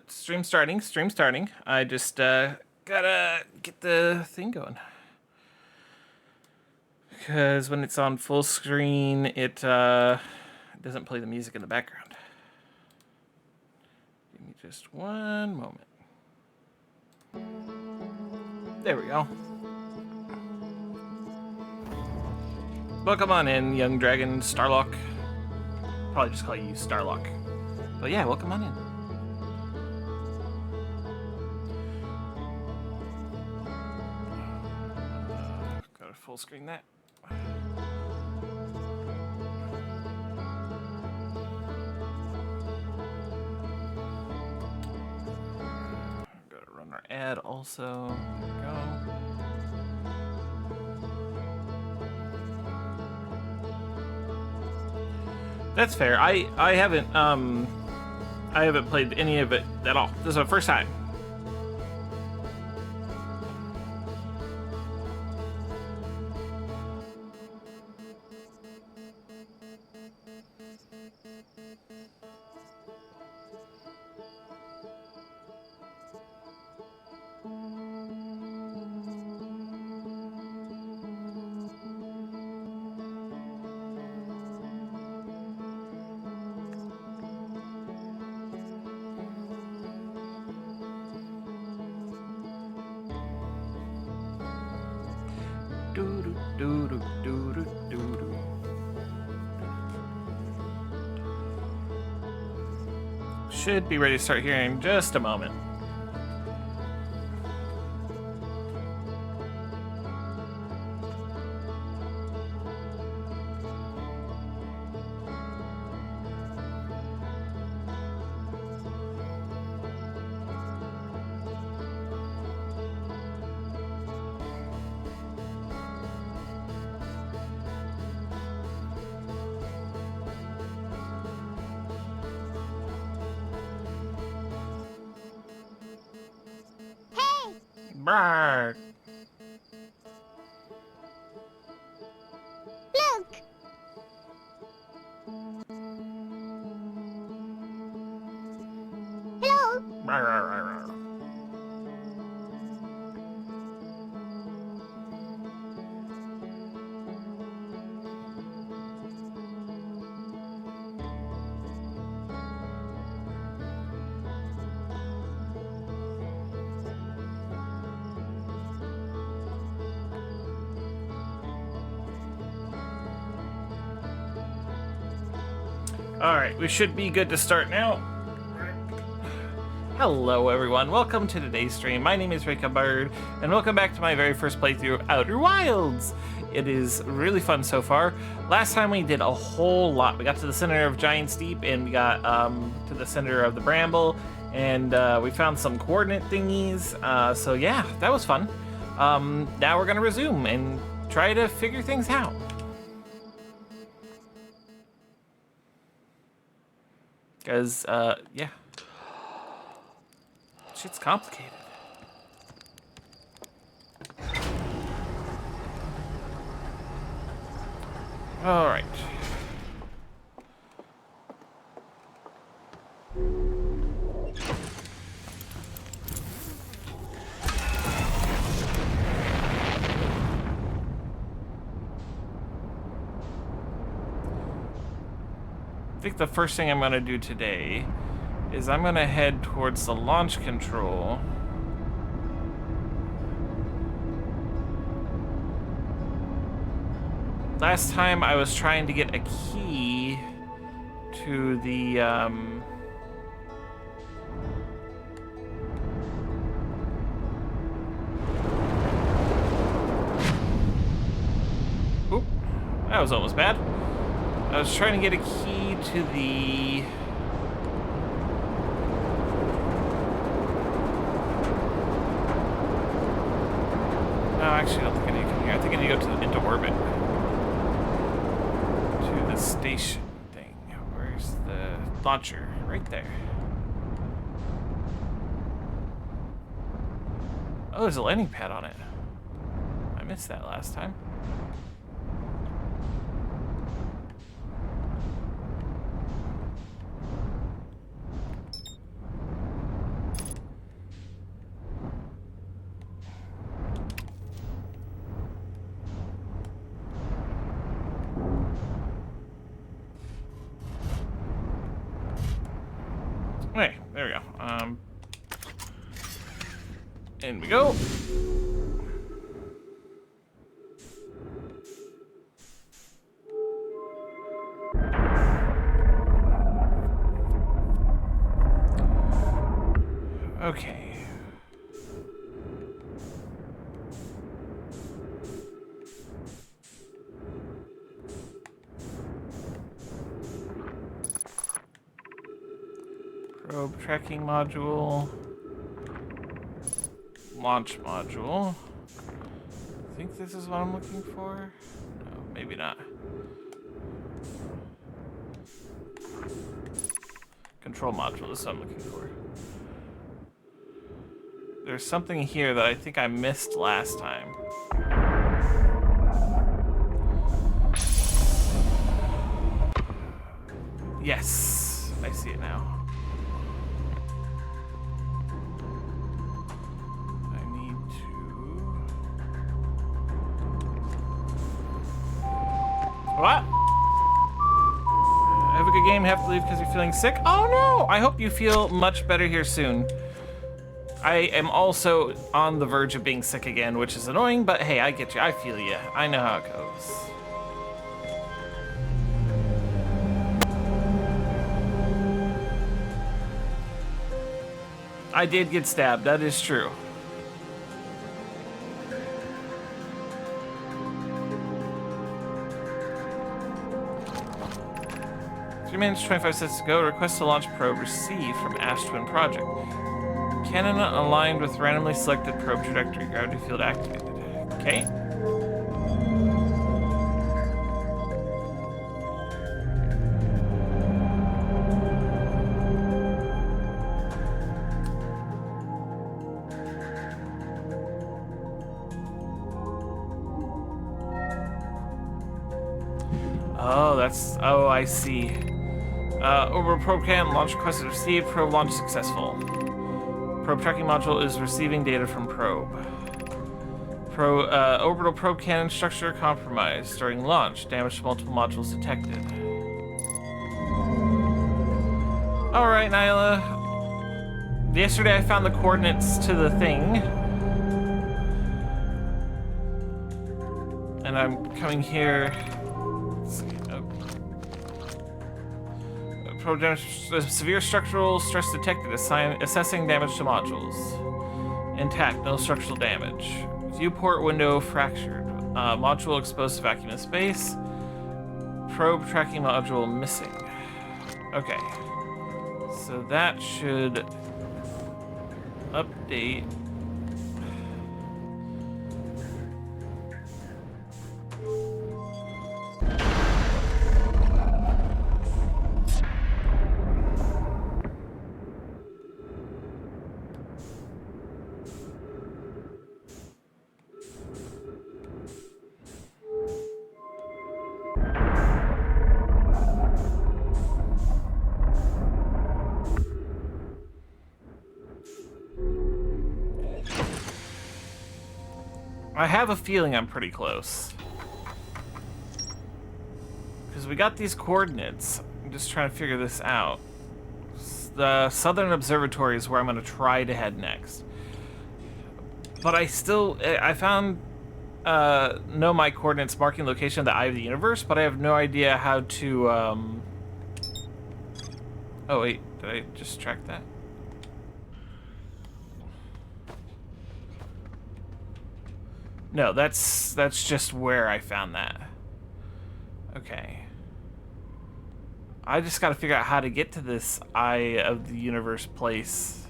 Stream starting. I just, gotta get the thing going. Because when it's on full screen, it, doesn't play the music in the background. Give me just one moment. There we go. Welcome on in, young dragon, Starlock. Probably just call you Starlock. But yeah, welcome on in. Gotta full screen that. Gotta run our ad also. There we go. That's fair. I haven't played any of it at all. This is my first time. Should be ready to start here in just a moment. Brrr. Look! Hello? Brrr. Alright, we should be good to start now. Hello everyone, welcome to today's stream. My name is Rika Bird, and welcome back to my very first playthrough of Outer Wilds. It is really fun so far. Last time we did a whole lot. We got to the center of Giant's Deep, and we got to the center of the Bramble, and we found some coordinate thingies. So yeah, that was fun. Now we're gonna resume and try to figure things out. Because, yeah. Shit's complicated. Alright. I think the first thing I'm gonna do today is I'm gonna head towards the launch control. Last time I was trying to get a key to the Oop, that was almost bad. I was trying to get a key to the actually, I don't think I need to come here. I think I need to go into orbit. To the station thing. Where's the launcher? Right there. Oh, there's a landing pad on it. I missed that last time. Okay, there we go. In we go. Okay. Probe tracking module. Launch module. I think this is what I'm looking for. No, maybe not. Control module is what I'm looking for. There's something here that I think I missed last time. Yes, I see it now. What? Have a good game, have to leave because you're feeling sick? Oh no! I hope you feel much better here soon. I am also on the verge of being sick again, which is annoying, but hey, I get you. I feel you. I know how it goes. I did get stabbed, that is true. Minutes, 25 seconds to go. Request to launch probe received from Ash Twin Project. Cannon aligned with randomly selected probe trajectory. Gravity field activated. Okay. Oh, that's... Oh, I see. Orbital probe cannon launch requested received. Probe launch successful. Probe tracking module is receiving data from probe. Orbital probe cannon structure compromised during launch. Damage to multiple modules detected. All right, Nyla. Yesterday I found the coordinates to the thing. And I'm coming here. Let's see. Probe damage, severe structural stress detected. Assessing damage to modules. Intact, no structural damage. Viewport window fractured. Module exposed to vacuum in space. Probe tracking module missing. Okay. So that should update. I have a feeling I'm pretty close. Because we got these coordinates. I'm just trying to figure this out. The Southern Observatory is where I'm going to try to head next. But I found know my coordinates marking location of the Eye of the Universe, but I have no idea how to, Oh wait, did I just track that? No, that's just where I found that. Okay. I just gotta figure out how to get to this Eye of the Universe place.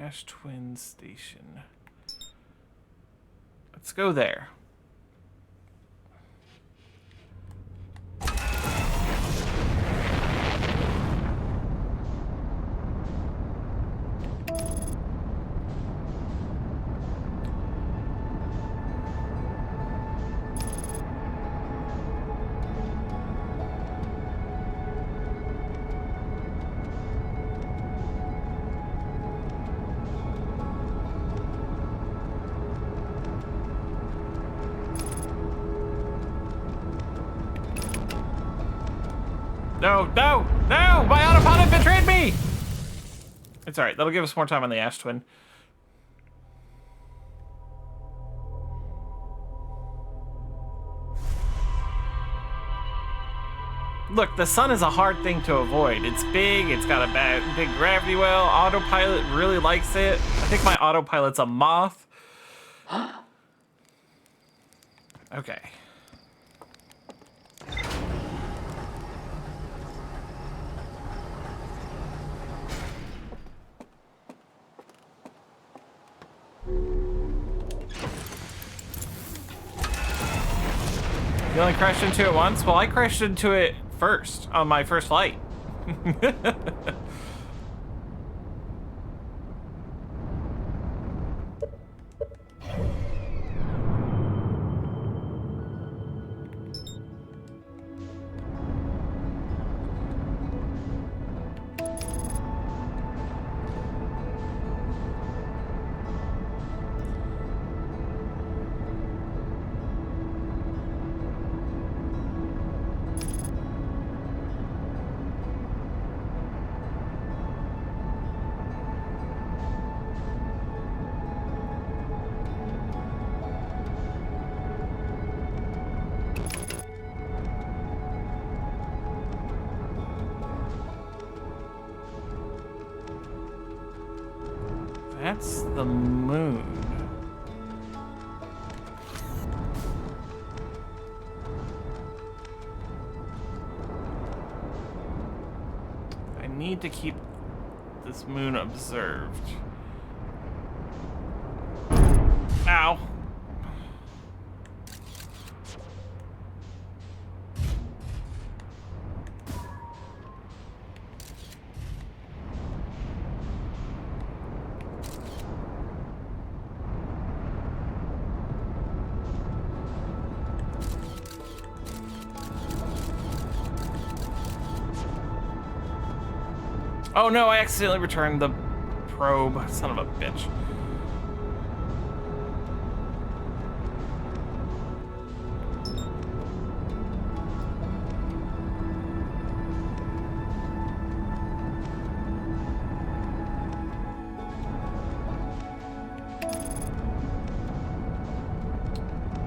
Ash Twin Station. Let's go there. No, no, no! My autopilot betrayed me! It's alright, that'll give us more time on the Ash Twin. Look, the sun is a hard thing to avoid. It's big, it's got a big gravity well. Autopilot really likes it. I think my autopilot's a moth. Okay. You only crashed into it once? Well, I crashed into it first on my first flight. That's the moon. I need to keep this moon observed. Ow. Oh no, I accidentally returned the probe. Son of a bitch.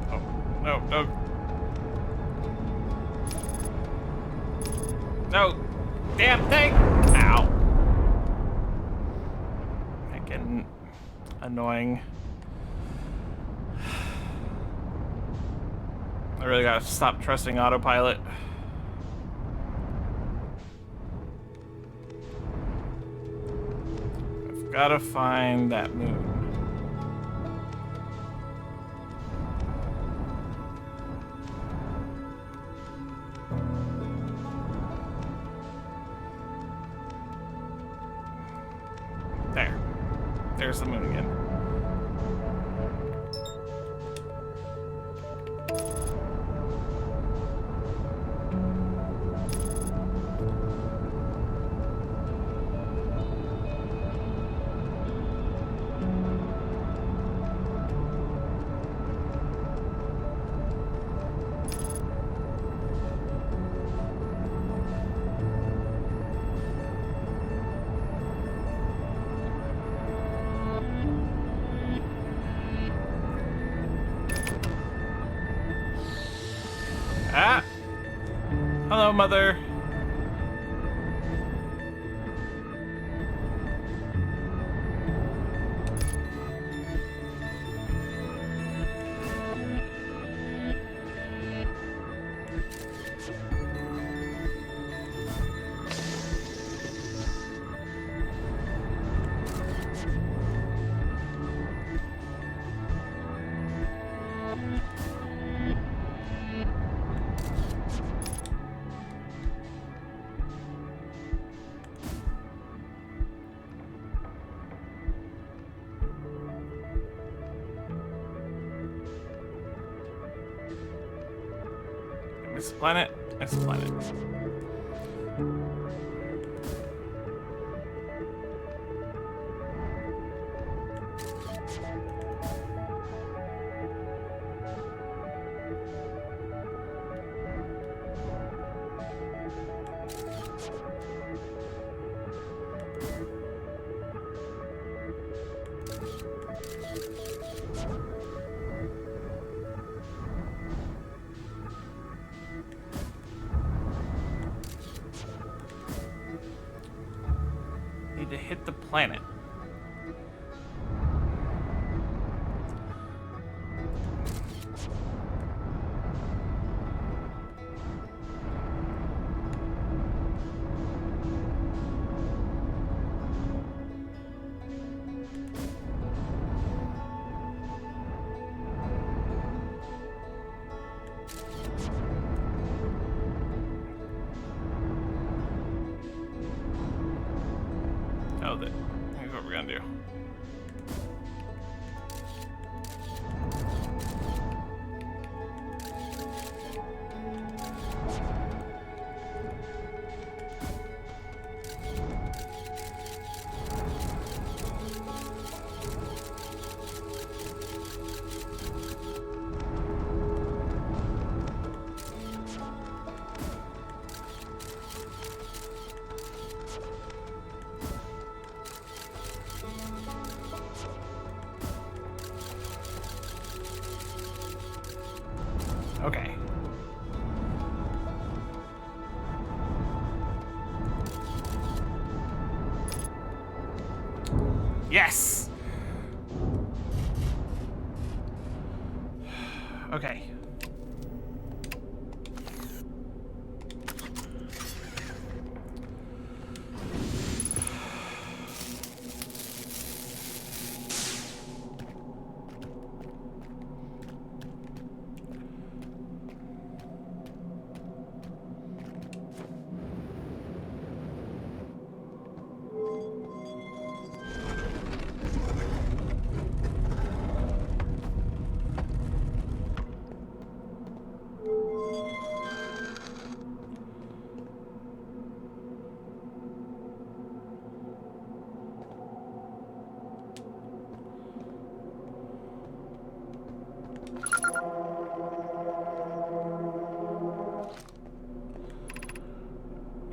Oh, no, no. No. Damn thing! Ow. Getting annoying. I really gotta stop trusting autopilot. I've gotta find that moon. There's the moon again. Ah! Hello, Mother. Nice planet. Nice planet. Need to hit the planet. Here's what we're gonna do. Okay. Yes! Okay.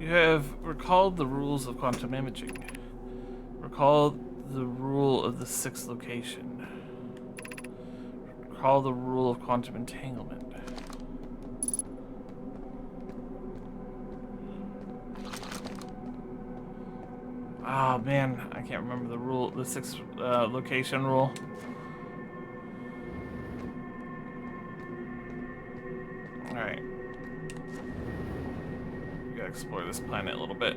You have recalled the rules of quantum imaging. Recall the rule of the sixth location. Recall the rule of quantum entanglement. Oh man, I can't remember the rule, the sixth location rule. Alright. We gotta explore this planet a little bit.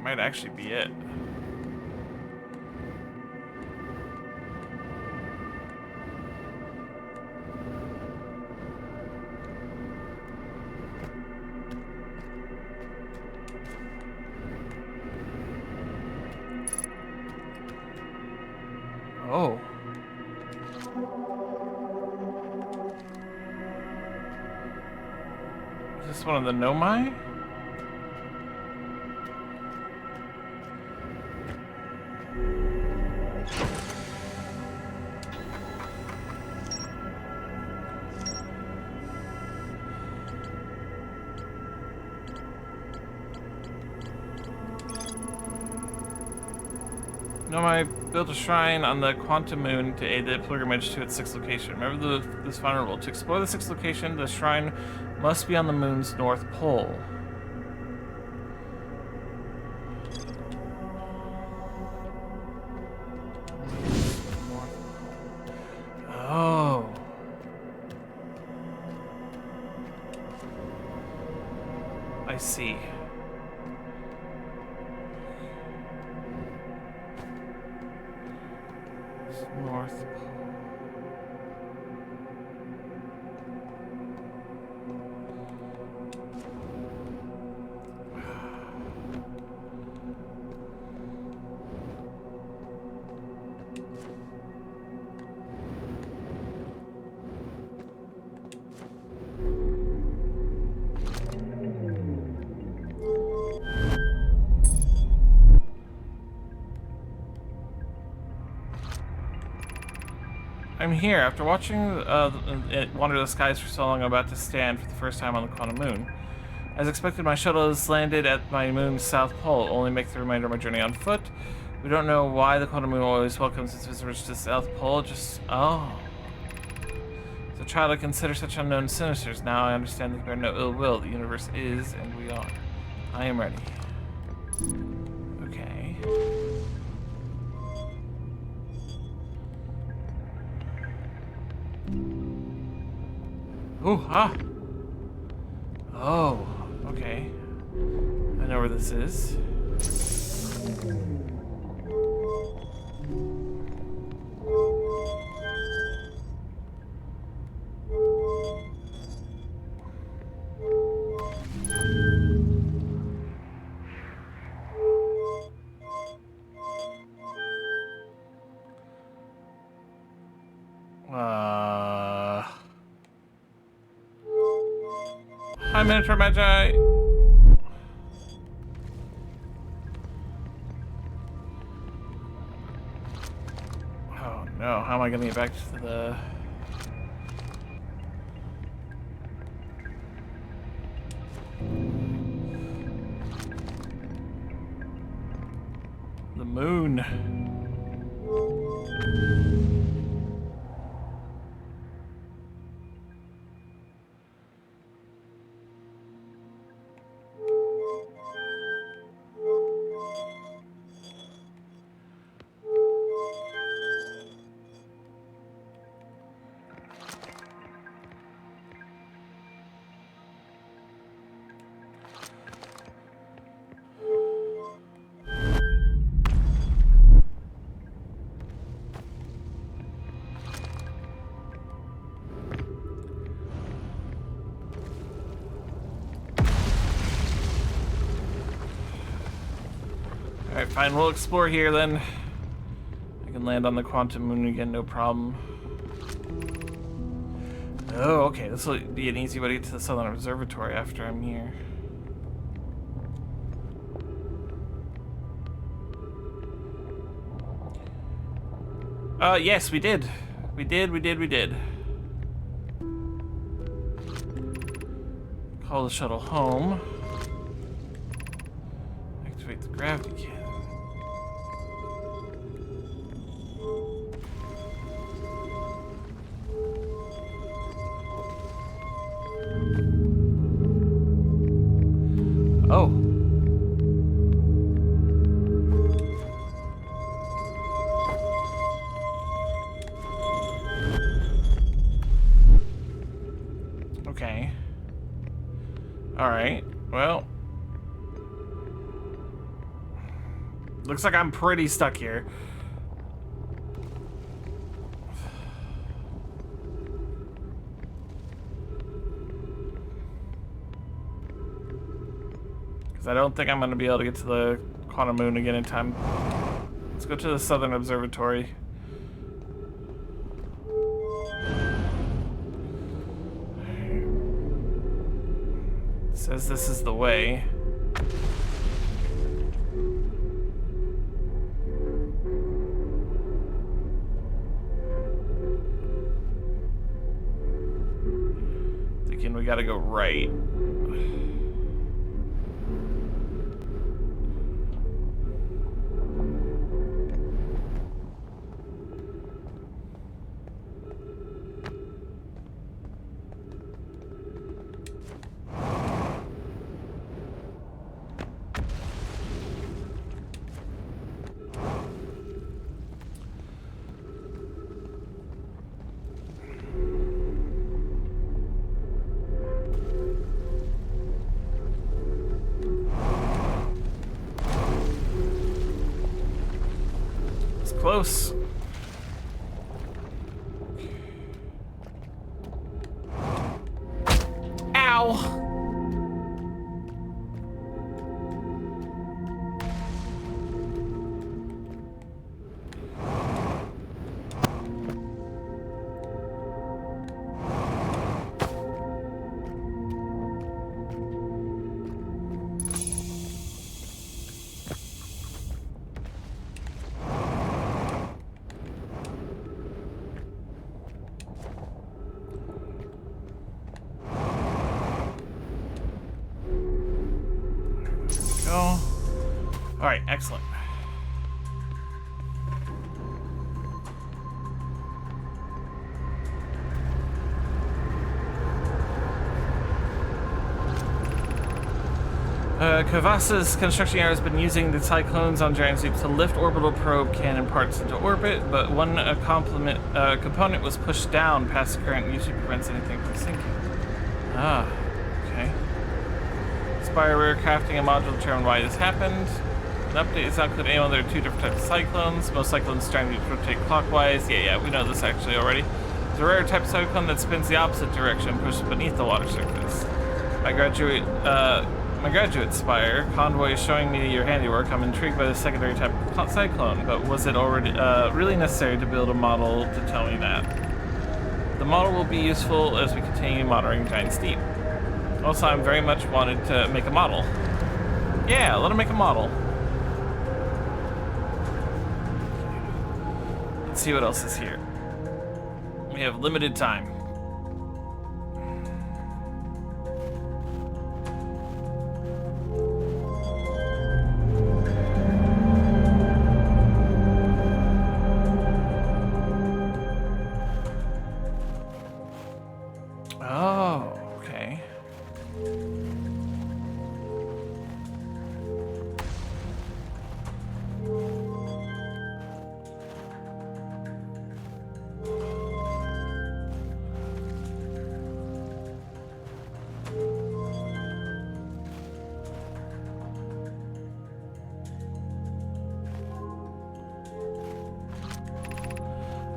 Might actually be it. Oh. Is this one of the Nomai? Nomai built a shrine on the Quantum Moon to aid the pilgrimage to its sixth location. Remember this final rule. To explore the sixth location, the shrine must be on the moon's north pole. Oh. I see. North. I'm here. After watching it wander the skies for so long, I'm about to stand for the first time on the Quantum Moon. As expected, my shuttle has landed at my moon's south pole, only make the remainder of my journey on foot. We don't know why the Quantum Moon always welcomes its visitors to the South Pole, oh. As a child, I consider such unknown sinisters. Now I understand that there are no ill will. The universe is, and we are. I am ready. Okay. Ooh, ah! Oh, okay. I know where this is. Hi, Miniature Magi! Oh no, how am I gonna get back to the moon? Alright, fine, we'll explore here then. I can land on the Quantum Moon again, no problem. Oh, okay, this will be an easy way to get to the Southern Observatory after I'm here. Yes, we did. We did. Call the shuttle home. Activate the gravity cannon. Oh. Okay. Alright, well. Looks like I'm pretty stuck here. Because I don't think I'm going to be able to get to the Quantum Moon again in time. Let's go to the Southern Observatory. It says this is the way. Thinking we gotta go right. Close. Ow! Alright, excellent. Kavasa's construction yard has been using the cyclones on Giant Sleep to lift orbital probe cannon parts into orbit, but one component was pushed down past the current usually prevents anything from sinking. Ah, okay. Spire we're crafting a module to determine why this happened. An update is not clear to anyone. There are two different types of cyclones. Most cyclones trying to rotate clockwise. Yeah, we know this actually already. There's a rare type of cyclone that spins the opposite direction, pushes beneath the water surface. My graduate Spire convoy is showing me your handiwork. I'm intrigued by the secondary type of cyclone, but was it already really necessary to build a model to tell me that? The model will be useful as we continue monitoring Giant Steep. Also, I'm very much wanted to make a model. Yeah, let him make a model. Let's see what else is here. We have limited time.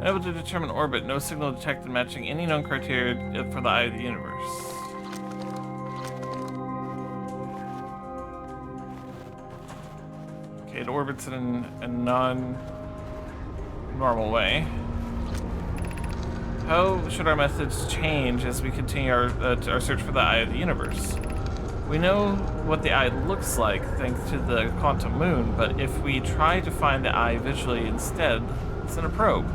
Unable to determine orbit, no signal detected matching any known criteria for the eye of the universe. Okay, it orbits in a non-normal way. How should our methods change as we continue our search for the eye of the universe? We know what the eye looks like thanks to the quantum moon, but if we try to find the eye visually instead, send a probe.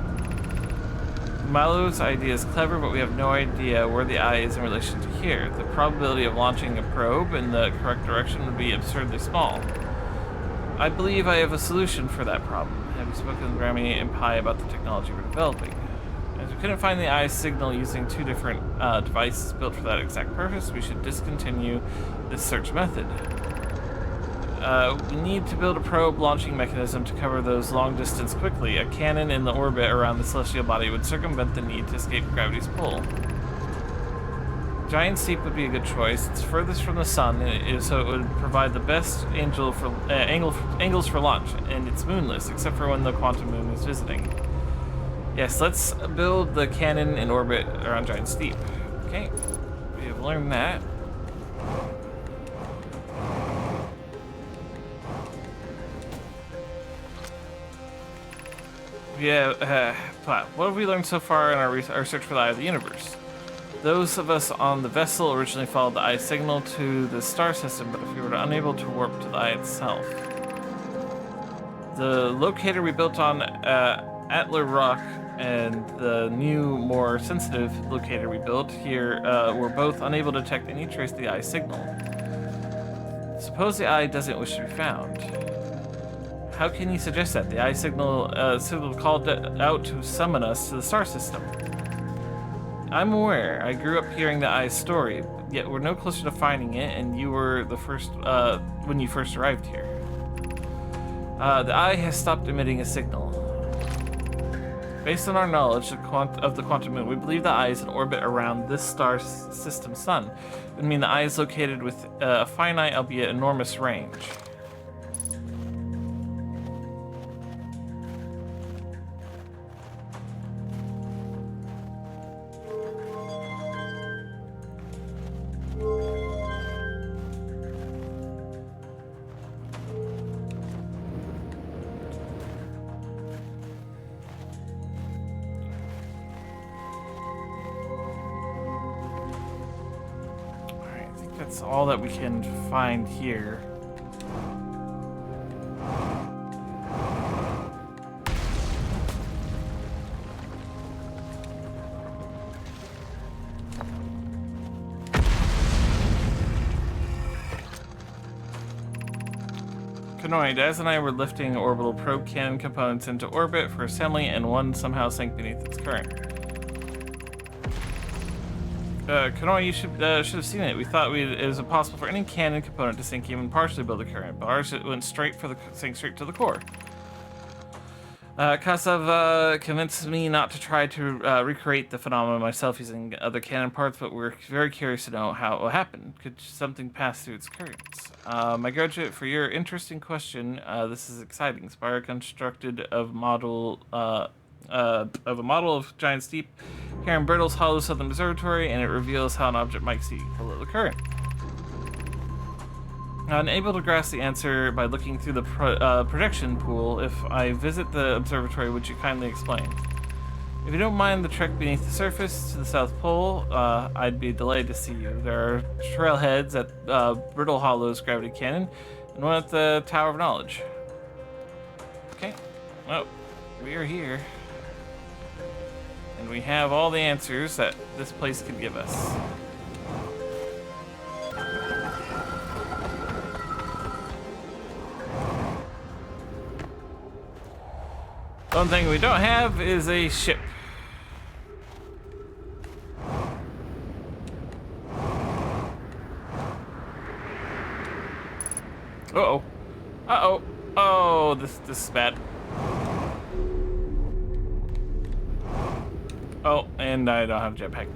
Milo's idea is clever, but we have no idea where the eye is in relation to here. The probability of launching a probe in the correct direction would be absurdly small. I believe I have a solution for that problem. I have spoken with Grammy and Pi about the technology we're developing. As we couldn't find the eye signal using two different devices built for that exact purpose, we should discontinue this search method. We need to build a probe launching mechanism to cover those long distance quickly. A cannon in the orbit around the celestial body would circumvent the need to escape gravity's pull. Giant Steep would be a good choice. It's furthest from the sun, so it would provide the best angles for launch, and it's moonless, except for when the quantum moon is visiting. Yes, let's build the cannon in orbit around Giant Steep. Okay, we have learned that. Yeah, what have we learned so far in our search for the eye of the universe? Those of us on the vessel originally followed the eye signal to the star system, but if we were unable to warp to the eye itself. The locator we built on Atler Rock and the new, more sensitive locator we built here were both unable to detect any trace of the eye signal. Suppose the eye doesn't wish to be found. How can you suggest that? The eye signal called out to summon us to the star system. I'm aware. I grew up hearing the eye's story, yet we're no closer to finding it, and you were the first when you first arrived here. The eye has stopped emitting a signal. Based on our knowledge of the quantum moon, we believe the eye is in orbit around this star system sun. It would mean the eye is located with a finite, albeit enormous, range. That's all that we can find here. Kanoi, Daz and I were lifting orbital probe cannon components into orbit for assembly, and one somehow sank beneath its current. Kanoi, you should have seen it. We thought it was impossible for any cannon component to sink even partially below the current, but ours went straight to the core. Kasav convinced me not to try to recreate the phenomenon myself using other cannon parts, but we're very curious to know how it happened. Could something pass through its currents? My graduate, for your interesting question, this is exciting. Spire constructed of a model of Giant Steep here in Brittle's Hollow Southern Observatory, and it reveals how an object might see below the current. Unable to grasp the answer by looking through the projection pool, if I visit the observatory, would you kindly explain? If you don't mind the trek beneath the surface to the South Pole, I'd be delighted to see you. There are trailheads at Brittle Hollow's Gravity Cannon, and one at the Tower of Knowledge. Okay, well, we are here. And we have all the answers that this place could give us. One thing we don't have is a ship. Uh-oh. Uh-oh. Oh, this is bad. Oh, and I don't have a jetpack.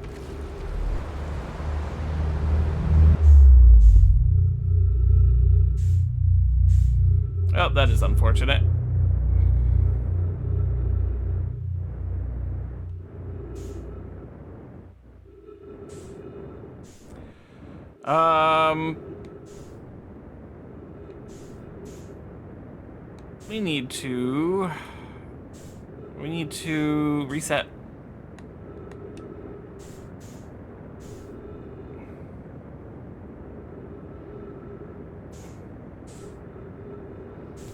Oh, that is unfortunate. We need to reset.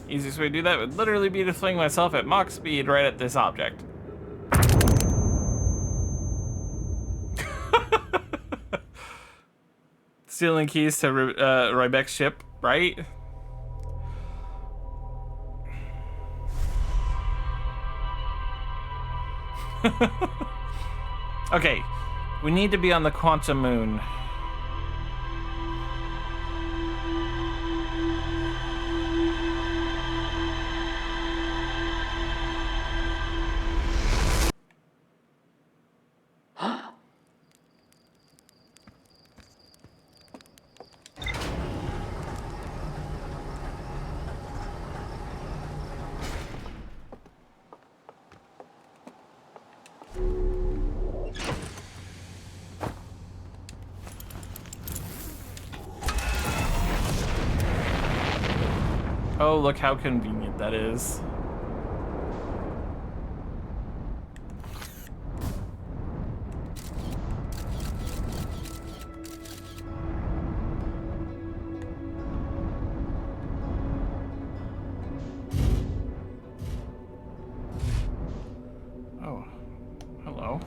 Easiest way to do that would literally be to fling myself at Mach speed right at this object. Stealing keys to Rybek's ship, right? Okay, we need to be on the Quantum Moon. Oh, look how convenient that is. Oh, hello.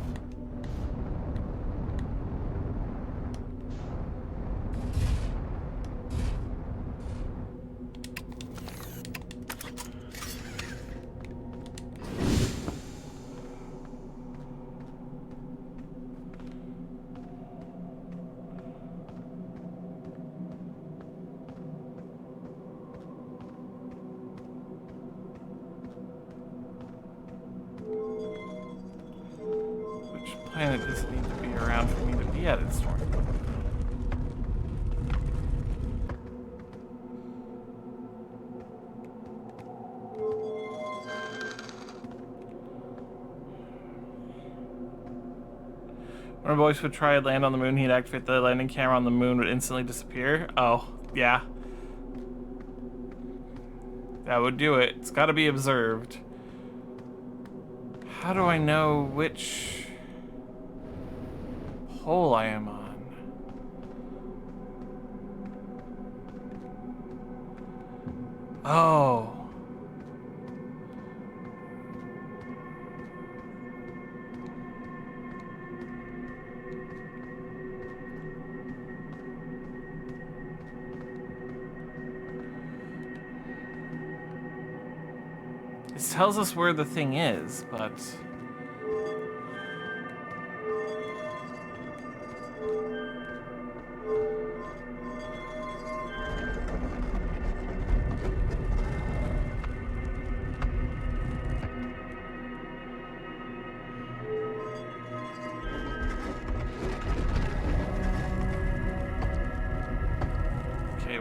Planet doesn't need to be around for me to be at its north. When a voice would try to land on the moon, he'd activate the landing camera on the moon, would instantly disappear. Oh, yeah. That would do it. It's gotta be observed. How do I know which hole I am on? Oh. It tells us where the thing is, but...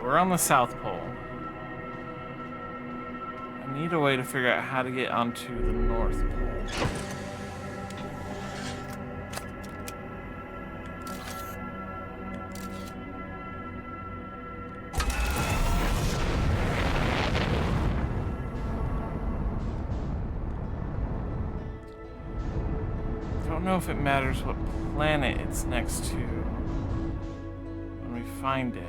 We're on the South Pole. I need a way to figure out how to get onto the North Pole. Don't know if it matters what planet it's next to when we find it.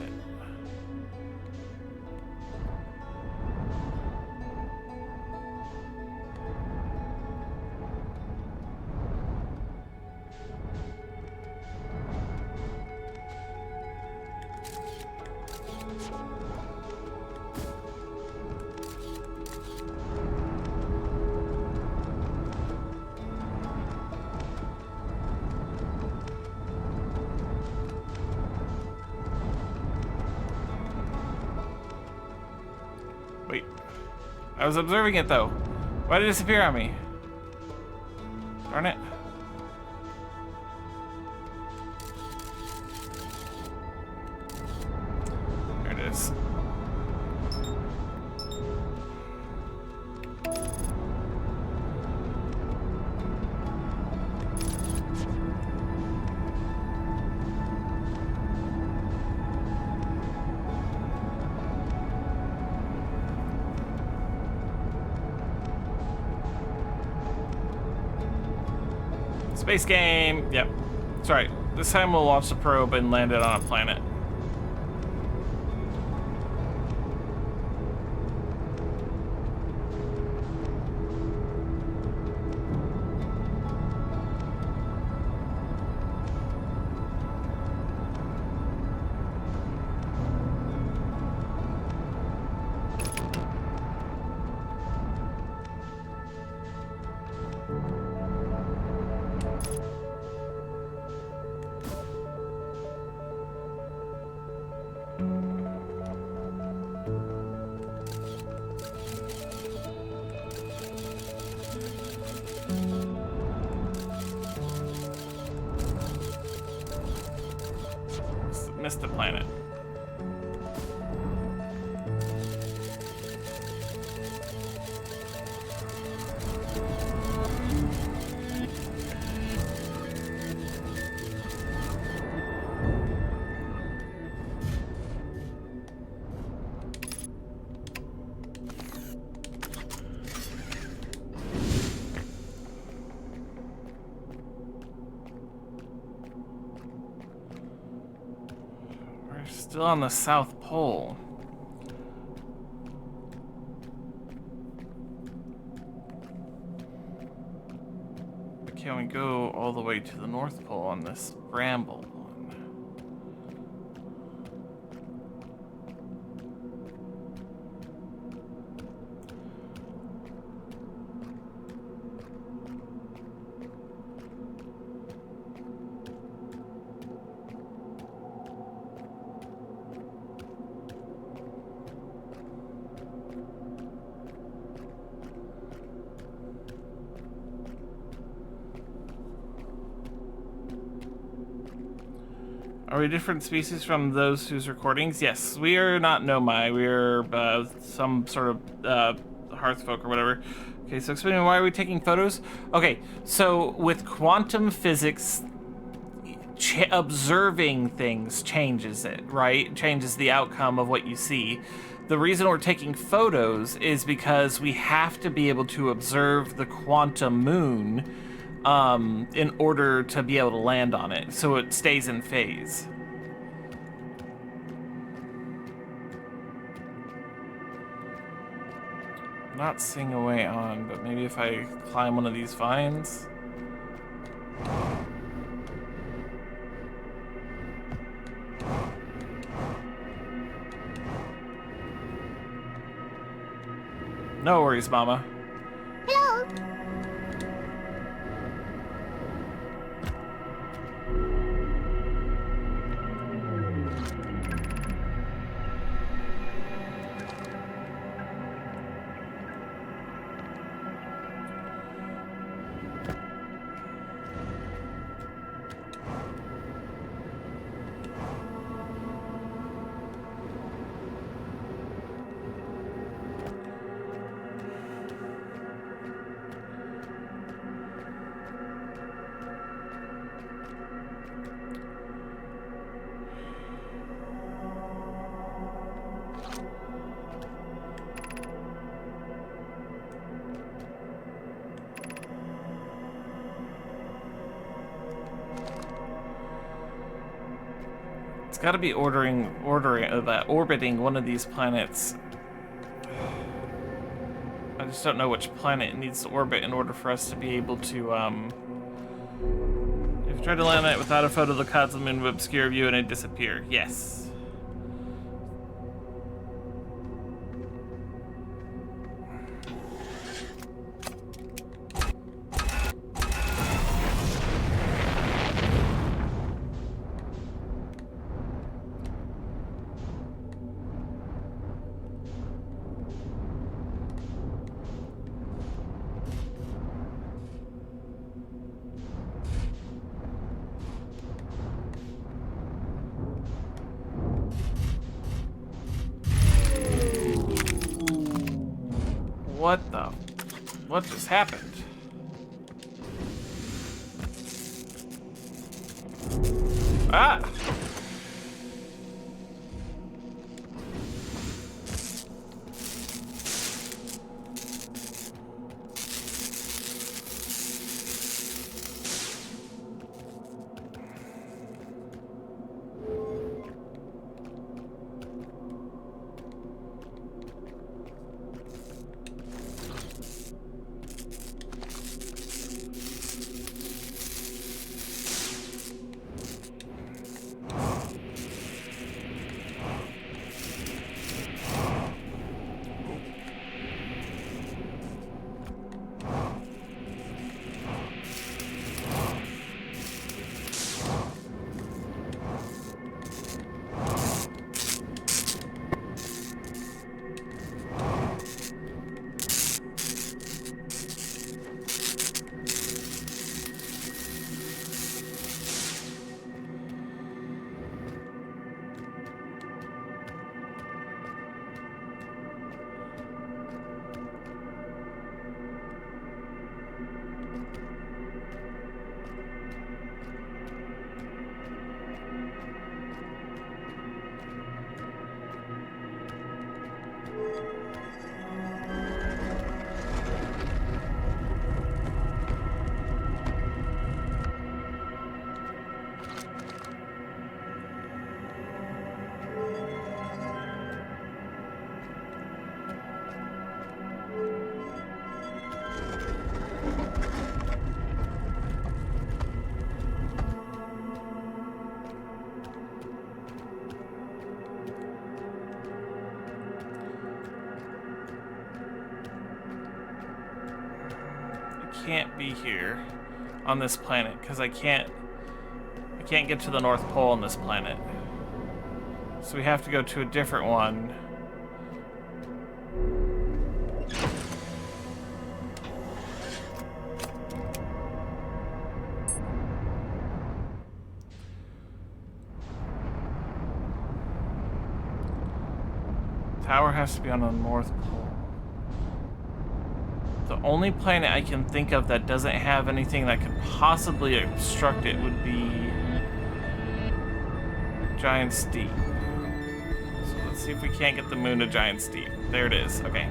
Wait. I was observing it though. Why did it disappear on me? Darn it. There it is. Space game. Yep. That's right. This time we'll launch the probe and land it on a planet. Missed the planet. Still on the South Pole. But can we go all the way to the North Pole on this bramble one? Are we different species from those whose recordings? Yes, we are not Nomai. We are some sort of Hearthfolk or whatever. Okay, so explain why are we taking photos? Okay, so with quantum physics, observing things changes it, right? Changes the outcome of what you see. The reason we're taking photos is because we have to be able to observe the quantum moon in order to be able to land on it, so it stays in phase. Not seeing a way on, but maybe if I climb one of these vines. No worries, Mama. got to be orbiting one of these planets. I just don't know which planet it needs to orbit in order for us to be able to, If you try to land on it without a photo, the clouds of the moon will obscure view and it disappear. Yes. What just happened? Ah! Can't be here on this planet because I can't get to the North Pole on this planet. So we have to go to a different one. Tower has to be on the North Pole. The only planet I can think of that doesn't have anything that could possibly obstruct it would be Giant Steep. So let's see if we can't get the moon to Giant Steep. There it is. Okay.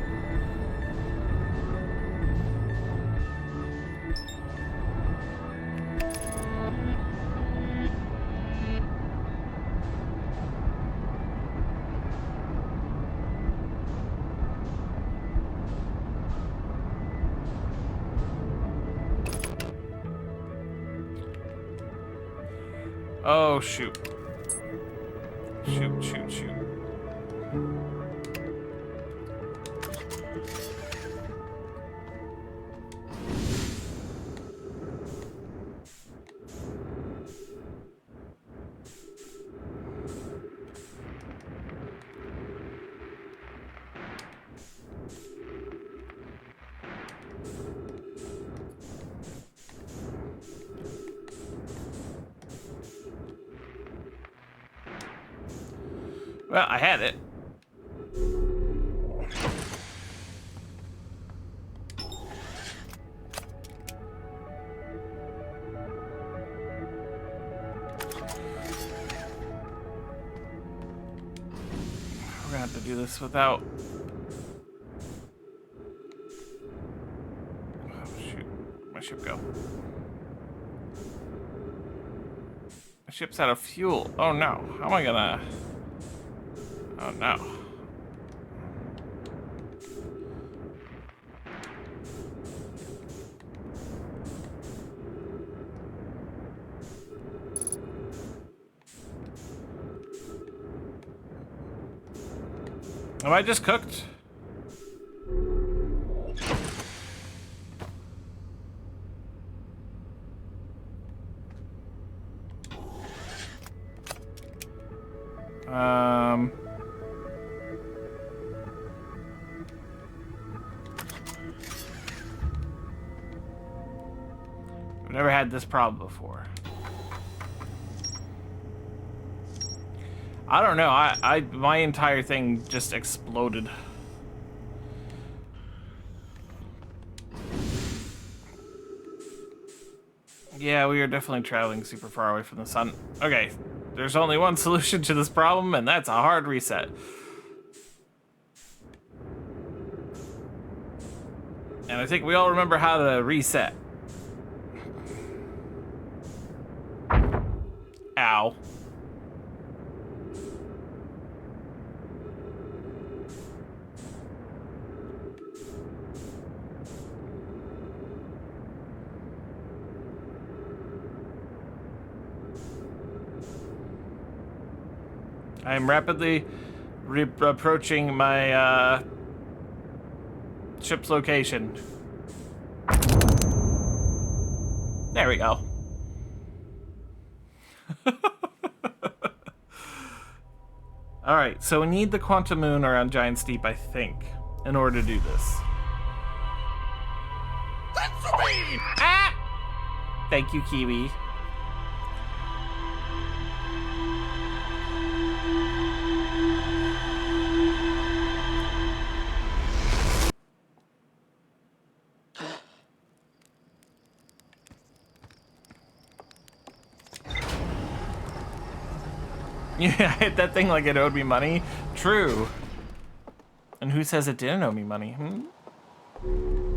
Oh, shoot. Shoot. Well, I had it. We're gonna have to do this without... Oh, shoot. Where'd my ship go? My Ship's out of fuel. Oh no. How am I gonna... Oh no. Am I just cooked? I've never had this problem before. I don't know. My entire thing just exploded. Yeah, we are definitely traveling super far away from the sun. Okay, there's only one solution to this problem, and that's a hard reset. And I think we all remember how to reset. Ow. I am rapidly approaching my ship's location. There we go. Alright, so we need the quantum moon around Giant Steep, I think, in order to do this. Ah! Thank you, Kiwi. Yeah, I hit that thing like it owed me money. True. And who says it didn't owe me money?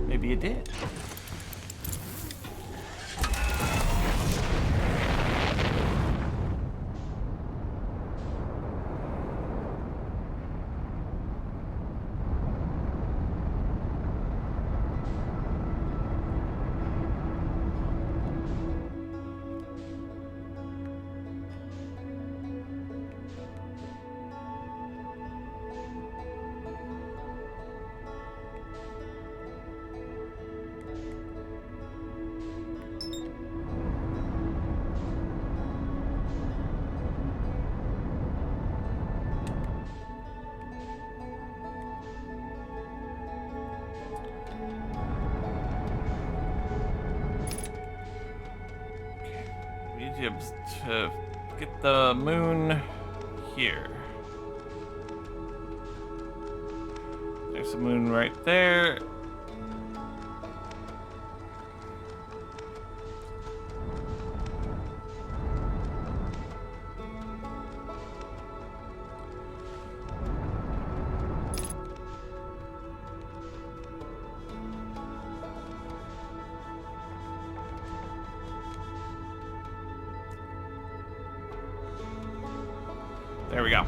Maybe it did. To get the moon here. There's the moon right there. There we go.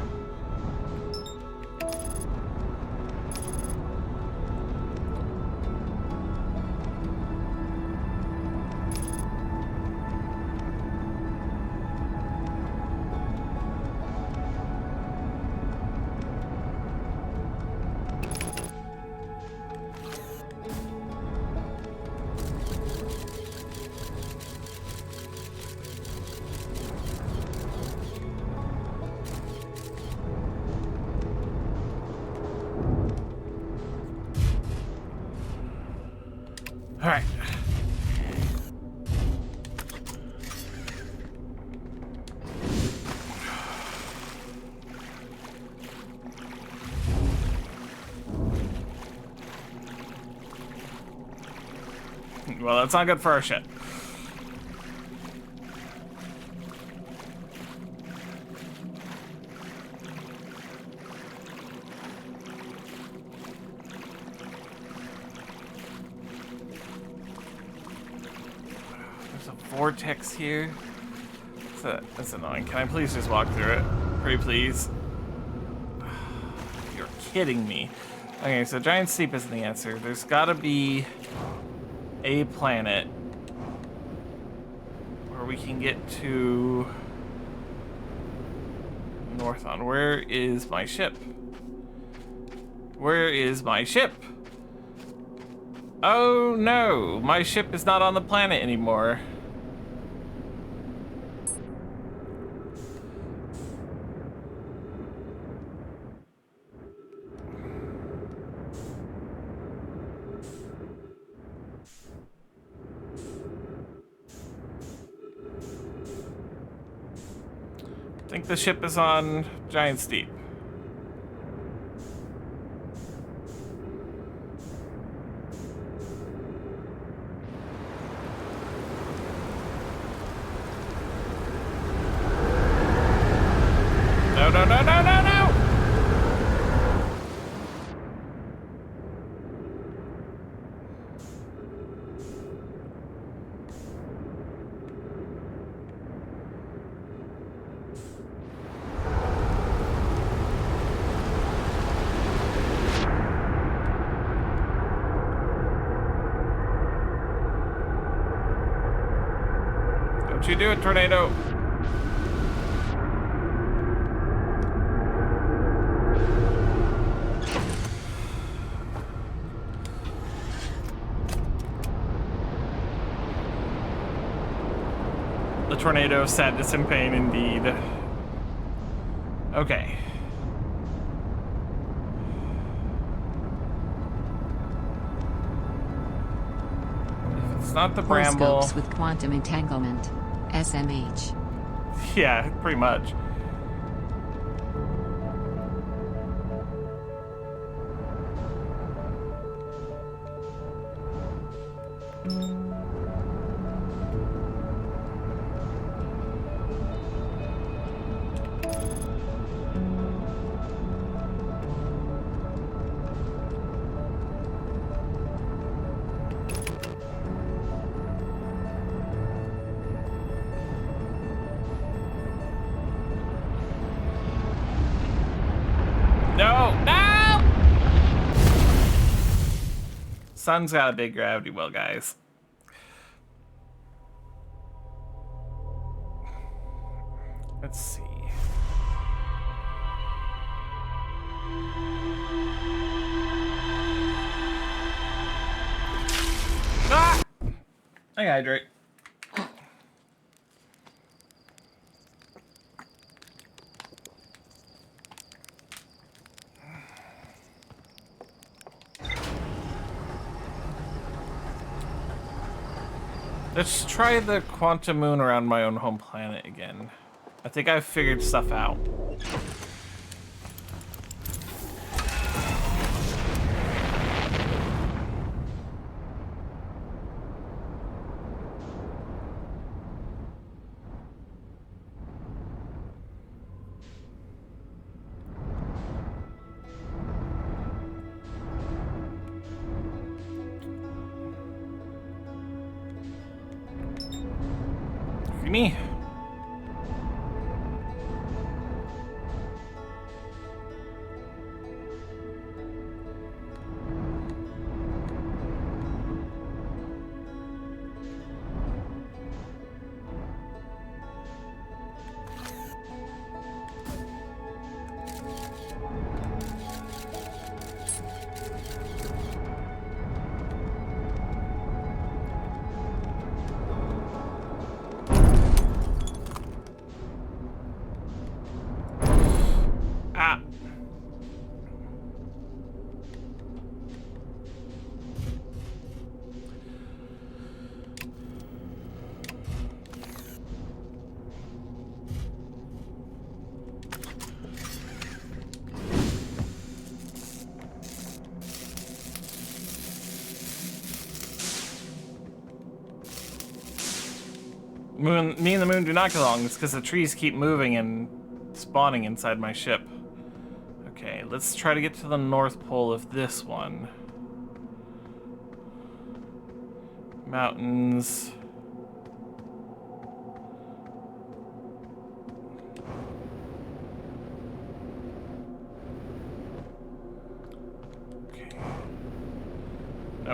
All right. Well, that's not good for our ship. There's a vortex here. It's That's annoying. Can I please just walk through it? Pretty please. You're kidding me. Okay, so Giant Steep isn't the answer. There's gotta be a planet where we can get to Northon. Where is my ship? Where is my ship? Oh no, my ship is not on the planet anymore. I think the ship is on Giant Steep. No, no, no, no, no, no! Don't you do it, tornado! The tornado of sadness and pain indeed. Okay. If it's not the bramble. Horoscopes with quantum entanglement. SMH. Yeah, pretty much. No! No! Sun's got a big gravity well, guys. Let's see. Ah! I hydrate. Let's try the quantum moon around my own home planet again. I think I've figured stuff out. Me. Moon, me and the moon do not get along. It's because the trees keep moving and spawning inside my ship. Okay, let's try to get to the North Pole of this one. Mountains.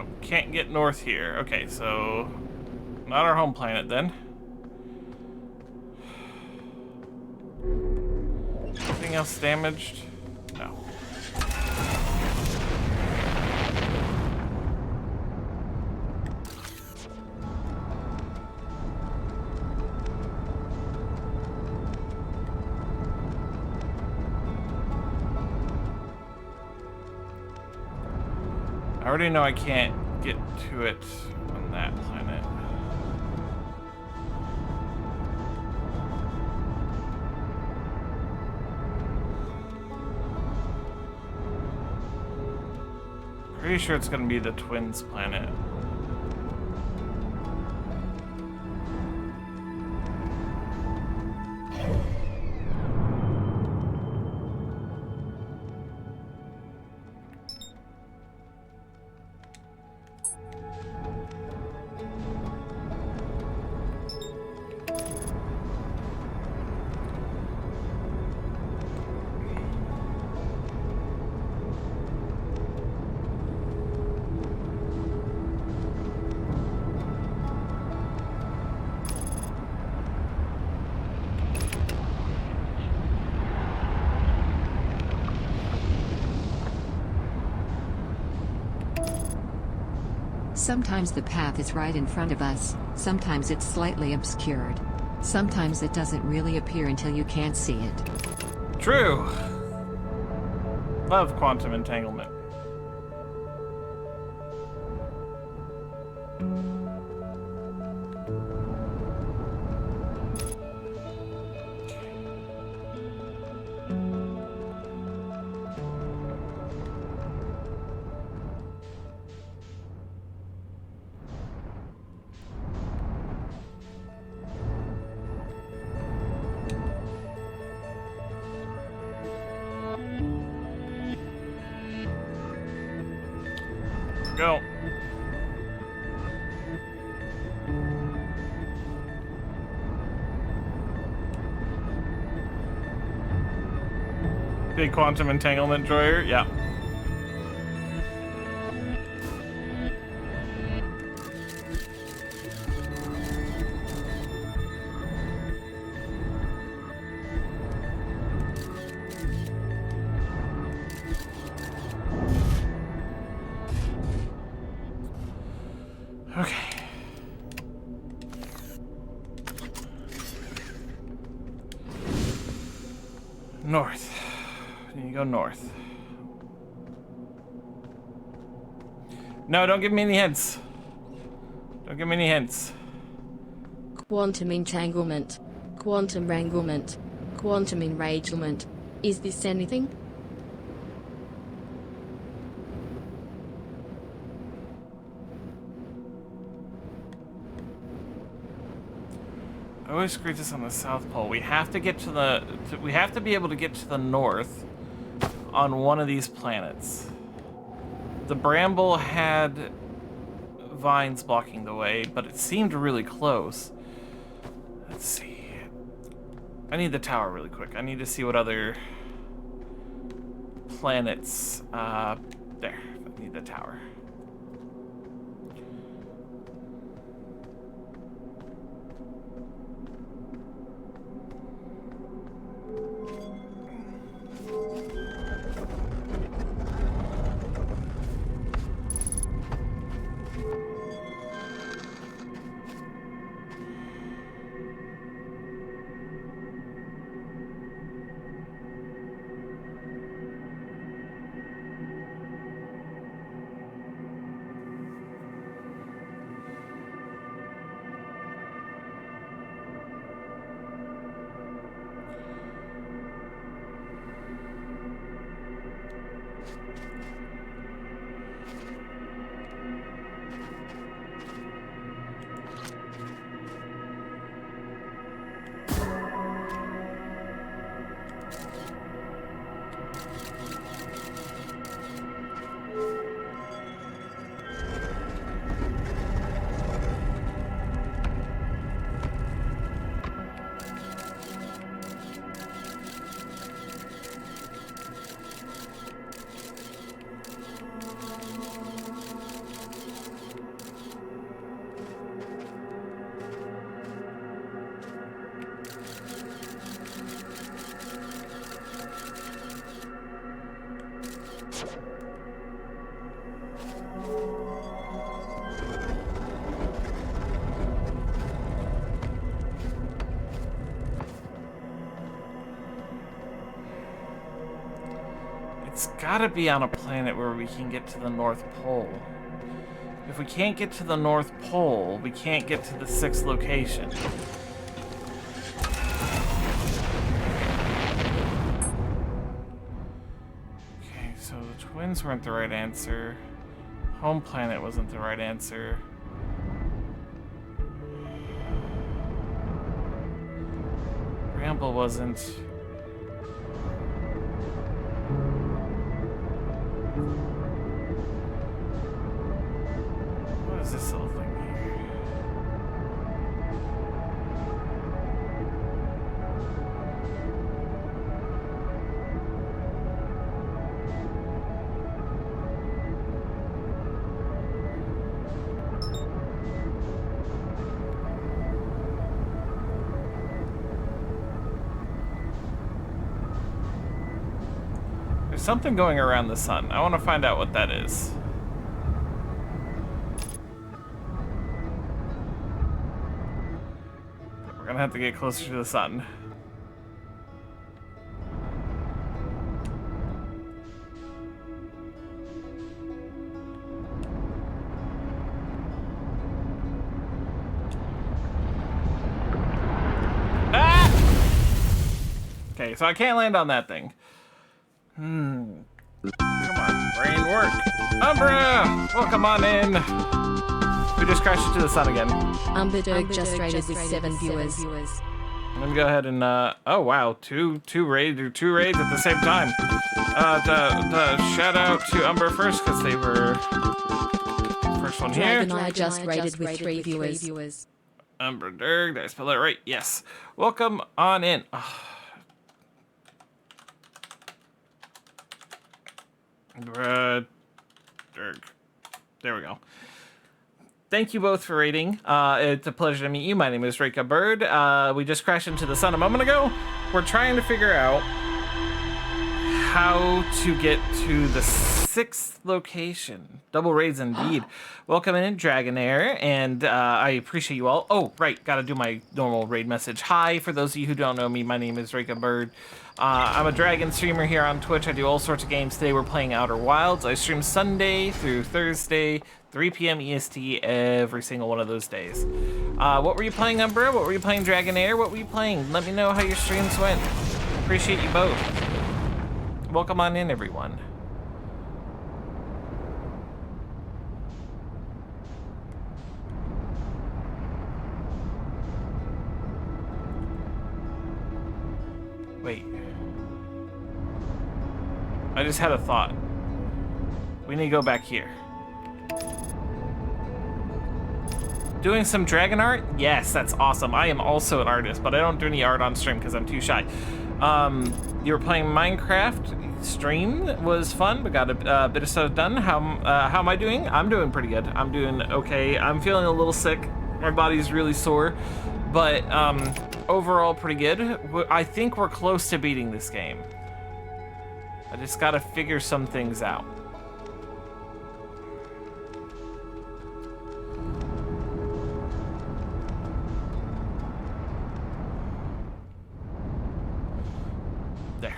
Nope, can't get north here. Okay, so not our home planet then. Anything else damaged? No. I already know I can't get to it on that planet. Pretty sure it's gonna be the Twins planet. Sometimes the path is right in front of us, sometimes it's slightly obscured. Sometimes it doesn't really appear until you can't see it. True. Love quantum entanglement. Go. Big quantum entanglement drawer, yeah. Okay. North. You go north. No, don't give me any hints. Don't give me any hints. Quantum entanglement. Quantum wranglement. Quantum enragement. Is this anything? I always screw this on the South Pole. We have to get to the... we have to be able to get to the north on one of these planets. The Bramble had vines blocking the way, but it seemed really close. Let's see. I need the tower really quick. I need to see what other planets... there. I need the tower. It's gotta be on a planet where we can get to the North Pole. If we can't get to the North Pole, we can't get to the 6th location. Okay, so the twins weren't the right answer. Home planet wasn't the right answer. Bramble wasn't. What is this little thing here? There's something going around the sun. I want to find out what that is. We're gonna have to get closer to the sun. Ah! Okay, so I can't land on that thing. Come on, brain work. Umbra! Welcome on in. We just crashed into the sun again. Umberderg just rated with 7 viewers. Let me go ahead and oh wow, two raids at the same time. Shout out to Umber first because they were first one here. Dragoneye just rated with 3 viewers. Umberderg, did I spell that right? Yes. Welcome on in. Umberderg. There we go. Thank you both for raiding. It's a pleasure to meet you. My name is Reka Bird. We just crashed into the sun a moment ago. We're trying to figure out how to get to the 6th location. Double raids indeed. Welcome in, Dragonair, and I appreciate you all. Oh, right, gotta do my normal raid message. Hi, for those of you who don't know me, my name is Reka Bird. I'm a Dragon streamer here on Twitch. I do all sorts of games. Today we're playing Outer Wilds. I stream Sunday through Thursday, 3 p.m. EST every single one of those days. What were you playing, Umbra? What were you playing, Dragonair? What were you playing? Let me know how your streams went. Appreciate you both. Welcome on in, everyone. Wait. I just had a thought. We need to go back here. Doing some dragon art? Yes, that's awesome. I am also an artist, but I don't do any art on stream because I'm too shy. You were playing Minecraft. Stream was fun, but got a bit of stuff done. How am I doing? I'm doing pretty good. I'm doing okay. I'm feeling a little sick. My body's really sore, but overall pretty good. I think we're close to beating this game. I just gotta figure some things out. There.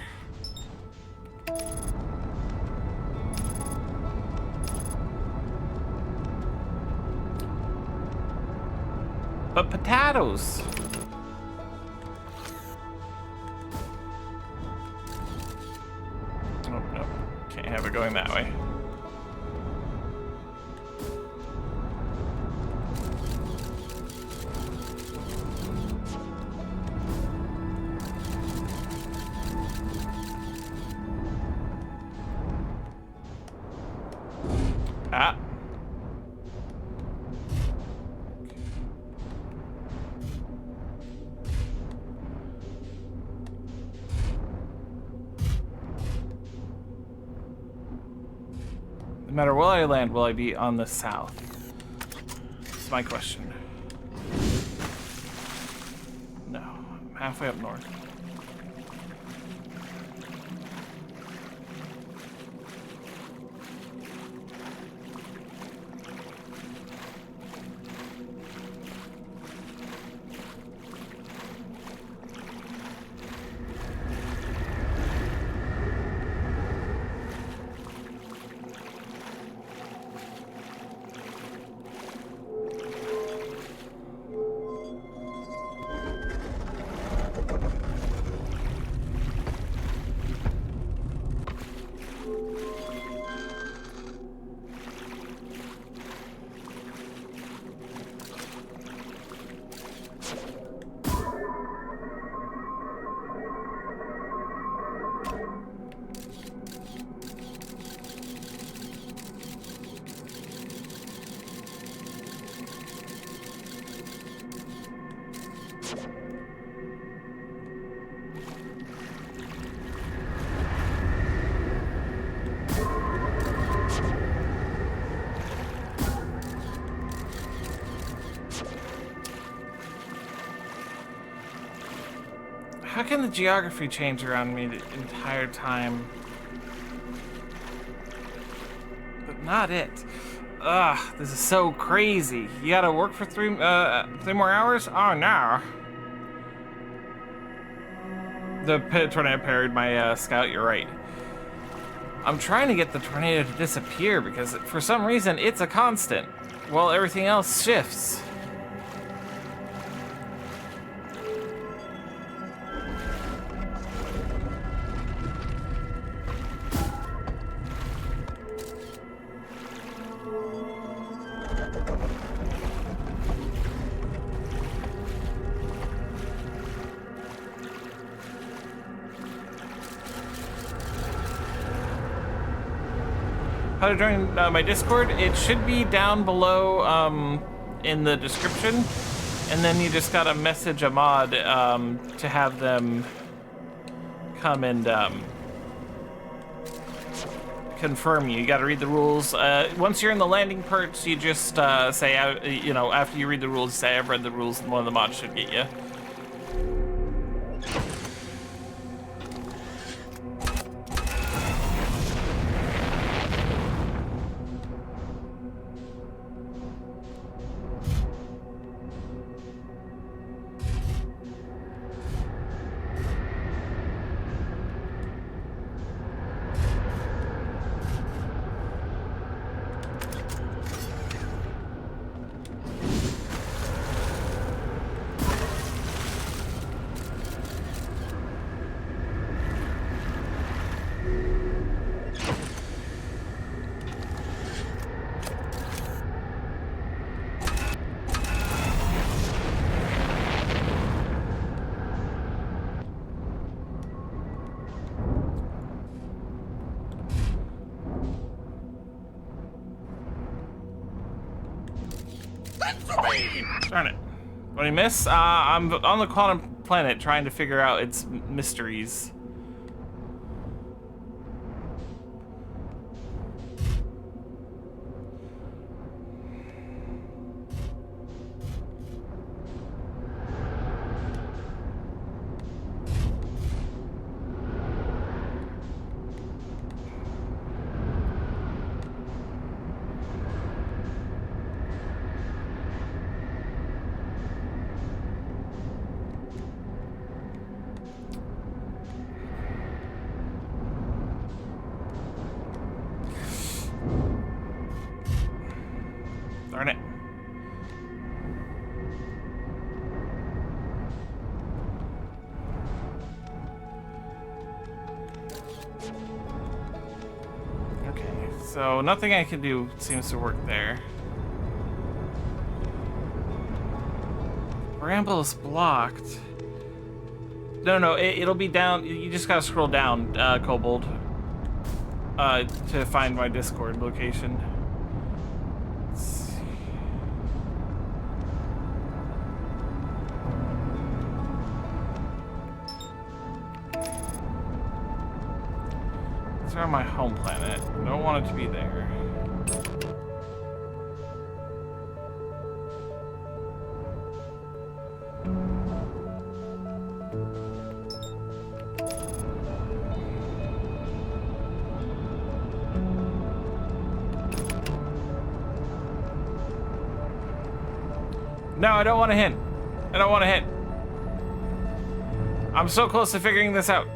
But potatoes. Oh, no. Can't have it going that way. Ah. No matter where I land, will I be on the south? That's my question. No, I'm halfway up north. How can the geography change around me the entire time? But not it. Ugh, this is so crazy. You gotta work for three more hours? Oh no. The tornado parried my scout, you're right. I'm trying to get the tornado to disappear because for some reason it's a constant, while everything else shifts. How to join my Discord? It should be down below in the description, and then you just gotta message a mod to have them come and confirm you. You gotta read the rules. Once you're in the landing perch, you just say, you know, after you read the rules, you say, I've read the rules, and one of the mods should get you. Darn it. What did I miss? I'm on the quantum planet trying to figure out its mysteries. Darn it. Okay, so nothing I can do seems to work there. Bramble is blocked. No, it'll be down. You just gotta scroll down, Kobold, to find my Discord location. It's on my home planet. I don't want it to be there. No, I don't want to hint. I don't want to hint. I'm so close to figuring this out.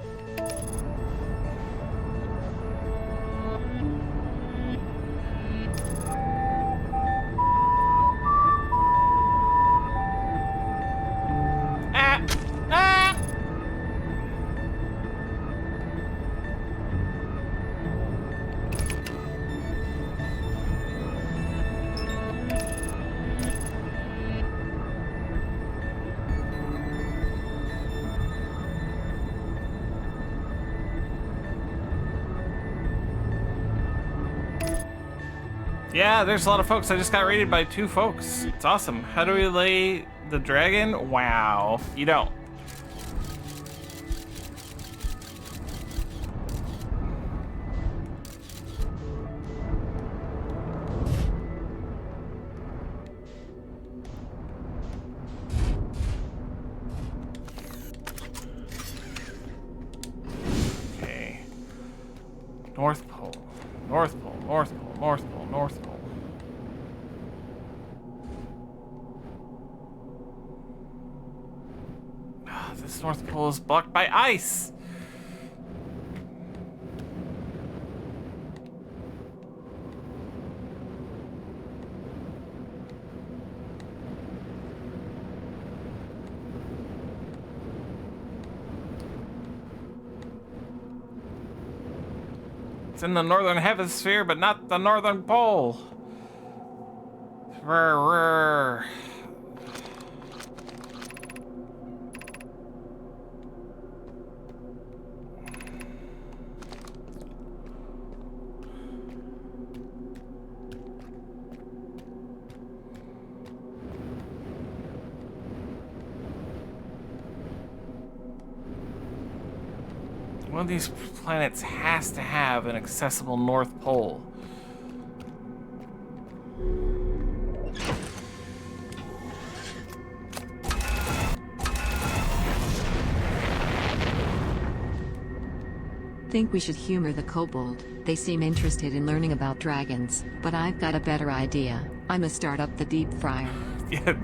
Yeah, there's a lot of folks. I just got raided by 2 folks. It's awesome. How do we lay the dragon? Wow. You don't. North Pole. North Pole, North Pole, North Pole, North Pole. This North Pole is blocked by ice! It's in the northern hemisphere, but not the northern pole. Rrr. One of these planets has to have an accessible North Pole. Think we should humor the kobold. They seem interested in learning about dragons, but I've got a better idea. I'ma start up the deep fryer. Yeah,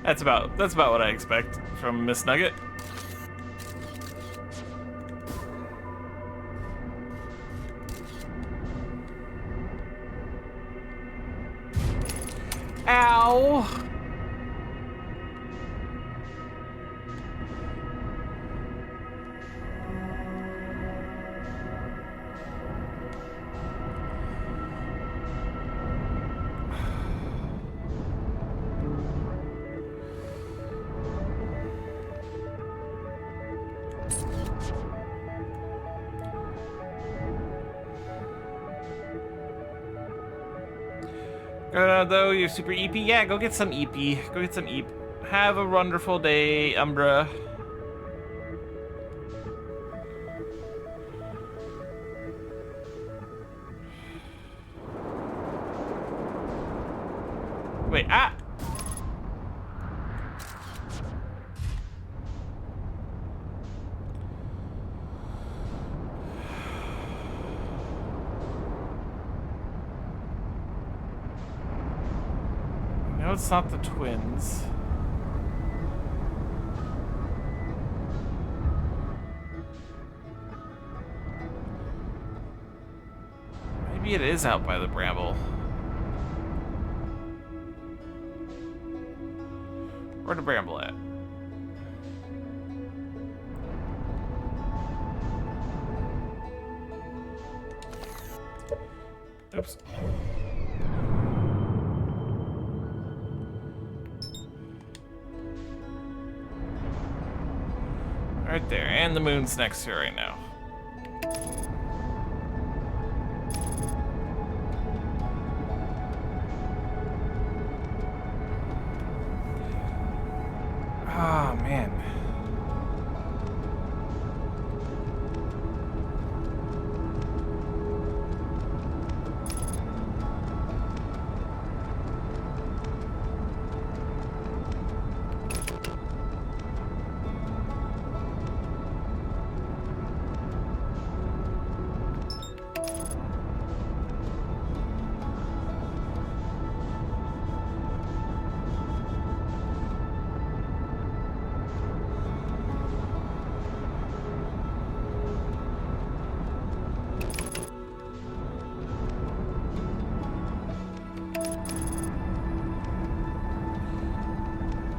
that's about what I expect from Miss Nugget. Ow! Though you're super EP, yeah, go get some EP. Go get some EP. Have a wonderful day, Umbra. Wait, ah! No, it's not the twins. Maybe it is out by the bramble. Where the bramble at? Oops. Right there, and the moon's next to it right now. Oh, man.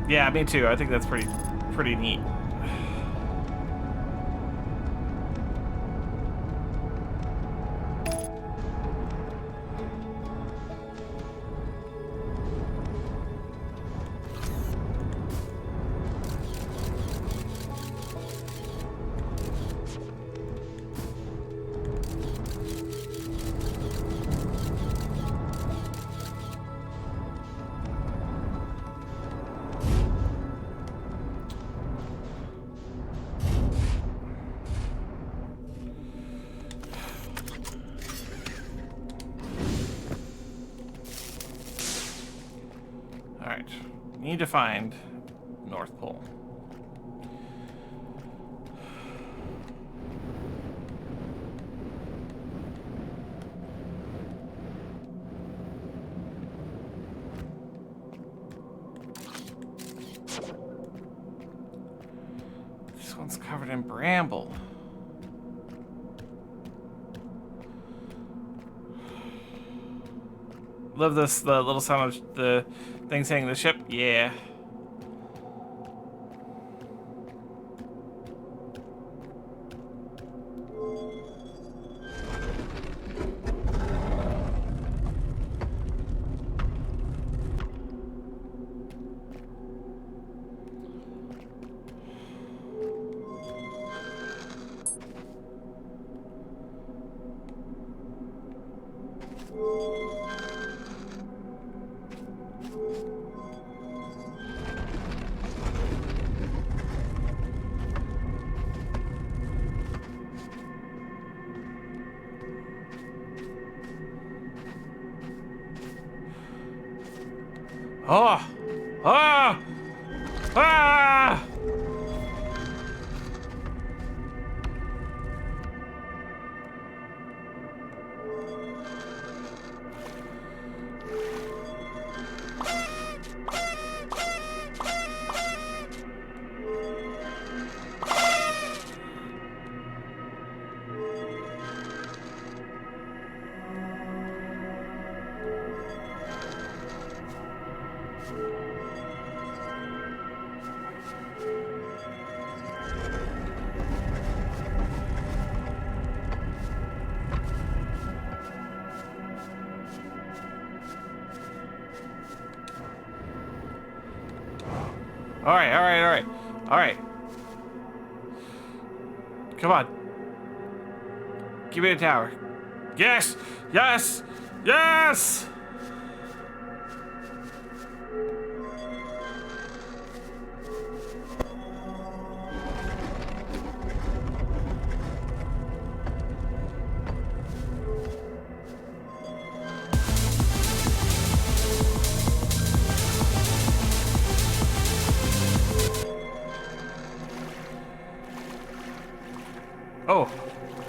Yeah, me too. I think that's pretty neat. Alright, need to find North Pole. one's covered in bramble. Love this, the little sound of the thing saying the ship. Yeah. Oh! Ah! Ah! All right. Come on. Give me the tower. Yes! Yes! Yes! Oh,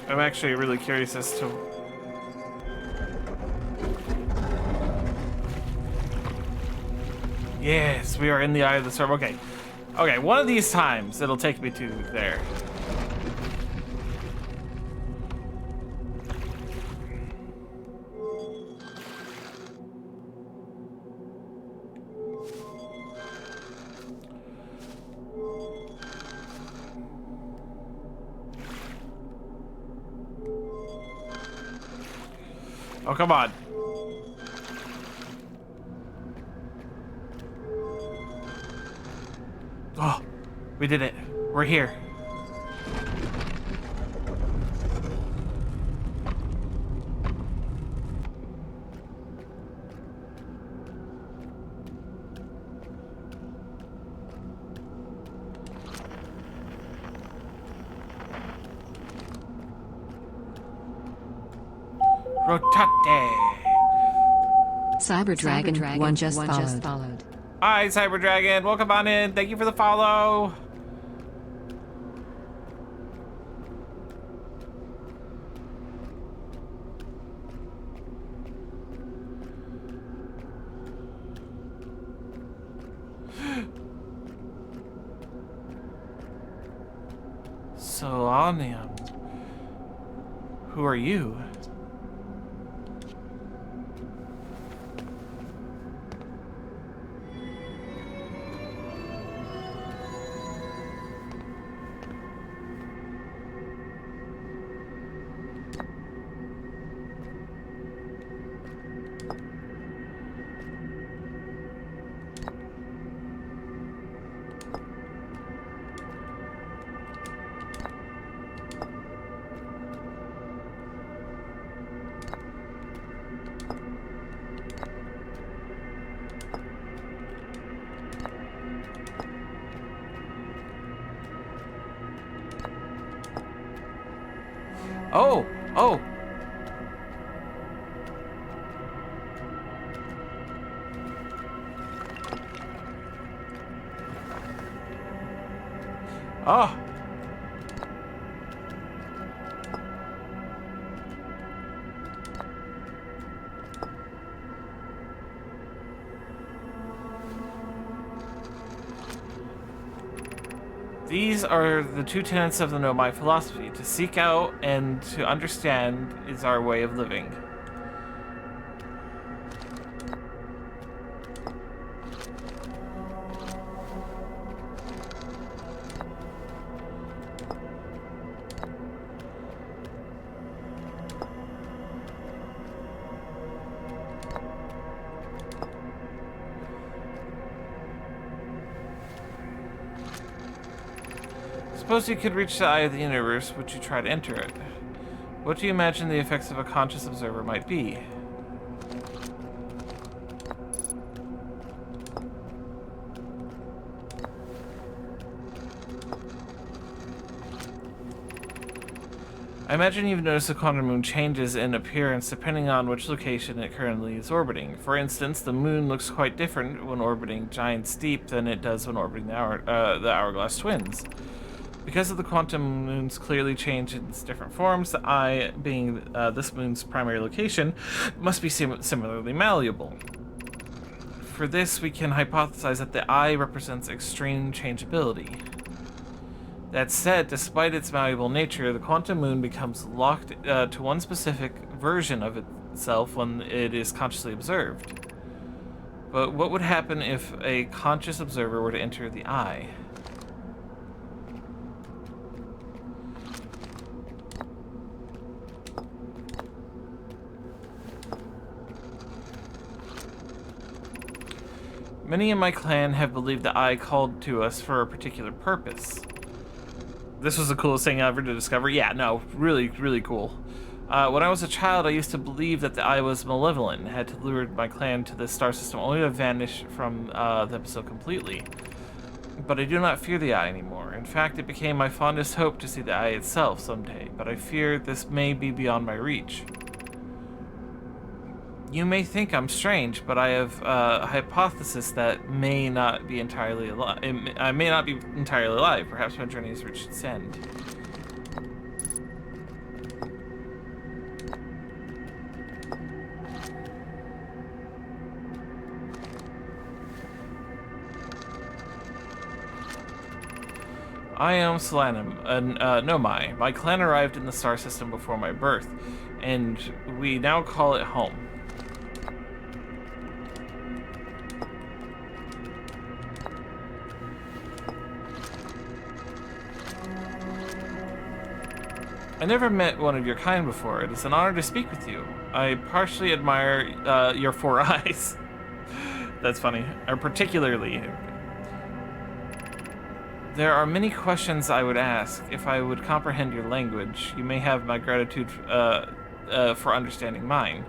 I'm actually really curious as to... Yes, we are in the eye of the storm. Okay. Okay, one of these times it'll take me to there. Oh, come on. Oh, we did it. We're here. Rotate. Cyber Dragon 1 just followed. Hi, Cyber Dragon. Welcome on in. Thank you for the follow. Solanium. Who are you? Oh, oh. Oh. These are the two tenets of the Nomai philosophy. To seek out and to understand is our way of living. Suppose you could reach the eye of the universe, would you try to enter it? What do you imagine the effects of a conscious observer might be? I imagine you've noticed the quantum moon changes in appearance depending on which location it currently is orbiting. For instance, the moon looks quite different when orbiting Giant Steep than it does when orbiting the Hourglass Twins. Because of the quantum moons clearly change in its different forms, the eye, being this moon's primary location, must be similarly malleable. For this, we can hypothesize that the eye represents extreme changeability. That said, despite its malleable nature, the quantum moon becomes locked to one specific version of itself when it is consciously observed. But what would happen if a conscious observer were to enter the eye? Many in my clan have believed the eye called to us for a particular purpose. This was the coolest thing ever to discover. Yeah, no, really, really cool. When I was a child, I used to believe that the eye was malevolent and had to lure my clan to this star system only to vanish from the episode completely. But I do not fear the eye anymore. In fact, it became my fondest hope to see the eye itself someday, but I fear this may be beyond my reach. You may think I'm strange, but I have a hypothesis that may not be entirely alive. I may not be entirely alive. Perhaps my journey has reached its end. I am Solanum, Nomai. My clan arrived in the star system before my birth, and we now call it home. I never met one of your kind before. It is an honor to speak with you. I partially admire your 4 eyes. That's funny. Or particularly. There are many questions I would ask if I would comprehend your language. You may have my gratitude for understanding mine.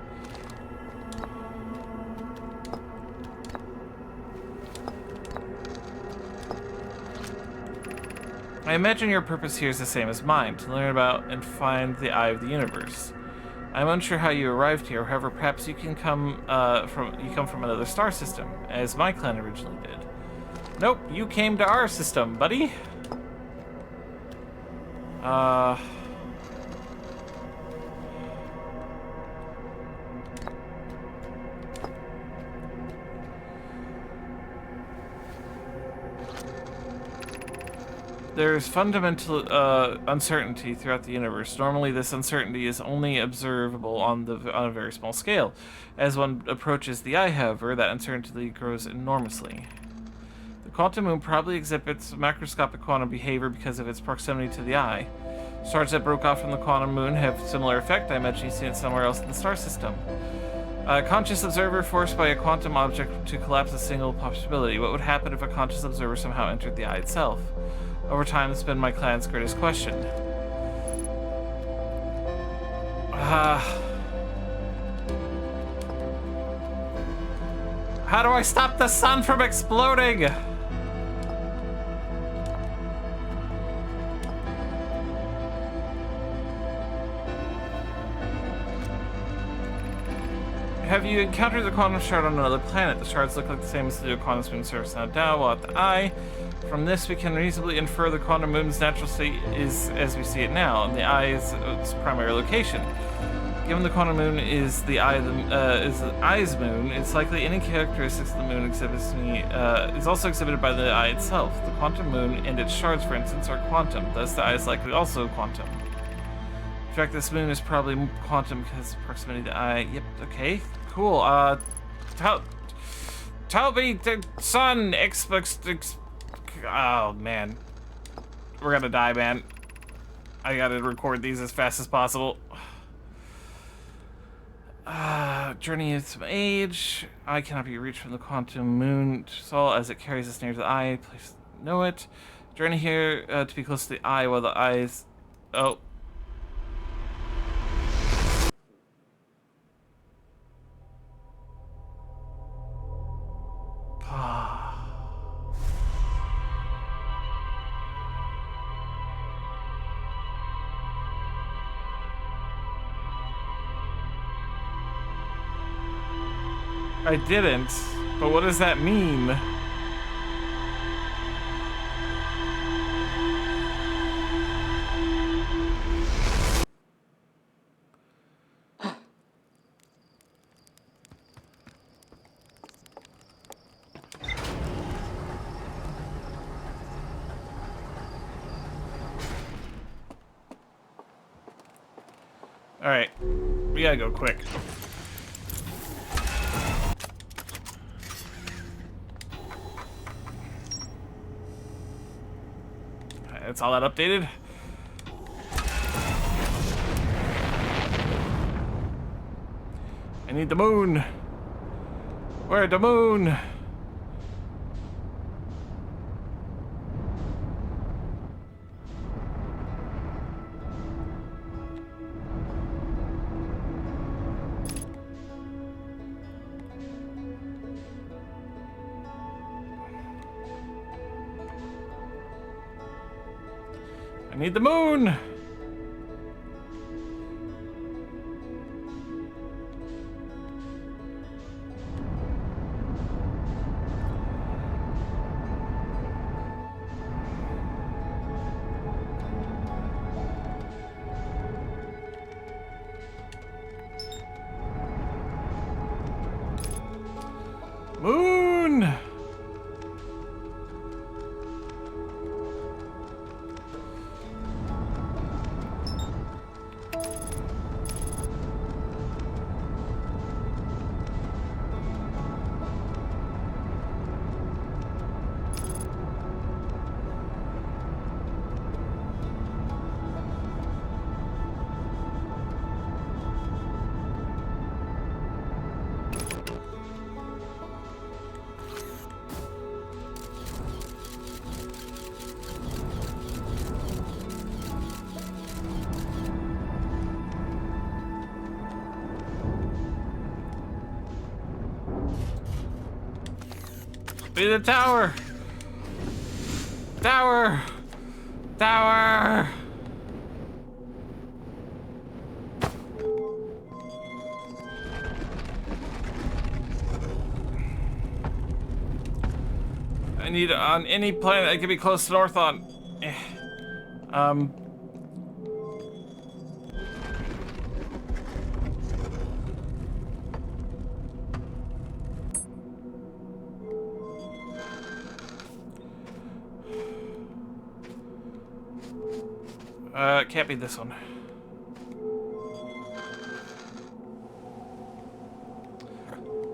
I imagine your purpose here is the same as mine, to learn about and find the eye of the universe. I'm unsure how you arrived here, however, perhaps you can come from another star system, as my clan originally did. Nope, you came to our system, buddy. There's fundamental uncertainty throughout the universe. Normally, this uncertainty is only observable on a very small scale. As one approaches the eye, however, that uncertainty grows enormously. The quantum moon probably exhibits macroscopic quantum behavior because of its proximity to the eye. Stars that broke off from the quantum moon have similar effect. I imagine you see it somewhere else in the star system. A conscious observer forced by a quantum object to collapse a single possibility. What would happen if a conscious observer somehow entered the eye itself? Over time, it's been my clan's greatest question. How do I stop the sun from exploding? Have you encountered the quantum shard on another planet? The shards look like the same as the quantum moon surface now down, while at the eye. From this, we can reasonably infer the quantum moon's natural state is as we see it now, and the eye is its primary location. Given the quantum moon is the eye's moon, it's likely any characteristics the moon exhibits is also exhibited by the eye itself. The quantum moon and its shards, for instance, are quantum. Thus, the eye is likely also quantum. In fact, this moon is probably quantum because of proximity to the eye. Yep. Okay. Cool. Toby, the sun, oh man, we're gonna die, man. I gotta record these as fast as possible. Journey of some age. Eye cannot be reached from the quantum moon soul as it carries us near to the eye. Please know it. Journey here to be close to the eye while the eyes. Oh. I didn't, but what does that mean? All right, we gotta go quick. That's all that updated. I need the moon. Where the moon? I need the moon! Moon! Be the tower! Tower! Tower! I need on any planet I can be close to North on. It can't be this one.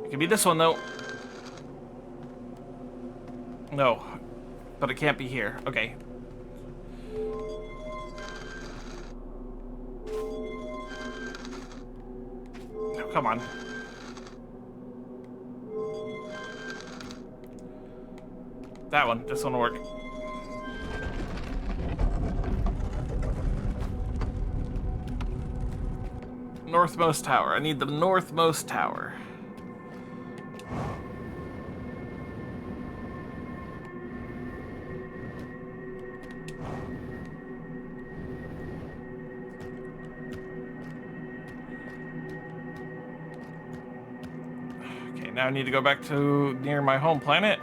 It can be this one though. No, but it can't be here. Okay. Oh, come on. That one. This one will work. Northmost tower. I need the northmost tower. Okay, now I need to go back to near my home planet.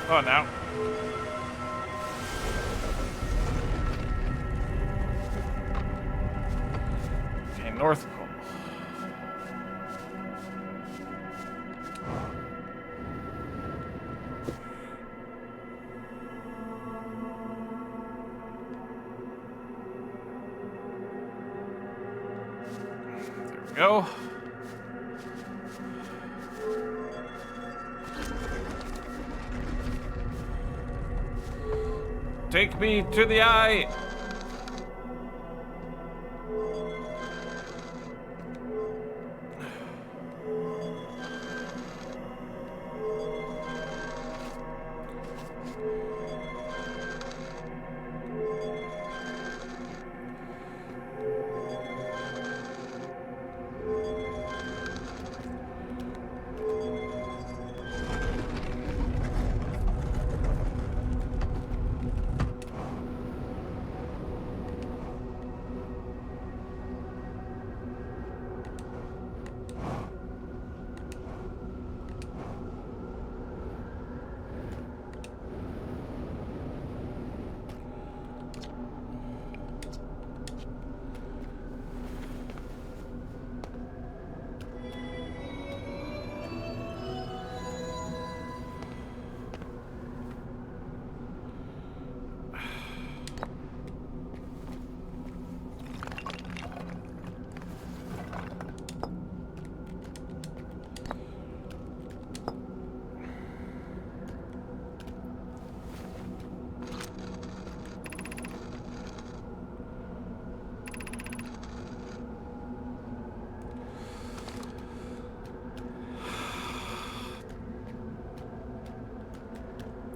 Come on now. Okay, North Pole. There we go. Take me to the eye.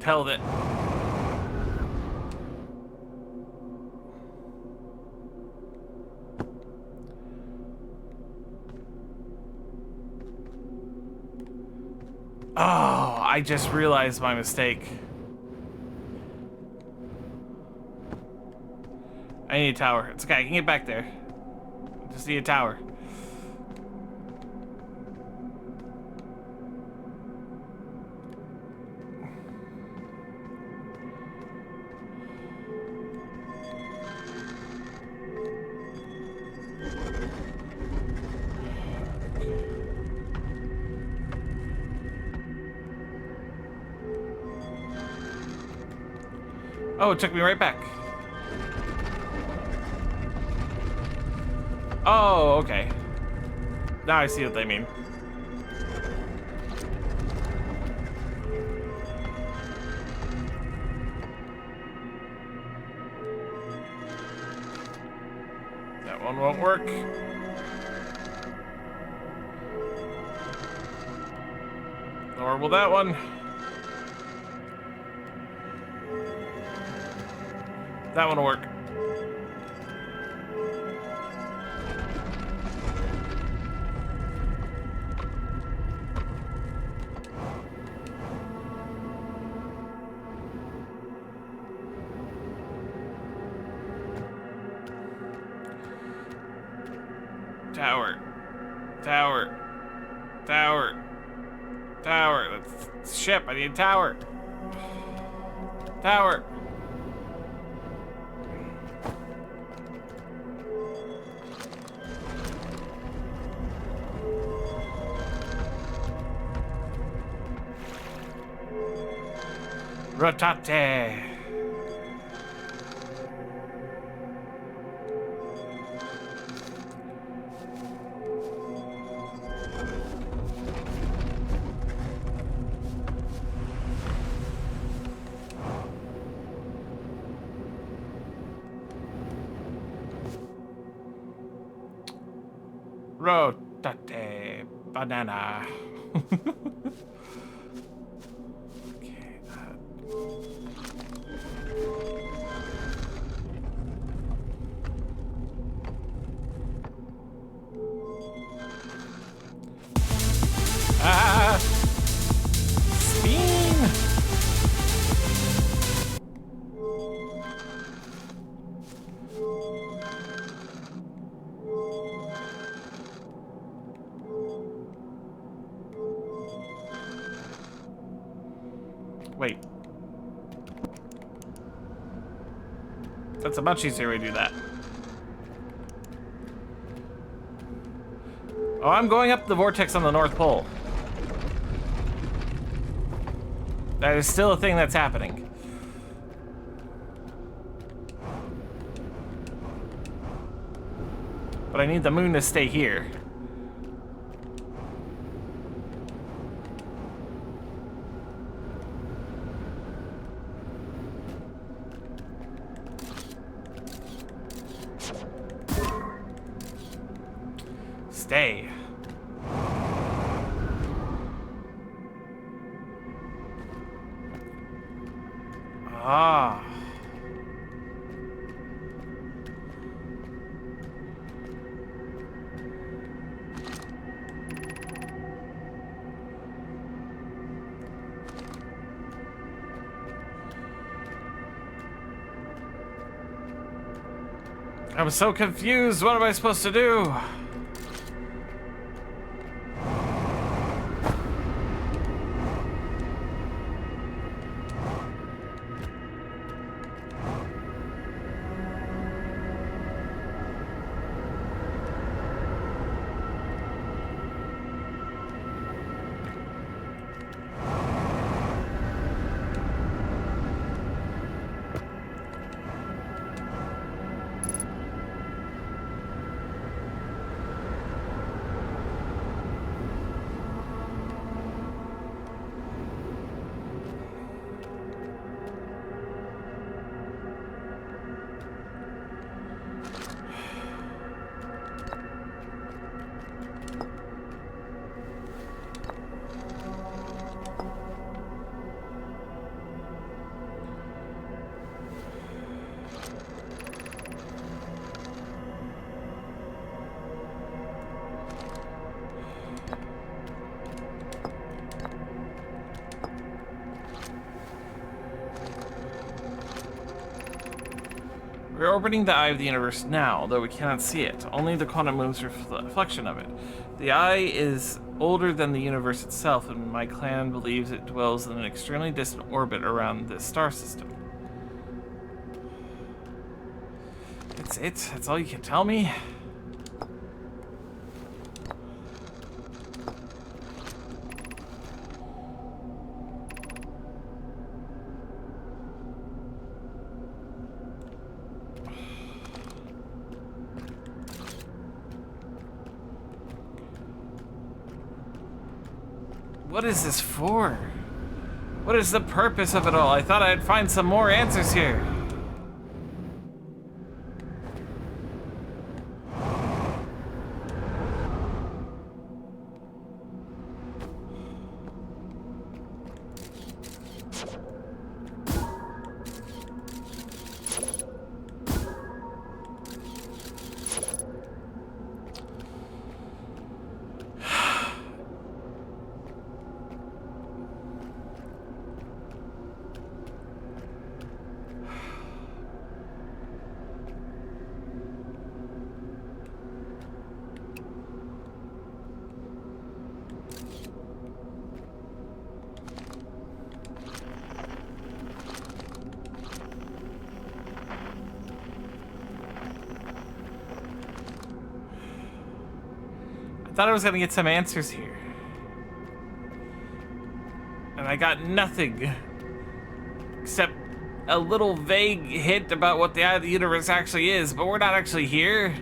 Held it. Oh, I just realized my mistake. I need a tower. It's okay, I can get back there. I just need a tower. Oh, it took me right back. Oh, okay. Now I see what they mean. That one won't work. Nor will that one. That one will work. Tower. Tower. Tower. Tower. That's ship. I need a tower. Tower. Rotate. Rotate. Banana. Okay. Spin. Wait. That's a much easier way to do that. Oh, I'm going up the vortex on the North Pole. That is still a thing that's happening. But I need the moon to stay here. Stay. Ah. I'm so confused. What am I supposed to do? We're orbiting the eye of the universe now, though we cannot see it. Only the quantum moves reflection of it. The eye is older than the universe itself, and my clan believes it dwells in an extremely distant orbit around this star system. That's it? That's all you can tell me? What is this for? What is the purpose of it all? I thought I'd find some more answers here. Thought I was gonna get some answers here. And I got nothing. Except a little vague hint about what the eye of the universe actually is, but we're not actually here.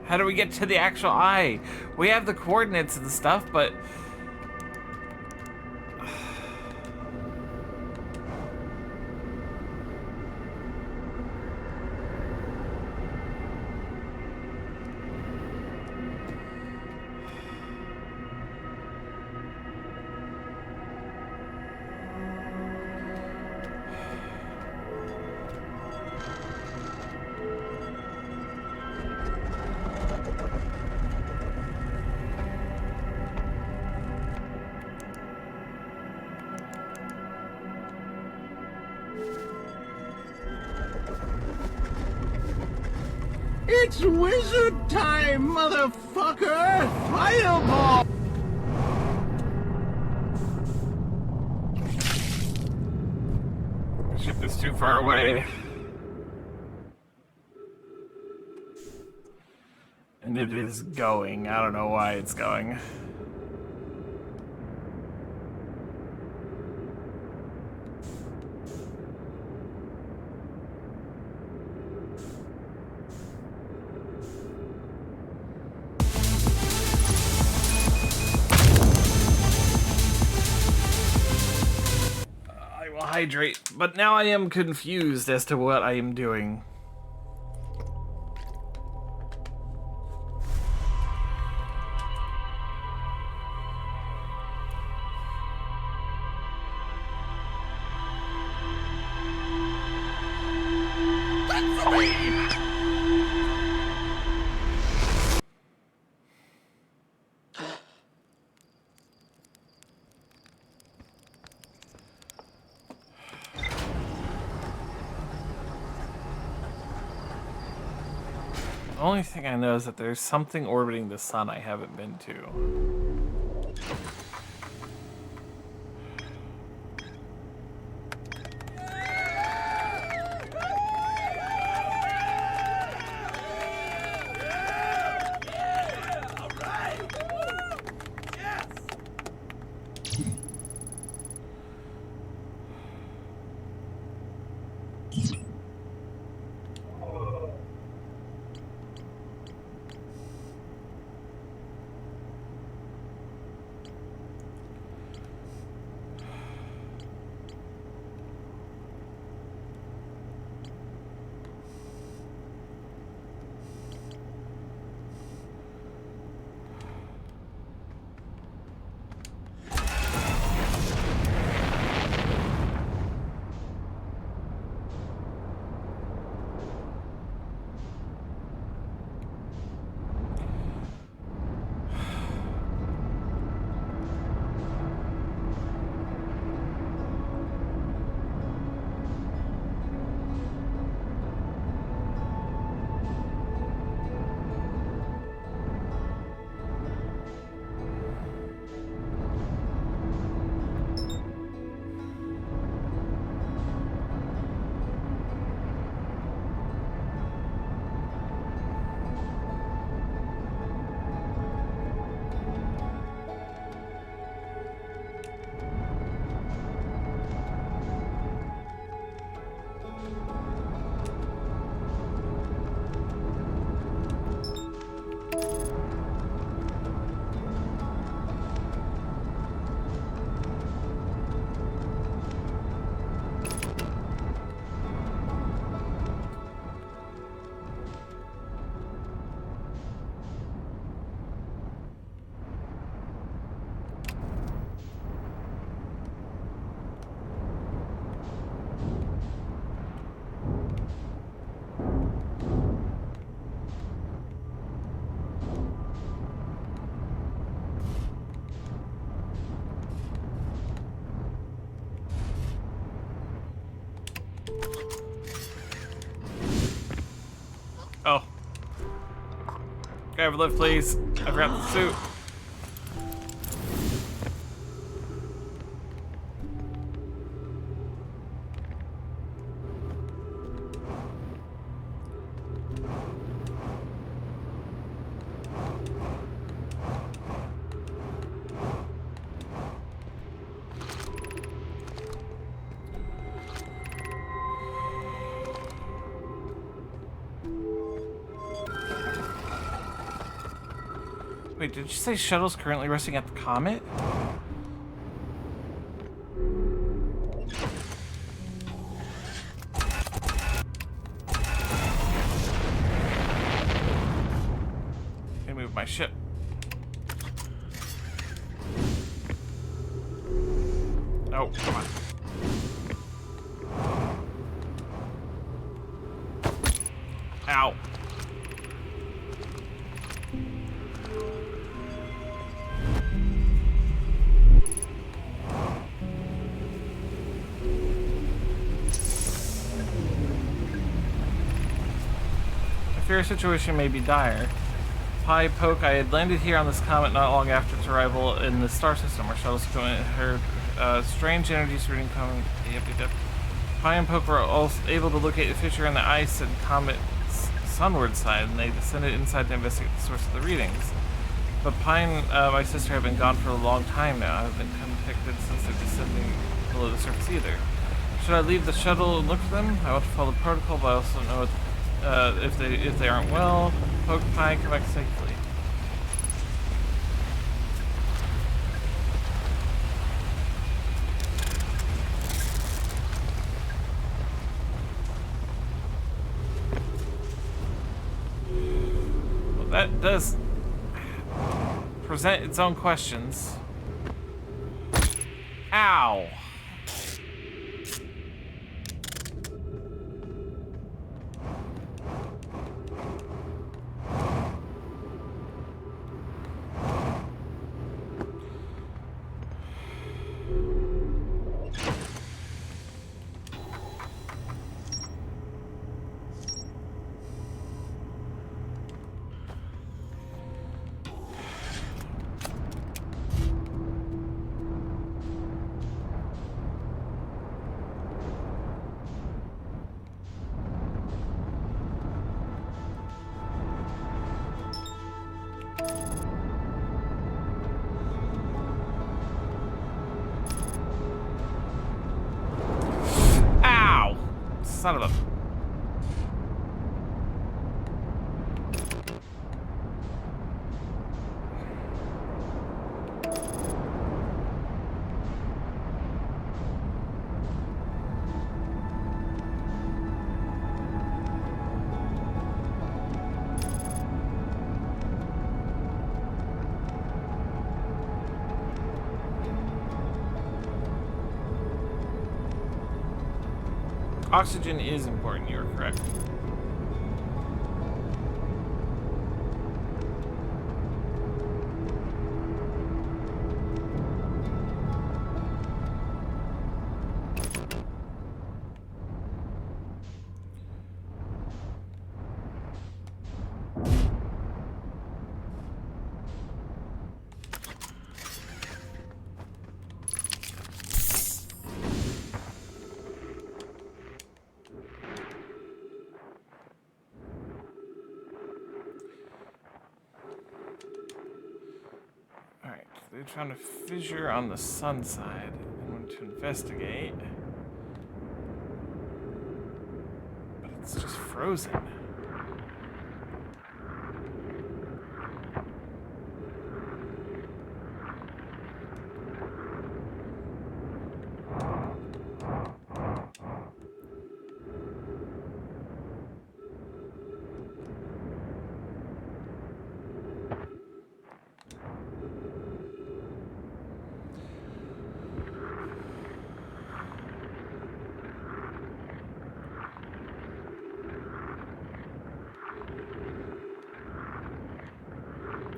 How do we get to the actual eye? We have the coordinates and stuff, but... It's wizard time, motherfucker! Fireball! Ship is It's too far away. And it is going. I don't know why it's going. I will hydrate, but now I am confused as to what I am doing. The only thing I know is that there's something orbiting the sun I haven't been to. Oh. Grab a lift, please. I forgot the suit. Wait, did you say shuttle's currently resting at the Comet? Let me move my ship. Oh, come on. Ow. Fear situation may be dire. Pi Poke, I had landed here on this comet not long after its arrival in the star system. Our shuttle's heard strange energies reading coming. Yep. Pine and Poke were also able to locate the fissure in the ice and Comet's sunward side, and they descended inside to investigate the source of the readings. But Pine, my sister, have been gone for a long time now. I haven't been contacted since they're descending below the surface either. Should I leave the shuttle and look for them? I want to follow the protocol, but I also know if they aren't well. Poke, Pine, come back safely. Well, that does present its own questions. Ow! Son of a... Oxygen is important, you are correct. They're trying to fissure on the sun side. I want to investigate. But it's just frozen.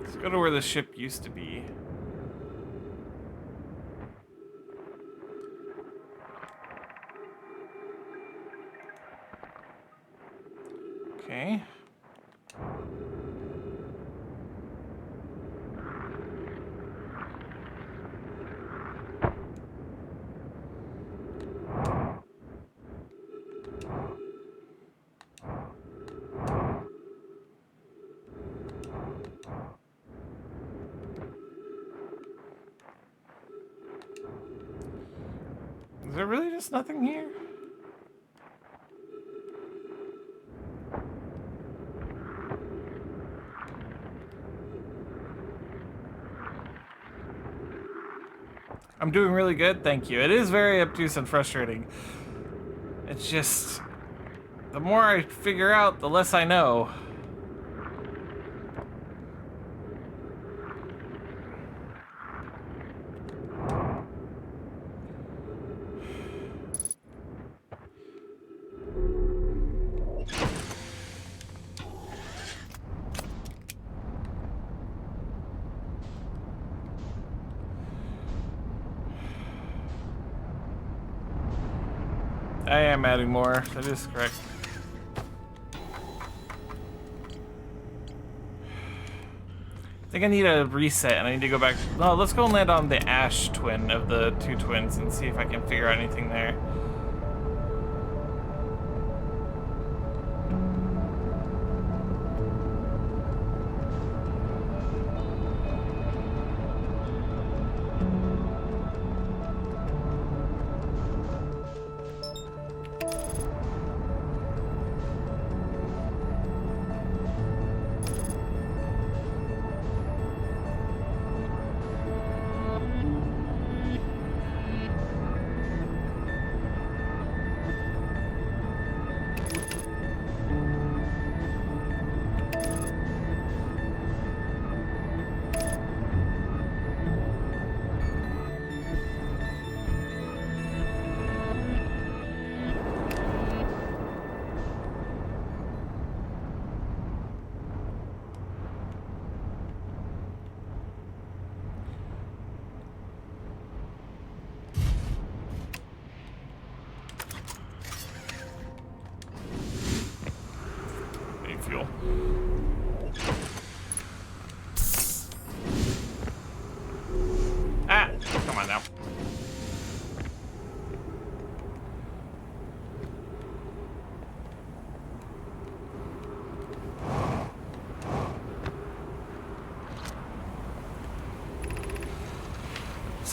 Let's go to where the ship used to be. Okay. Is there really just nothing here? I'm doing really good, thank you. It is very obtuse and frustrating. It's just... the more I figure out, the less I know. I am adding more, that is correct. I think I need a reset and I need to go back. No, let's go and land on the Ash twin of the two twins and see if I can figure out anything there.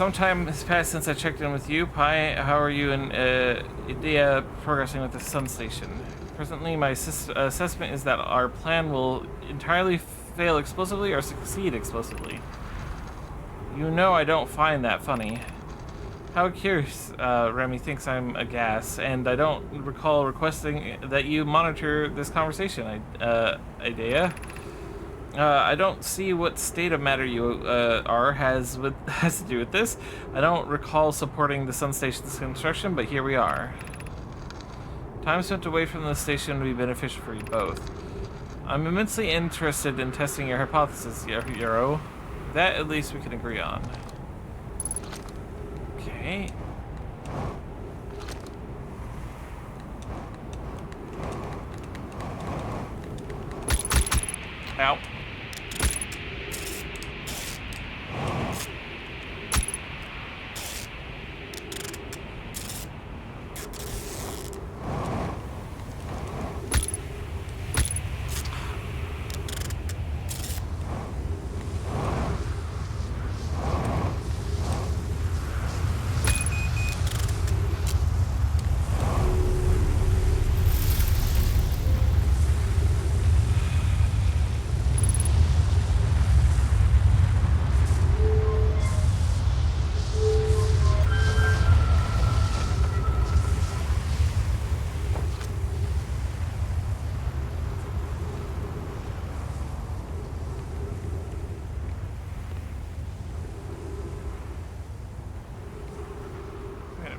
some time has passed since I checked in with you. Pi, how are you and Idea progressing with the Sun Station? Presently, my assessment is that our plan will entirely fail explosively or succeed explosively. You know I don't find that funny. How curious, Remy thinks I'm a gas, and I don't recall requesting that you monitor this conversation, Idea. I don't see what state of matter you has to do with this. I don't recall supporting the Sun Station's construction, but here we are. Time spent away from the station would be beneficial for you both. I'm immensely interested in testing your hypothesis, Euro. That at least we can agree on. Okay. Ow.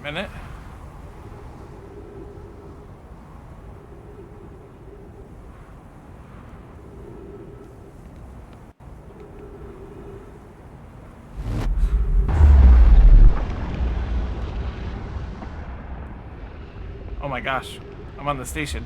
Minute. Oh my gosh, I'm on the station.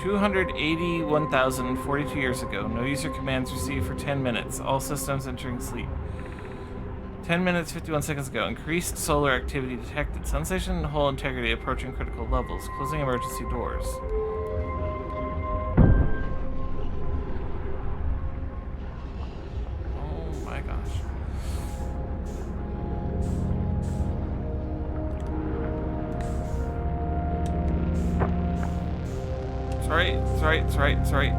$281,042 years ago. No user commands received for 10 minutes. All systems entering sleep. 10 minutes, 51 seconds ago. Increased solar activity detected. Sun Station hull integrity approaching critical levels. Closing emergency doors. Oh my gosh. It's right.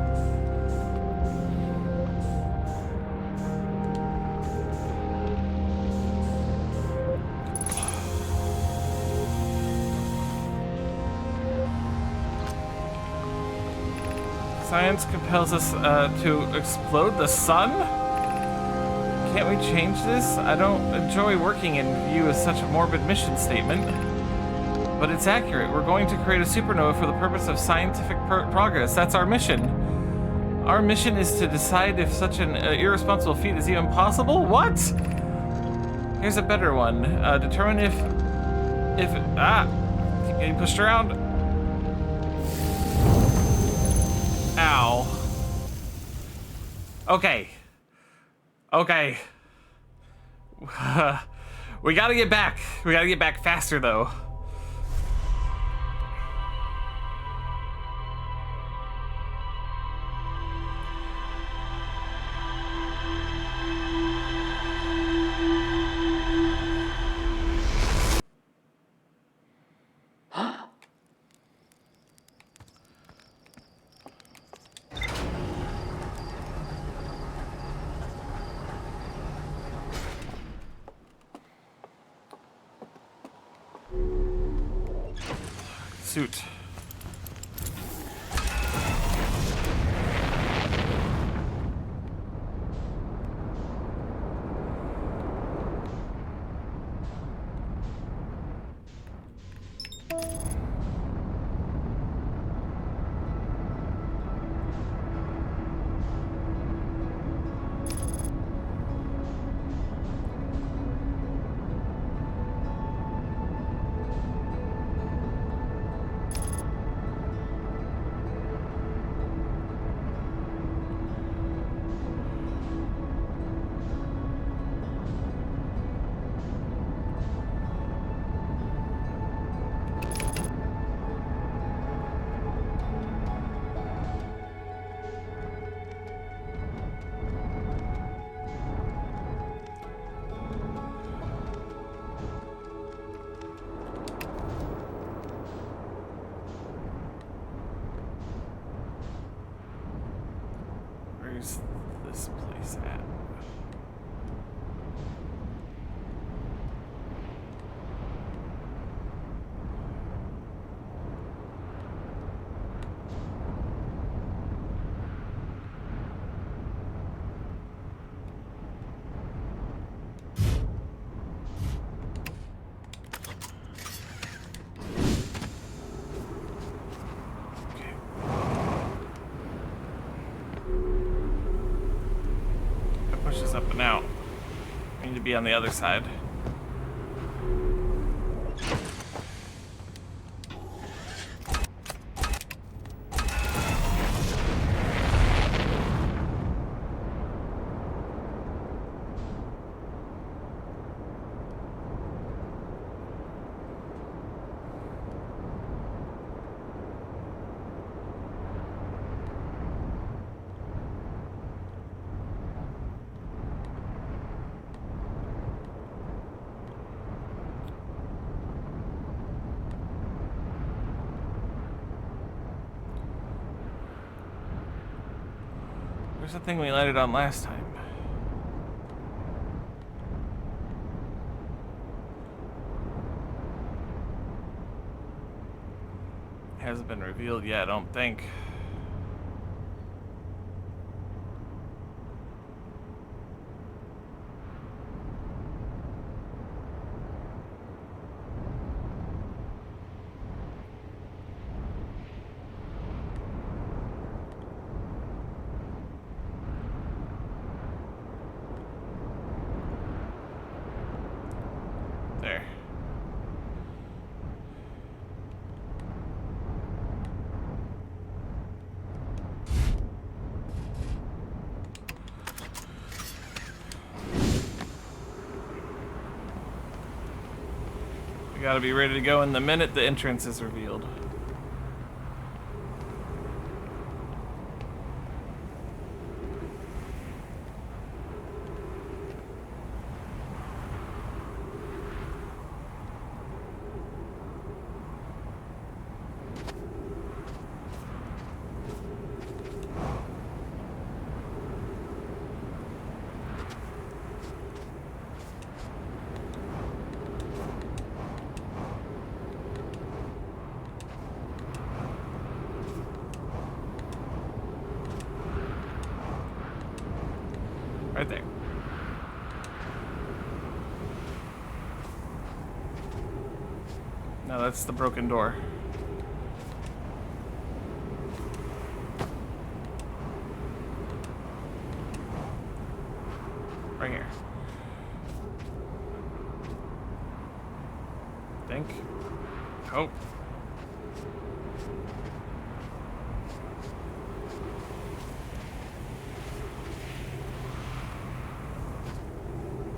Science compels us to explode the sun? Can't we change this? I don't enjoy working in view as such a morbid mission statement. But it's accurate. We're going to create a supernova for the purpose of scientific progress. That's our mission. Our mission is to decide if such an irresponsible feat is even possible? What? Here's a better one. Determine if keep getting pushed around. Ow. Okay. We gotta get back. We gotta get back faster though. Suit. be on the other side. Where's the thing we landed on last time? Hasn't been revealed yet, I don't think. There. We gotta be ready to go in the minute the entrance is revealed. Right there. No, that's the broken door. Right here. Think. Hope.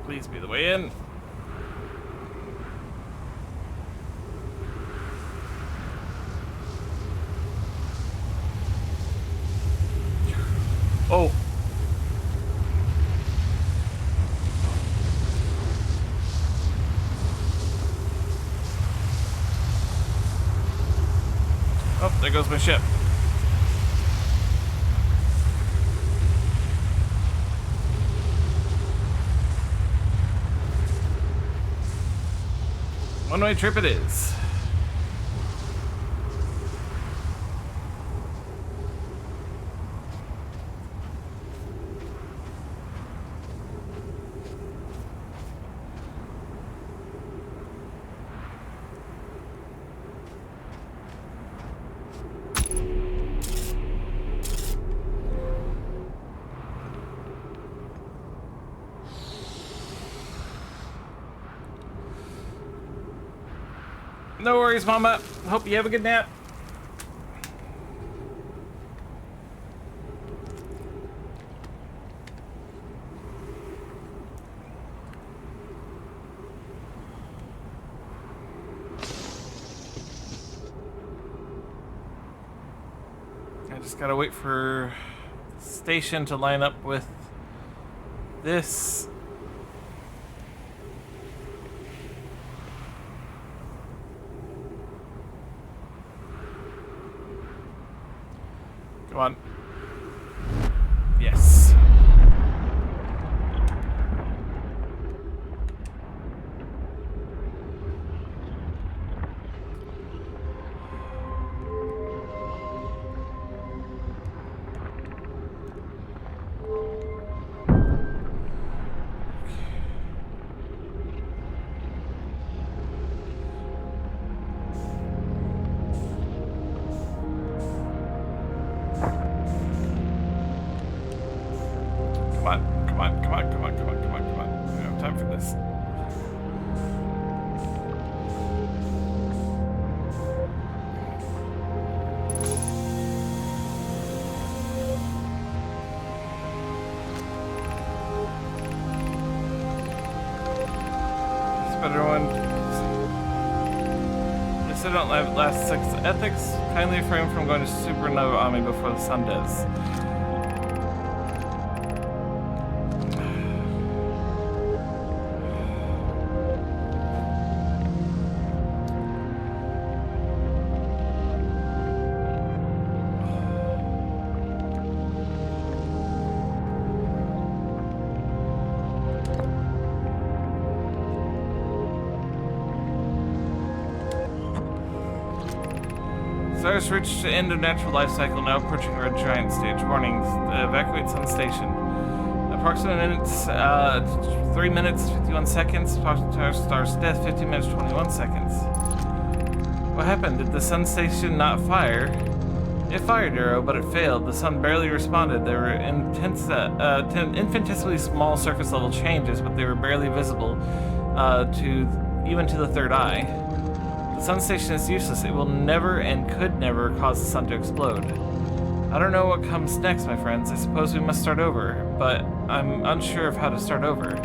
Please be the way in. Oh. Oh, there goes my ship. One-way trip it is. No worries, Mama. Hope you have a good nap. I just gotta wait for the station to line up with this. Come on. Yes. Come on, come on, come on, come on, come on, come on, come on. We don't have time for this. everyone. They said don't last 6 ethics. Kindly refrain from going to supernova on me before the sun does. Stars reached the end of natural life cycle, now approaching red giant stage. Warning, evacuate sun station. Approximate minutes, 3 minutes, 51 seconds. Approximate star's death, 15 minutes, 21 seconds. What happened? Did the sun station not fire? It fired, Arrow, but it failed. The sun barely responded. There were infinitesimally small surface level changes, but they were barely visible even to the third eye. The sun station is useless. It will never and could never cause the sun to explode. I don't know what comes next, my friends. I suppose we must start over, but I'm unsure of how to start over.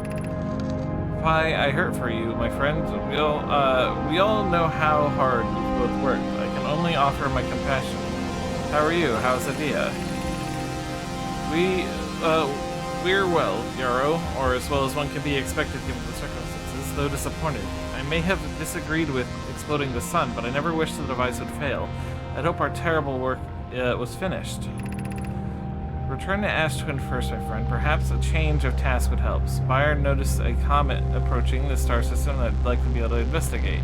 Pi, I hurt for you, my friend. We all know how hard we both worked. I can only offer my compassion. How are you? How's Adia? We're well, Yarrow, or as well as one can be expected given the circumstances, though disappointed. I may have disagreed with exploding the sun, but I never wished the device would fail. I'd hope our terrible work was finished. Return to Ash Twin first, my friend. Perhaps a change of task would help. Spire noticed a comet approaching the star system that I'd like to be able to investigate.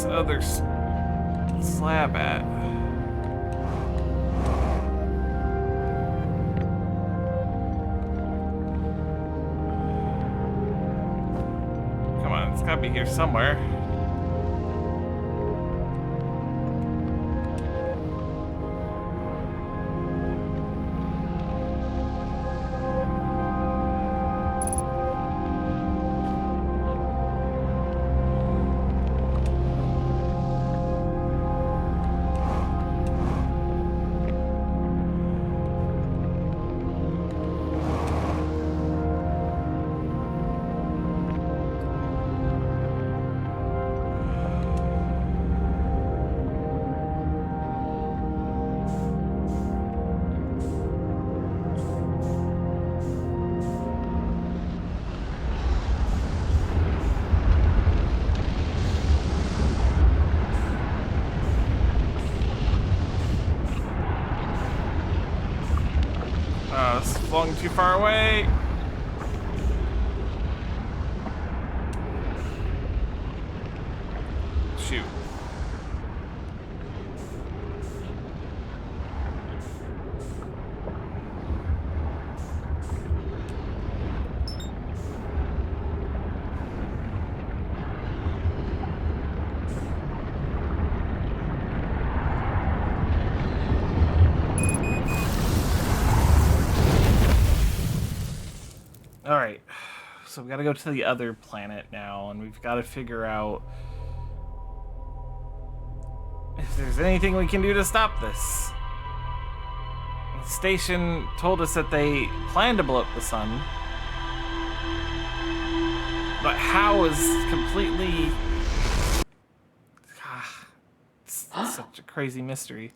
Other slab at? Come on, it's gotta be here somewhere. It's flung too far away. Shoot. Alright, so we've got to go to the other planet now, and we've got to figure out if there's anything we can do to stop this. The station told us that they plan to blow up the sun, but how is completely... it's such a crazy mystery.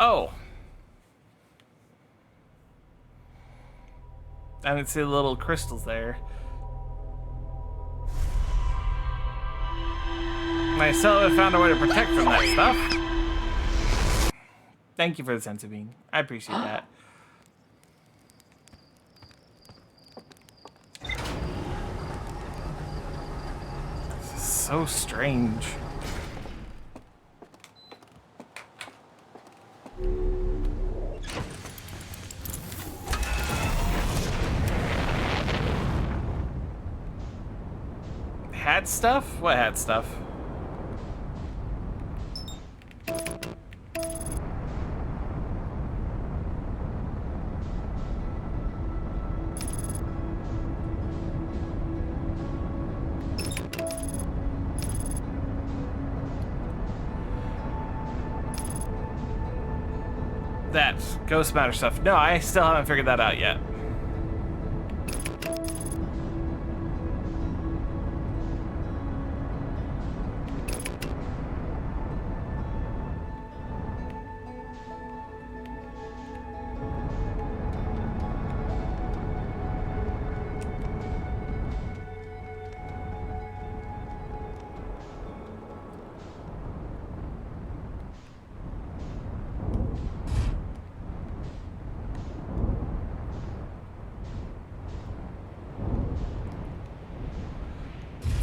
Oh. I didn't see the little crystals there. I still haven't found a way to protect from that stuff. Thank you for the sense of being. I appreciate that. This is so strange. Hat stuff? What hat stuff? That ghost matter stuff. No, I still haven't figured that out yet.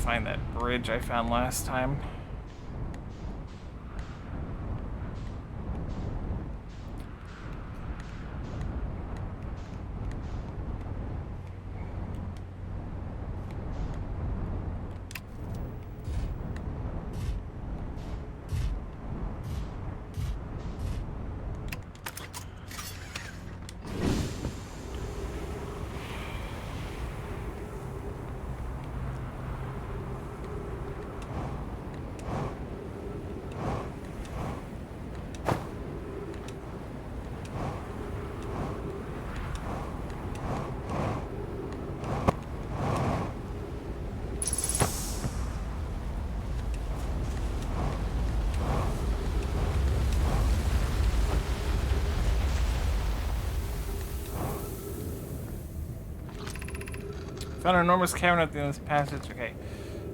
Find that bridge I found last time. Found an enormous cavern at the end of this passage. Okay.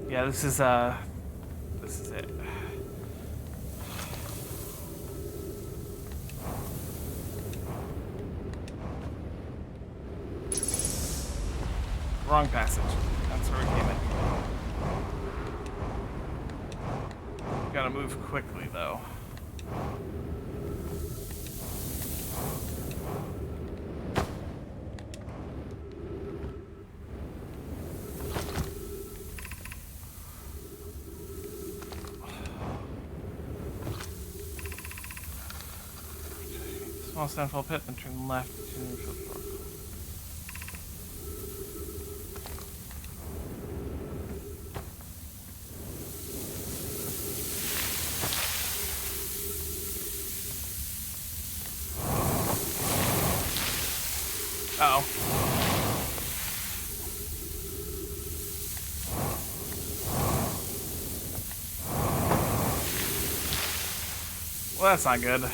Yeah, this is it. Wrong passage. That's where we came in. Gotta move quickly though. Small central pit, then turn left to neutral door. Uh-oh. Well, that's not good.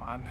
On.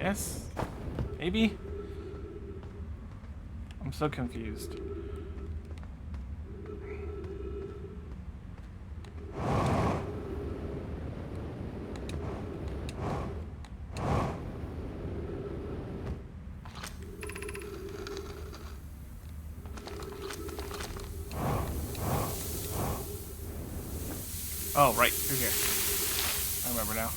Yes? Maybe? I'm so confused. Oh, right, through here. I remember now.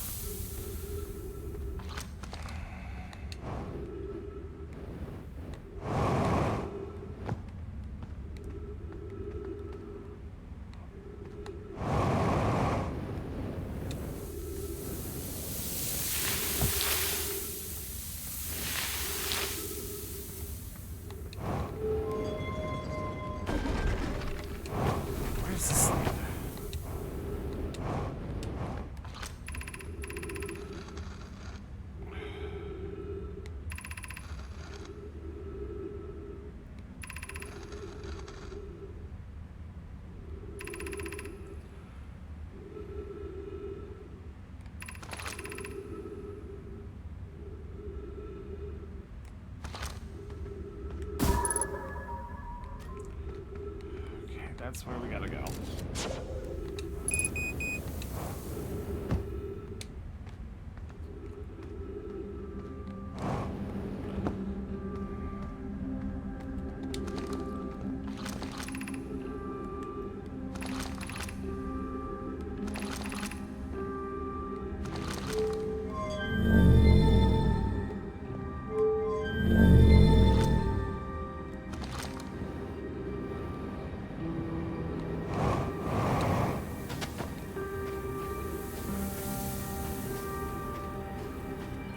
Where's this lead? That's where we gotta go.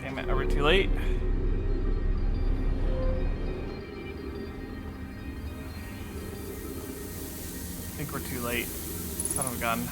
Damn it, are we too late? I think we're too late. Son of a gun.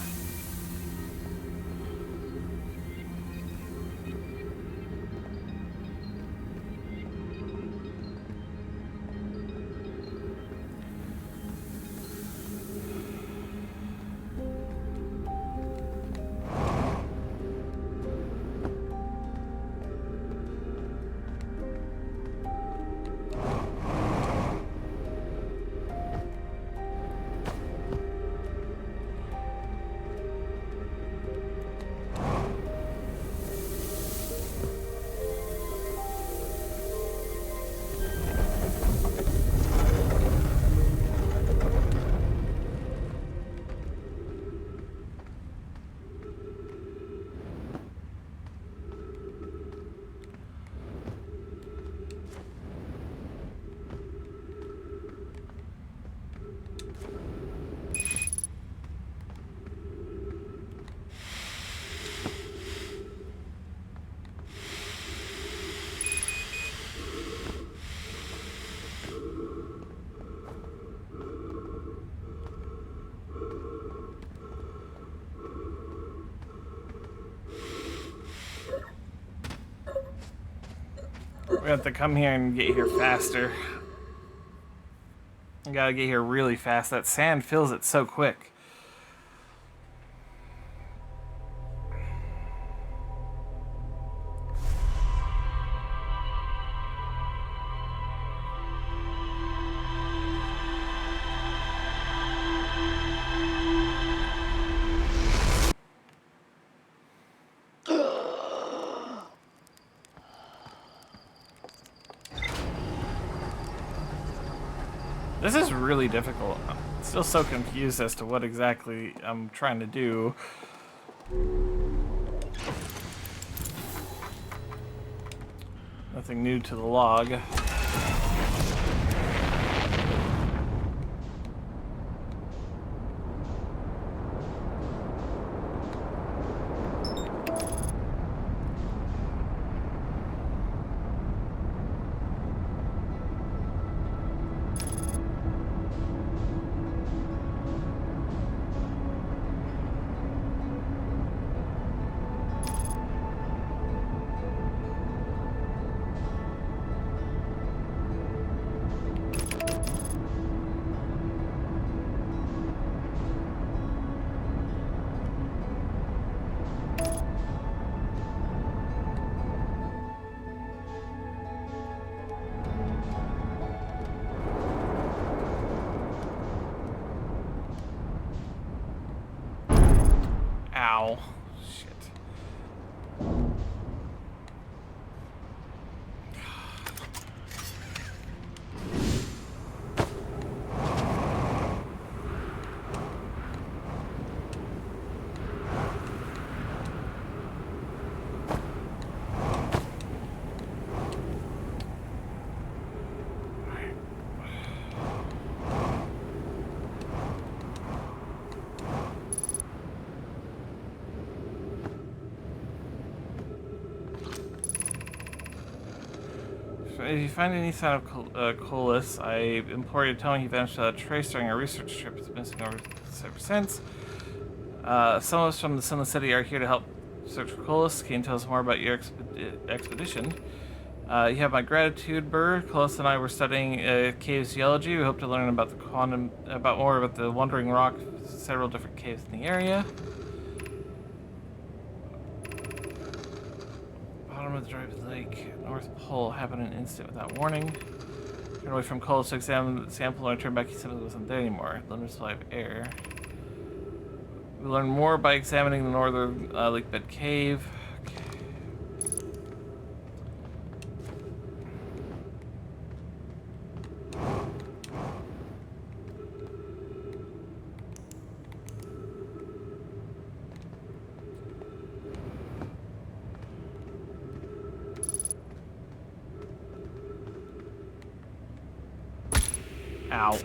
We have to come here and get here faster. We gotta get here really fast. That sand fills it so quick. This is really difficult. I'm still so confused as to what exactly I'm trying to do. Nothing new to the log. Ow. Shit. If you find any sign of Colas, I implore you to tell me he vanished without a trace during our research trip. He's missing ever since. Some of us from the Sunless City are here to help search for Colas. Can you tell us more about your expedition? You have my gratitude, Burr. Colas and I were studying cave geology. We hope to learn about more about the Wandering Rock, several different caves in the area. Bottom of the Dry Lake, North Pole, happened in an instant without warning. Turned away from Colas to examine the sample. When I turned back, he simply wasn't there anymore. Limited supply of air. We learn more by examining the northern lake bed cave. Okay. Ow.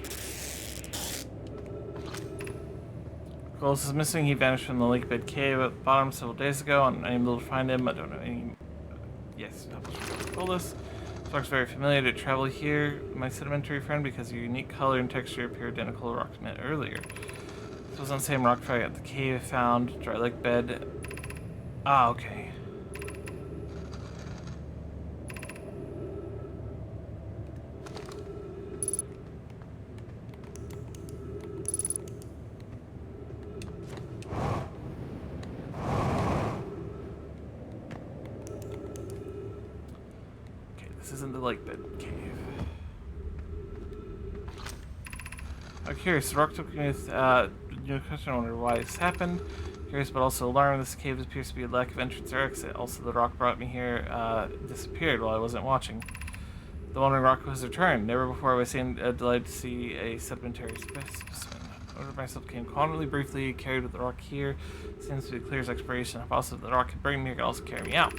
Colas is missing. He vanished from the lake bed cave at the bottom several days ago. I'm unable to find him. I don't know any. Yes, Colas. This rock's very familiar to travel here, my sedimentary friend, because your unique color and texture appear identical to rocks met earlier. This was on the same rock fragment at the cave I found. Dry lake bed. Ah, okay. This isn't the lake bed cave. I'm curious. The rock took me with new question. I wonder why this happened. Curious, but also alarmed. This cave appears to be a lack of entrance or exit. Also, the rock brought me here disappeared while I wasn't watching. The Wandering Rock was returned. Never before have I seen delighted to see a sedimentary specimen. I ordered myself came confidently, briefly carried with the rock here. Seems to be clear as exploration. If also the rock could bring me here, it could also carry me out.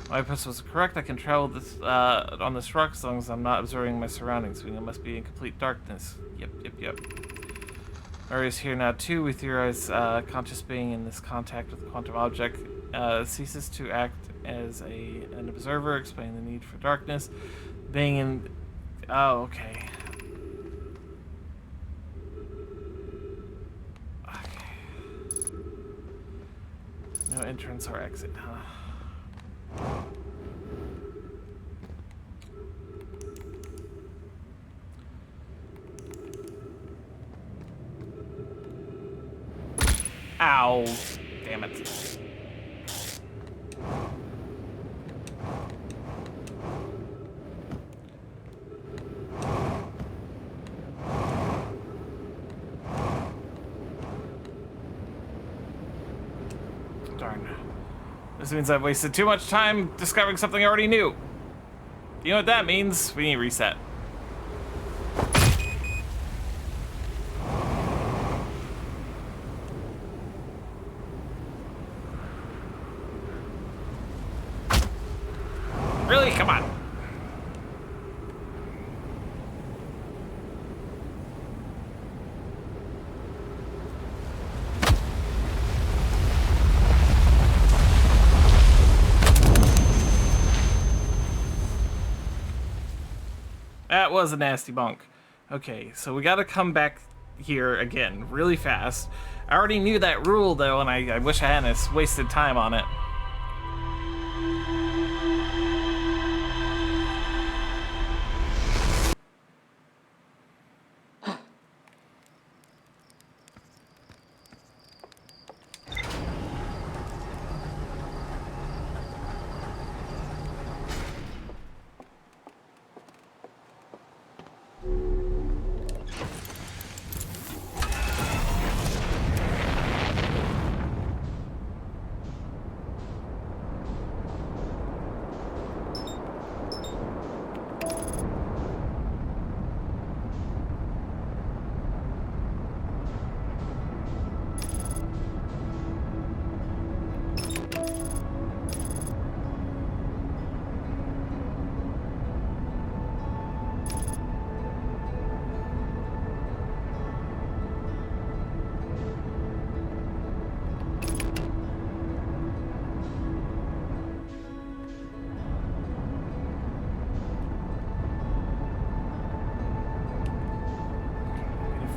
My purpose was correct. I can travel this on this rock as long as I'm not observing my surroundings, meaning I must be in complete darkness. Yep. Murray is here now too. We theorize conscious being in this contact with the quantum object ceases to act as an observer, explaining the need for darkness. Being in... Oh, okay. No entrance or exit, huh? Ow. Damn it. Darn. This means I've wasted too much time discovering something I already knew. You know what that means? We need to reset. Really? Come on. That was a nasty bonk. Okay, so we gotta come back here again really fast. I already knew that rule though, and I wish I hadn't wasted time on it.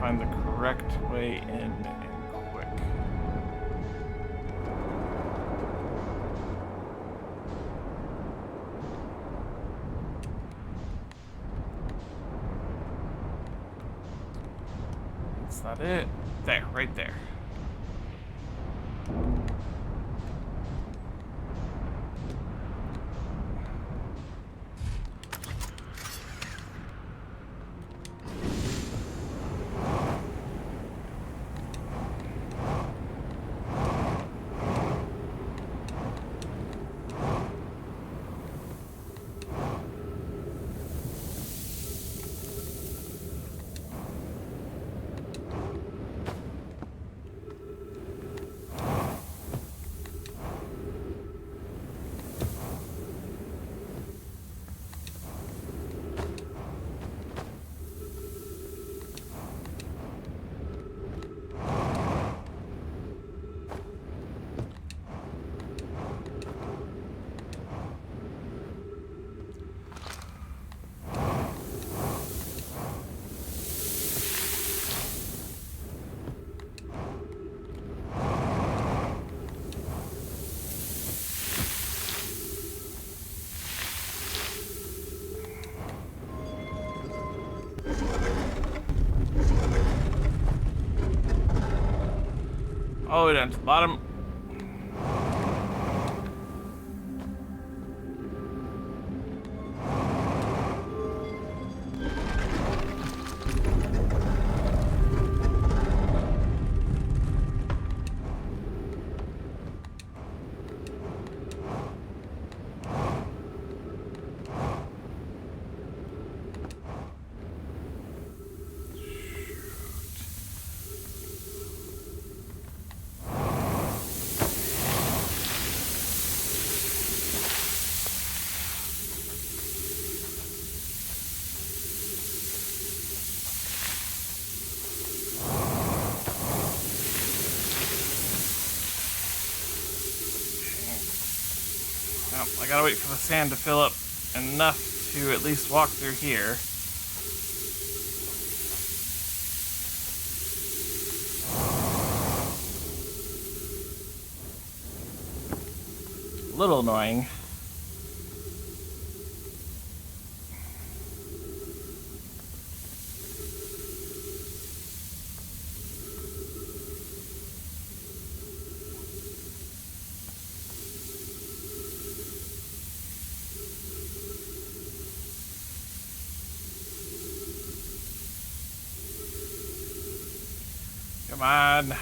find the correct way in and quick. That's not it. There, right there. All the way down to the bottom. Well, I gotta wait for the sand to fill up enough to at least walk through here. A little annoying. Come on.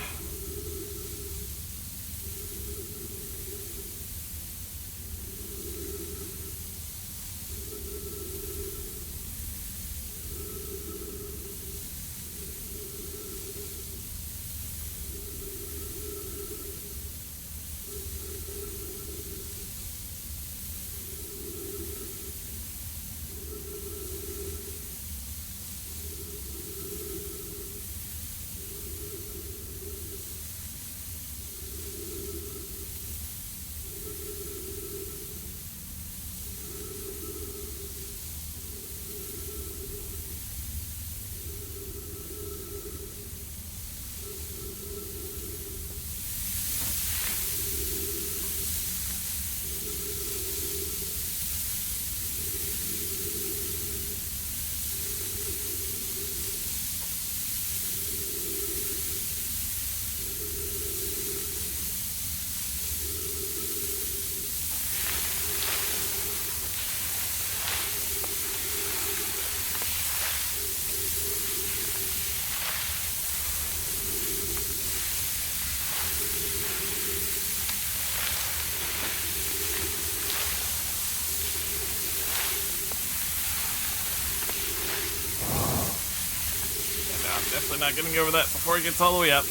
Definitely not getting over that before it gets all the way up.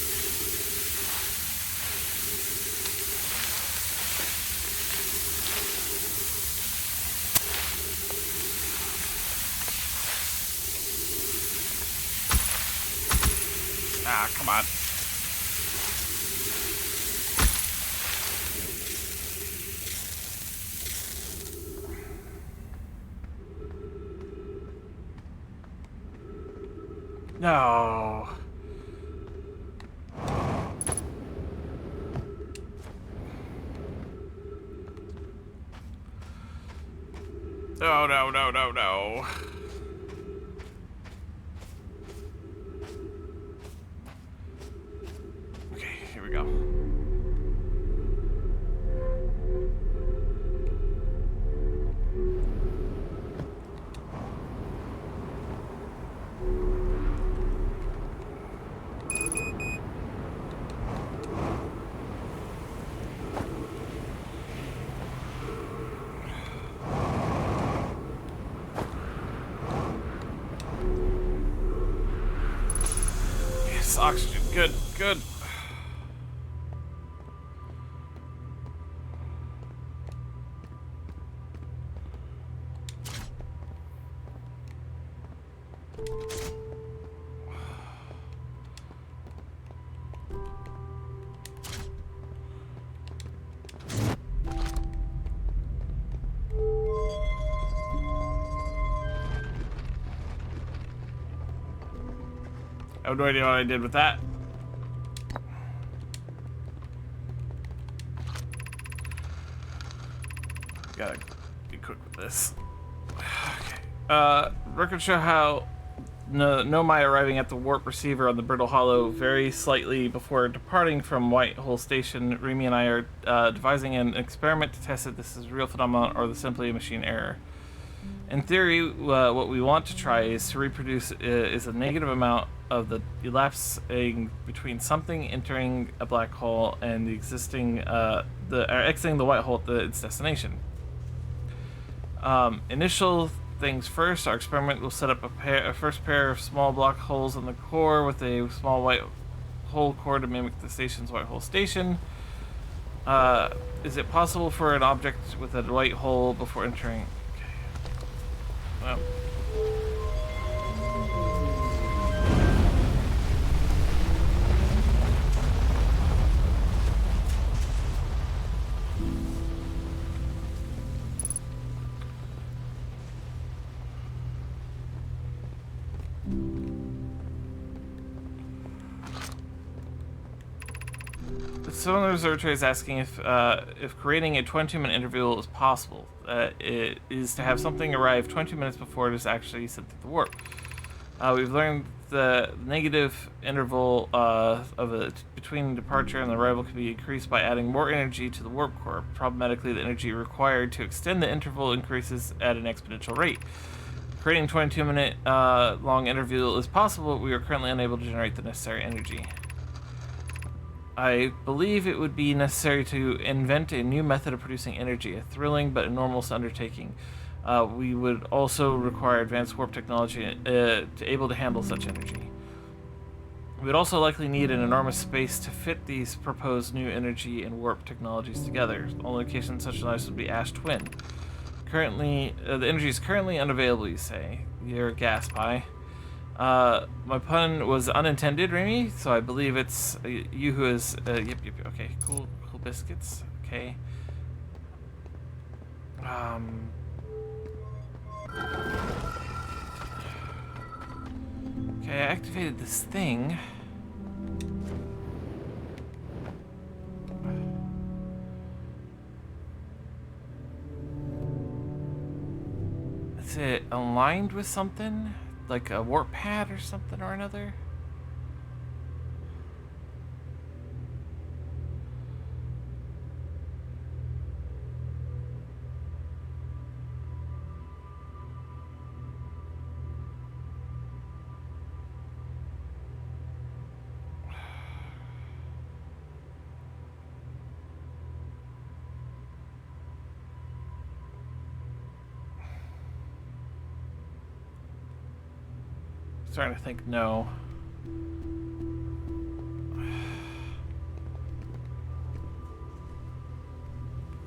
Ah, come on. No. No, no, no, no, no. Okay, here we go. Yes, oxygen. Good, good. I have no idea what I did with that. Gotta be quick with this. Okay. Records show how Nomai arriving at the warp receiver on the Brittle Hollow very slightly before departing from Whitehole Station. Remy and I are devising an experiment to test if this is a real phenomenon or simply a machine error. In theory, what we want to try is to reproduce is a negative amount of the elapsing between something entering a black hole and the exiting the white hole at its destination. Initial things first, our experiment will set up a first pair of small black holes in the core with a small white hole core to mimic the station's white hole station. Is it possible for an object with a white hole before entering? Well. Someone in the observatory is asking if creating a 22-minute interval is possible. It is to have something arrive 20 minutes before it is actually sent through the warp. We've learned the negative interval between departure and arrival can be increased by adding more energy to the warp core. Problematically, the energy required to extend the interval increases at an exponential rate. Creating a 22-minute long interval is possible, but we are currently unable to generate the necessary energy. I believe it would be necessary to invent a new method of producing energy, a thrilling but enormous undertaking. We would also require advanced warp technology to able to handle such energy. We would also likely need an enormous space to fit these proposed new energy and warp technologies together. The only location such an ice would be Ash Twin. Currently, the energy is currently unavailable, you say. You're a gas pie. My pun was unintended, Remy, so I believe it's you who is, yep, okay, cool biscuits, okay. Okay, I activated this thing. Is it aligned with something? Like a warp pad or something or another? Starting to think no.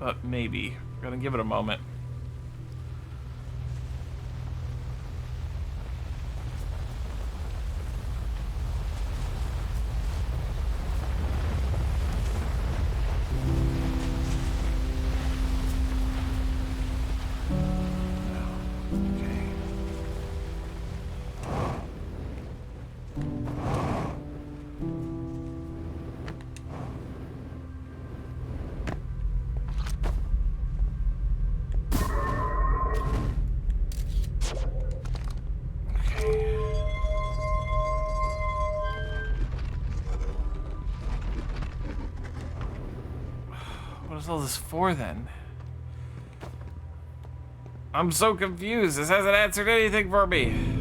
But maybe. We're gonna give it a moment. all this for then? I'm so confused. This hasn't answered anything for me.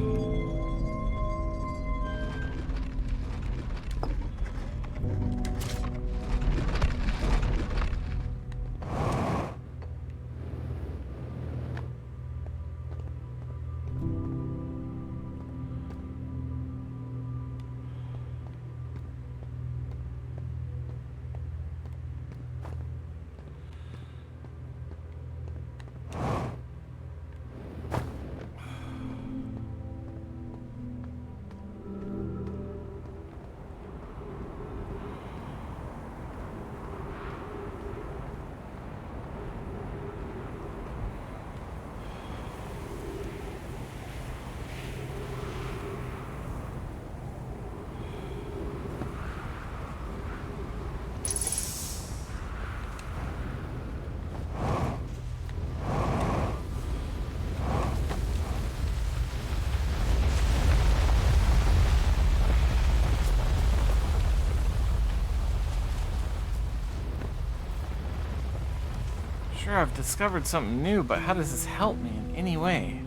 Sure, I've discovered something new, but how does this help me in any way?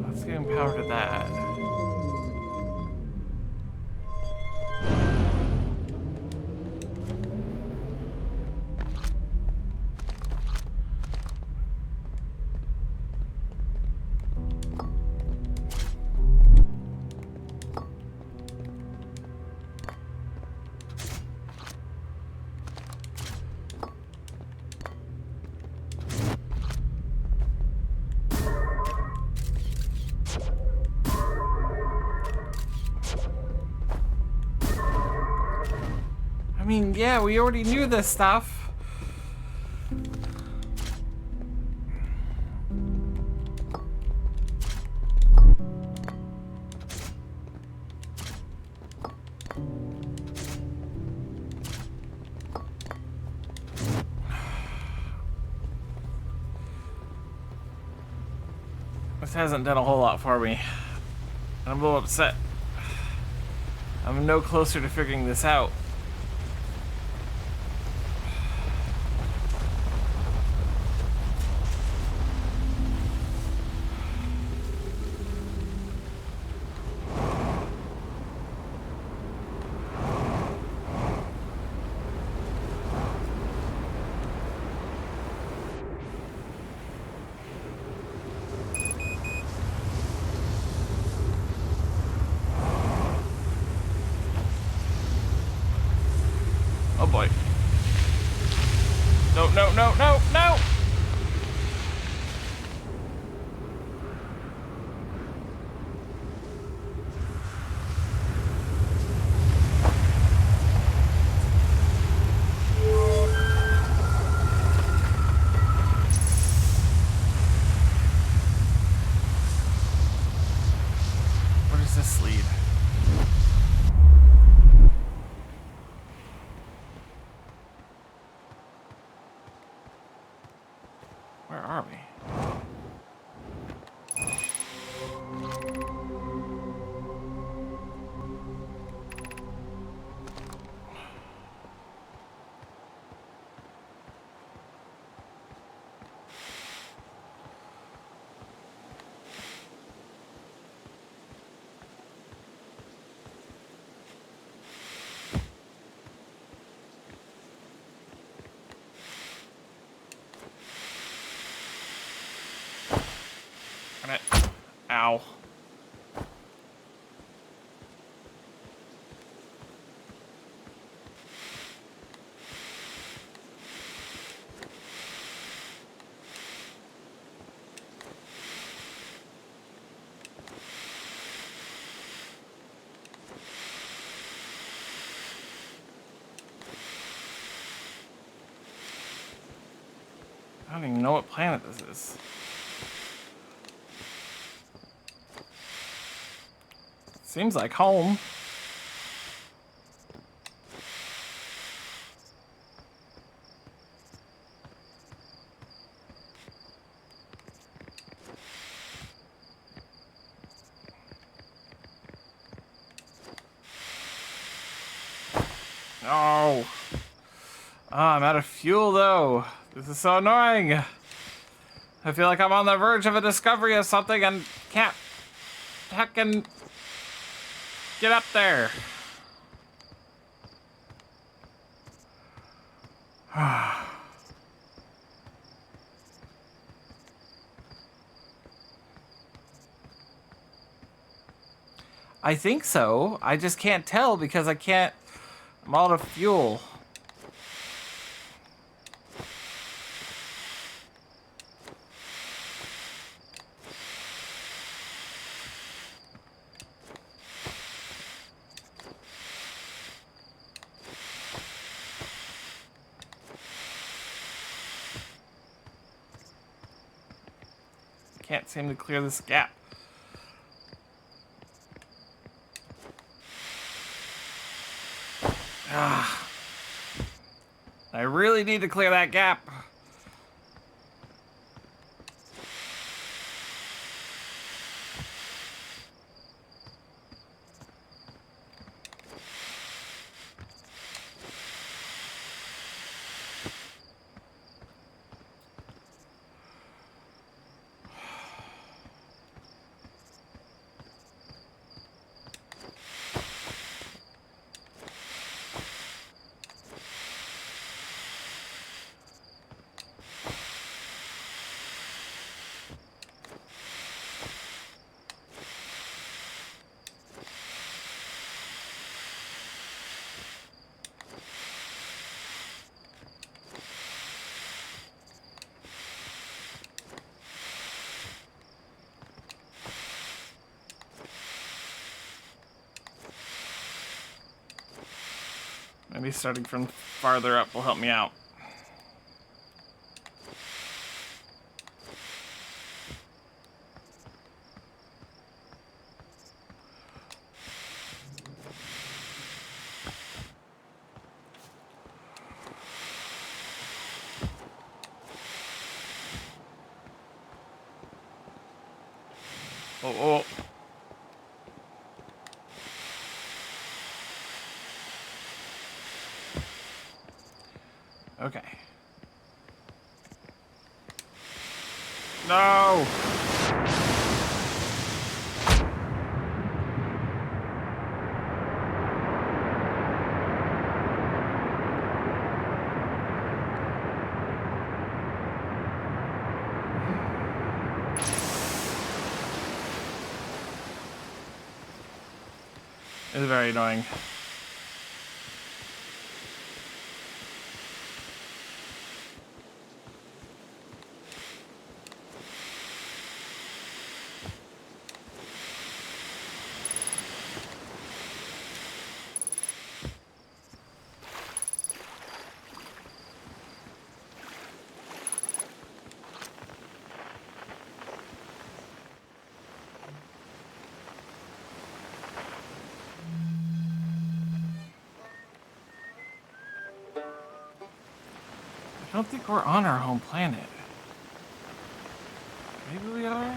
Let's give power to that. I mean, yeah, we already knew this stuff. This hasn't done a whole lot for me. I'm a little upset. I'm no closer to figuring this out. Oh boy. No, no, no, no, no! Where does this lead? Where are we? Darn it. Ow. I don't even know what planet this is. Seems like home. No. Oh, I'm out of fuel, though. This is so annoying. I feel like I'm on the verge of a discovery of something and can't heckin' get up there. I think so. I just can't tell because I'm out of fuel. Can't seem to clear this gap. I really need to clear that gap. Maybe starting from farther up will help me out. Oh. Okay. No! It's very annoying. I don't think we're on our home planet. Maybe we are?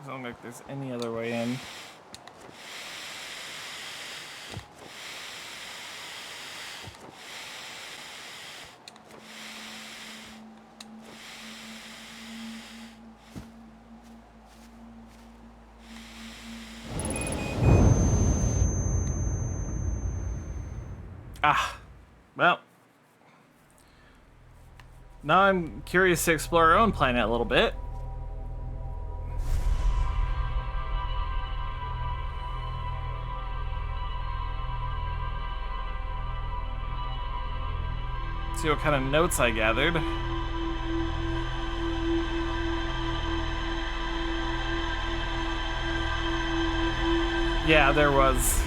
Doesn't look like there's any other way in. Ah, well. Now I'm curious to explore our own planet a little bit. See what kind of notes I gathered. Yeah, there was.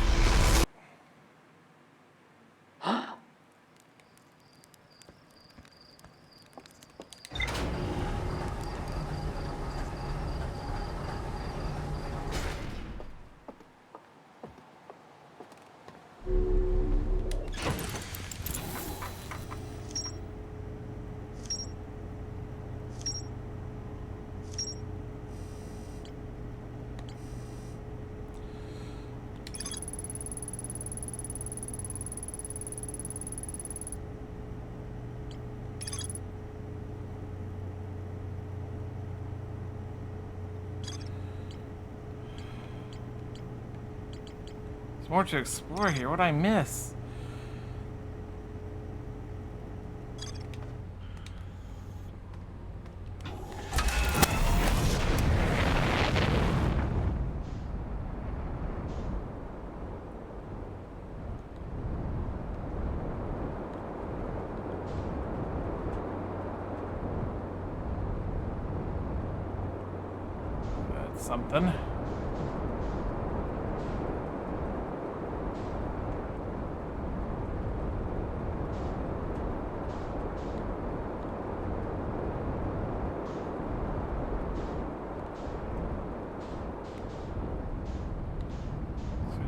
More to explore here. What'd I miss? That's something.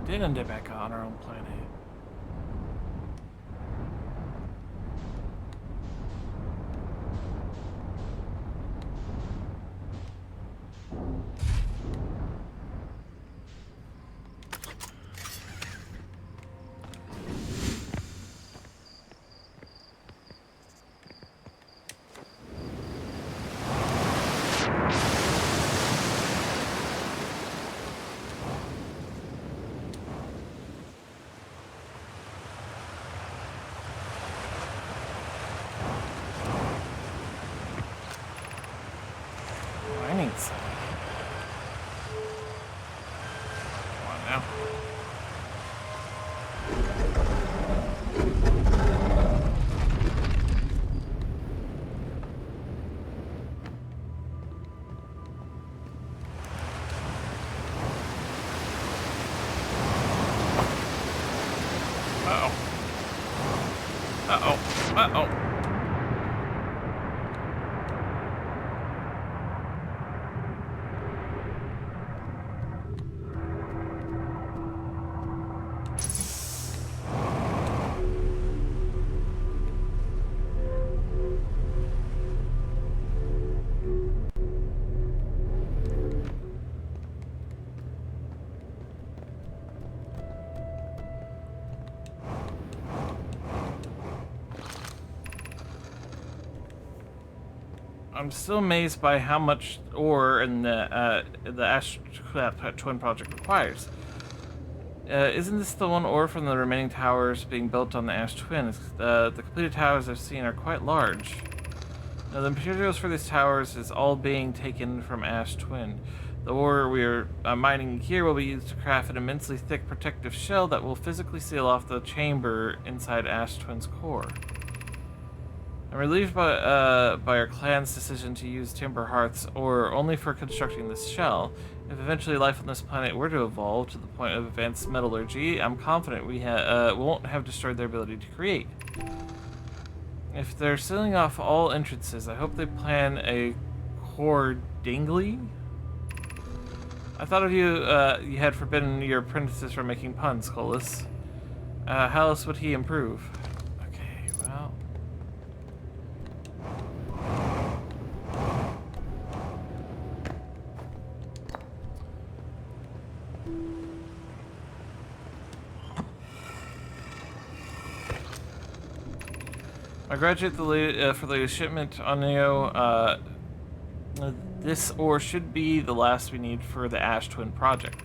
Did end up back on our own planet. Come on now. Uh-oh. Uh-oh. Uh-oh. I'm still amazed by how much ore in the Ash Twin project requires. Isn't this the one ore from the remaining towers being built on the Ash Twin? The completed towers I've seen are quite large. Now, the materials for these towers is all being taken from Ash Twin. The ore we are mining here will be used to craft an immensely thick protective shell that will physically seal off the chamber inside Ash Twin's core. I'm relieved by our clan's decision to use timber hearths ore only for constructing this shell. If eventually life on this planet were to evolve to the point of advanced metallurgy, I'm confident we won't have destroyed their ability to create. If they're sealing off all entrances, I hope they plan a core dingly. I thought of you, you had forbidden your apprentices from making puns, Colas. How else would he improve? Okay, well... I graduate for the latest shipment on Neo. This ore should be the last we need for the Ash Twin project.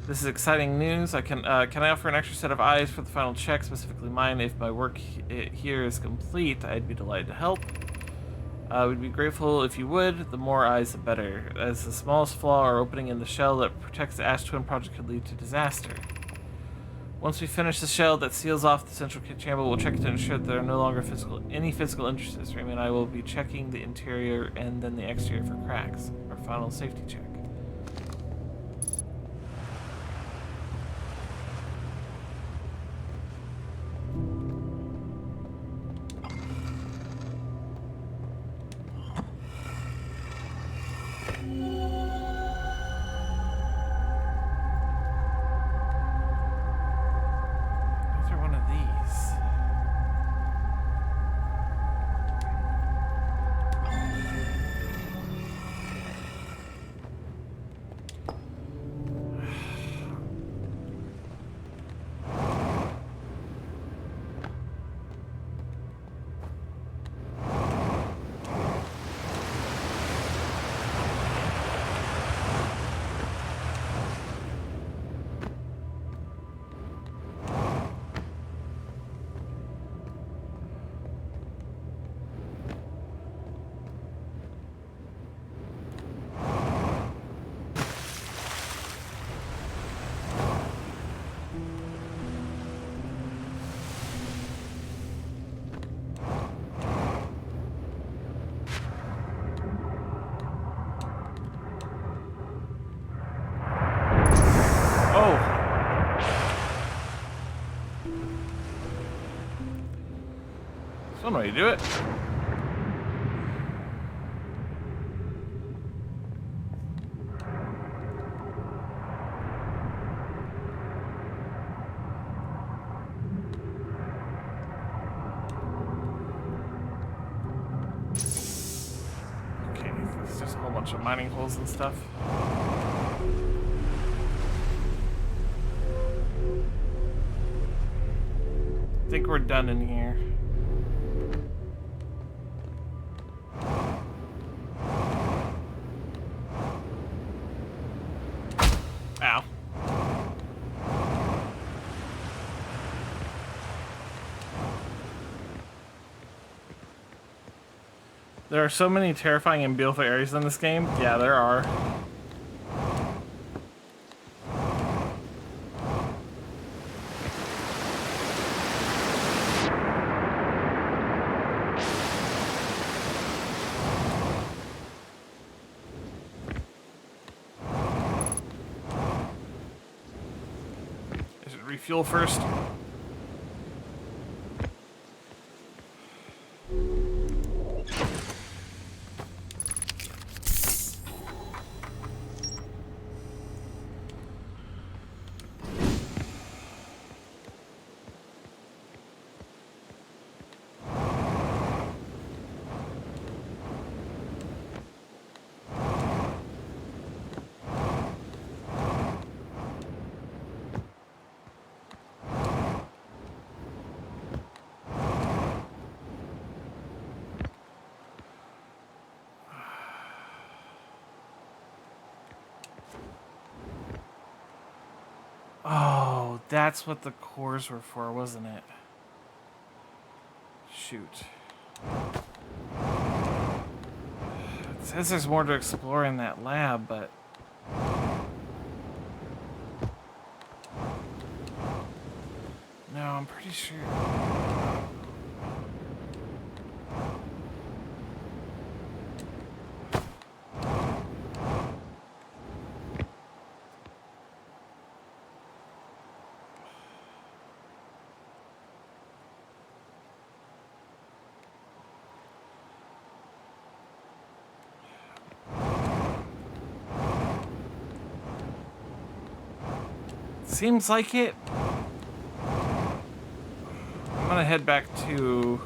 This is exciting news. Can I offer an extra set of eyes for the final check, specifically mine? If my work here is complete, I'd be delighted to help. We'd be grateful if you would. The more eyes, the better, as the smallest flaw or opening in the shell that protects the Ash Twin project could lead to disaster. Once we finish the shell that seals off the central chamber, we'll check it to ensure that there are no longer any physical entrances. Remy and I will be checking the interior and then the exterior for cracks. Our final safety check. That's one way to do it. Okay, there's just a whole bunch of mining holes and stuff. I think we're done in here. Ow. There are so many terrifying and beautiful areas in this game. Yeah, there are. Refuel first. Oh, that's what the cores were for, wasn't it? Shoot. It says there's more to explore in that lab, but... No, I'm pretty sure... Seems like it. I'm gonna head back to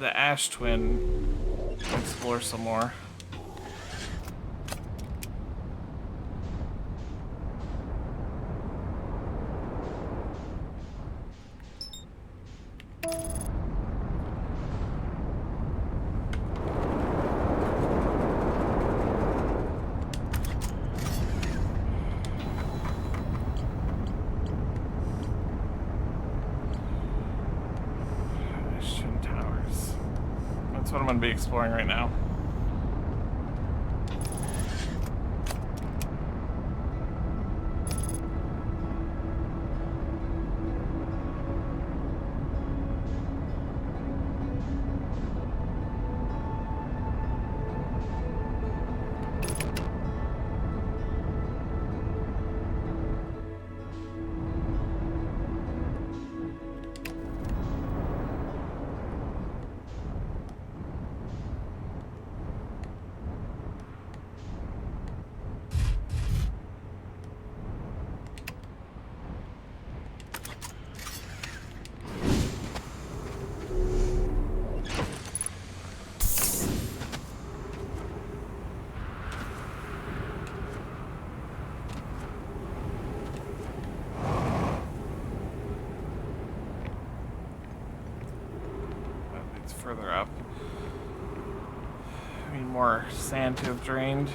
the Ash Twin and explore some more. That's what I'm going to be exploring right now. Further up. I need more sand to have drained.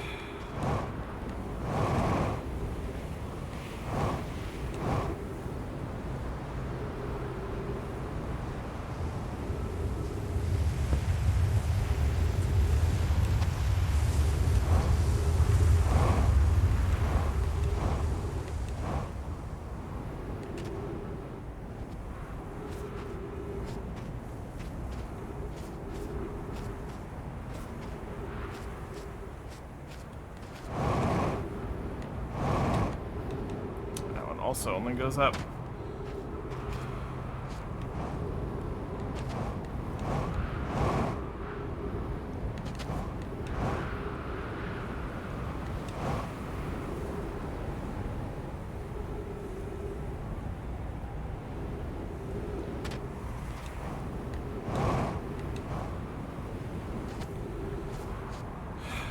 Also only goes up.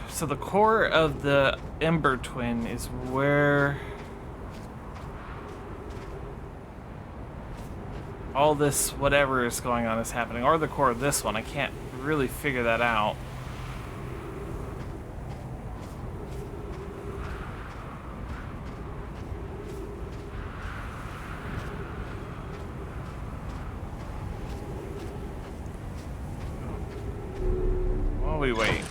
So the core of the Ember Twin is where all this whatever is going on is happening, or the core of this one. I can't really figure that out. While we wait.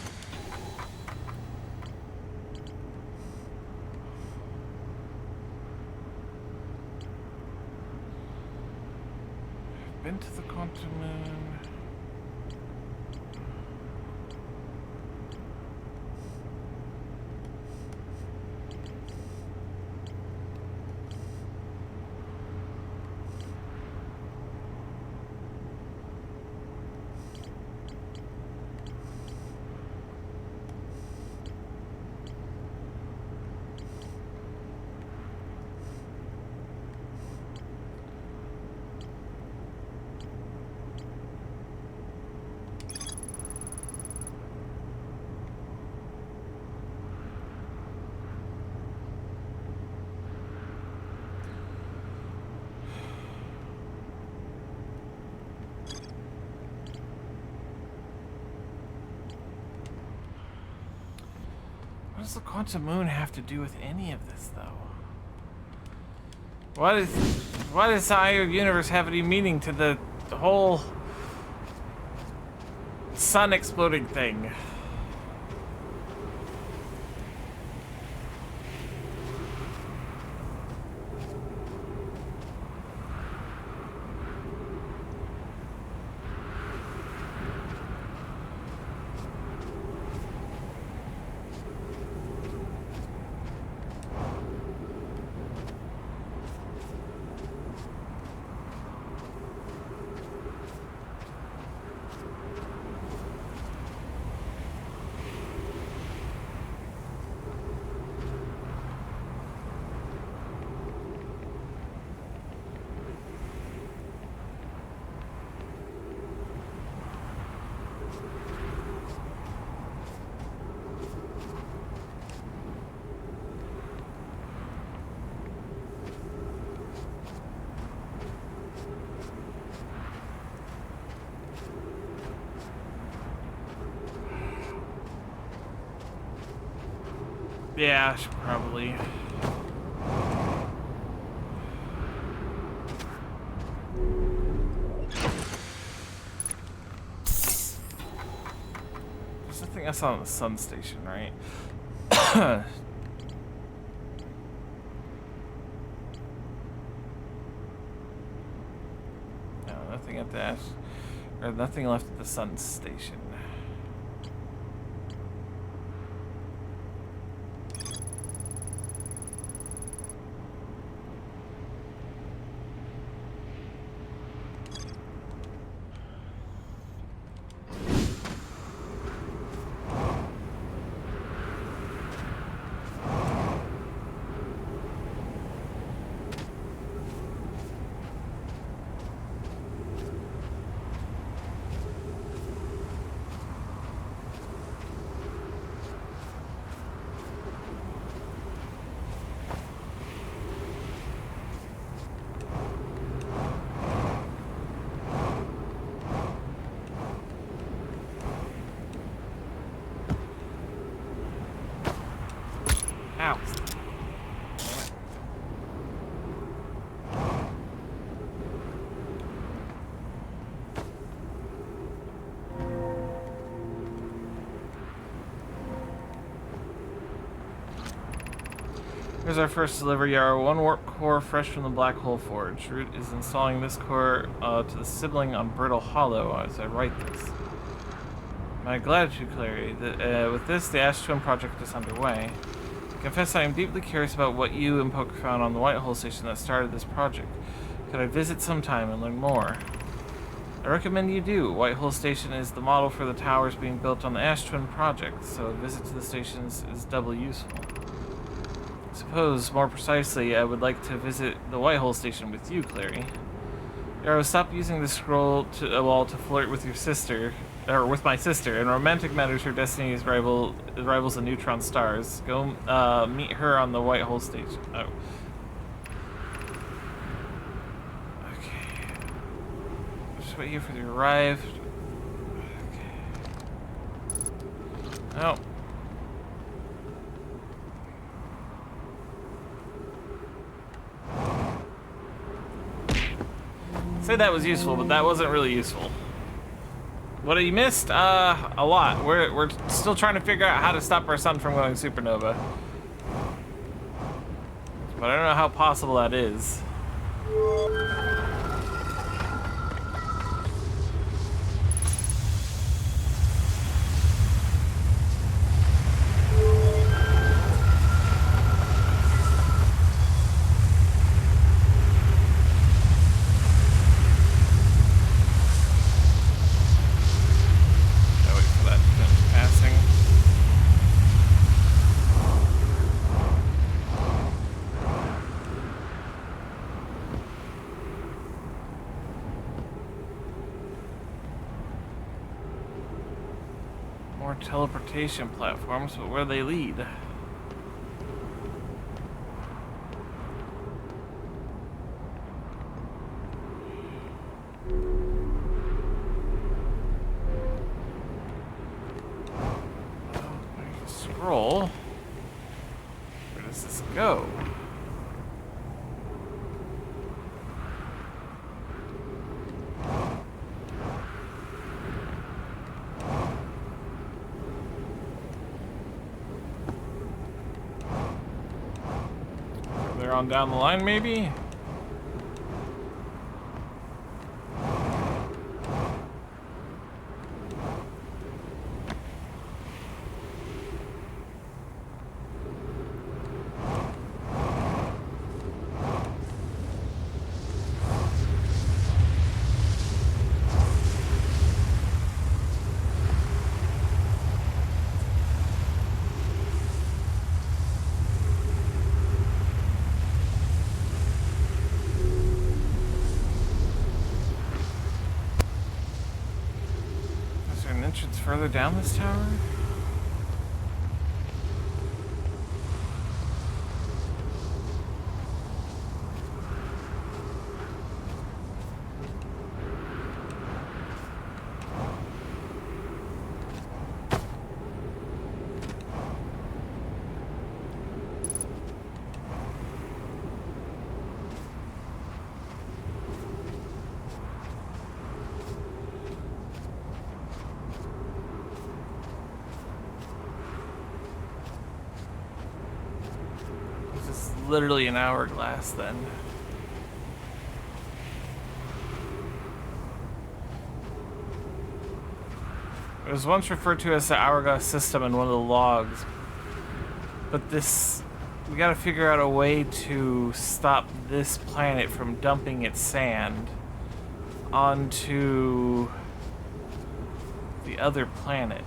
Been to the Quantum Moon. What does the Quantum Moon have to do with any of this, though? Why does the Eye of Universe have any meaning to the whole sun exploding thing? Yeah, I should probably. Nothing else on the sun station, right? No, nothing at that. Or nothing left at the sun station. Ow. Here's our first delivery, Yarrow. One warp core fresh from the Black Hole Forge. Root is installing this core to the sibling on Brittle Hollow as I write this. My gratitude, Clary. With this, the Ash Twin project is underway. I confess I am deeply curious about what you and Poker found on the White Hole Station that started this project. Could I visit sometime and learn more? I recommend you do. White Hole Station is the model for the towers being built on the Ash Twin project, so a visit to the stations is doubly useful. I suppose, more precisely, I would like to visit the White Hole Station with you, Clary. Yarrow, stop using the scroll wall to flirt with your sister, or with my sister. In romantic matters, her destiny rivals the neutron stars. Go meet her on the White Hole Station. Oh. Okay. Just wait here for the arrive. Okay. Oh. Say that was useful, but that wasn't really useful. What you missed? A lot. We're still trying to figure out how to stop our sun from going supernova. But I don't know how possible that is. Teleportation platforms, but where they lead? Scroll. Where does this go? On down the line, maybe? Entrance further down this tower? literally an hourglass then. It was once referred to as the hourglass system in one of the logs. But this... we gotta figure out a way to stop this planet from dumping its sand onto the other planet.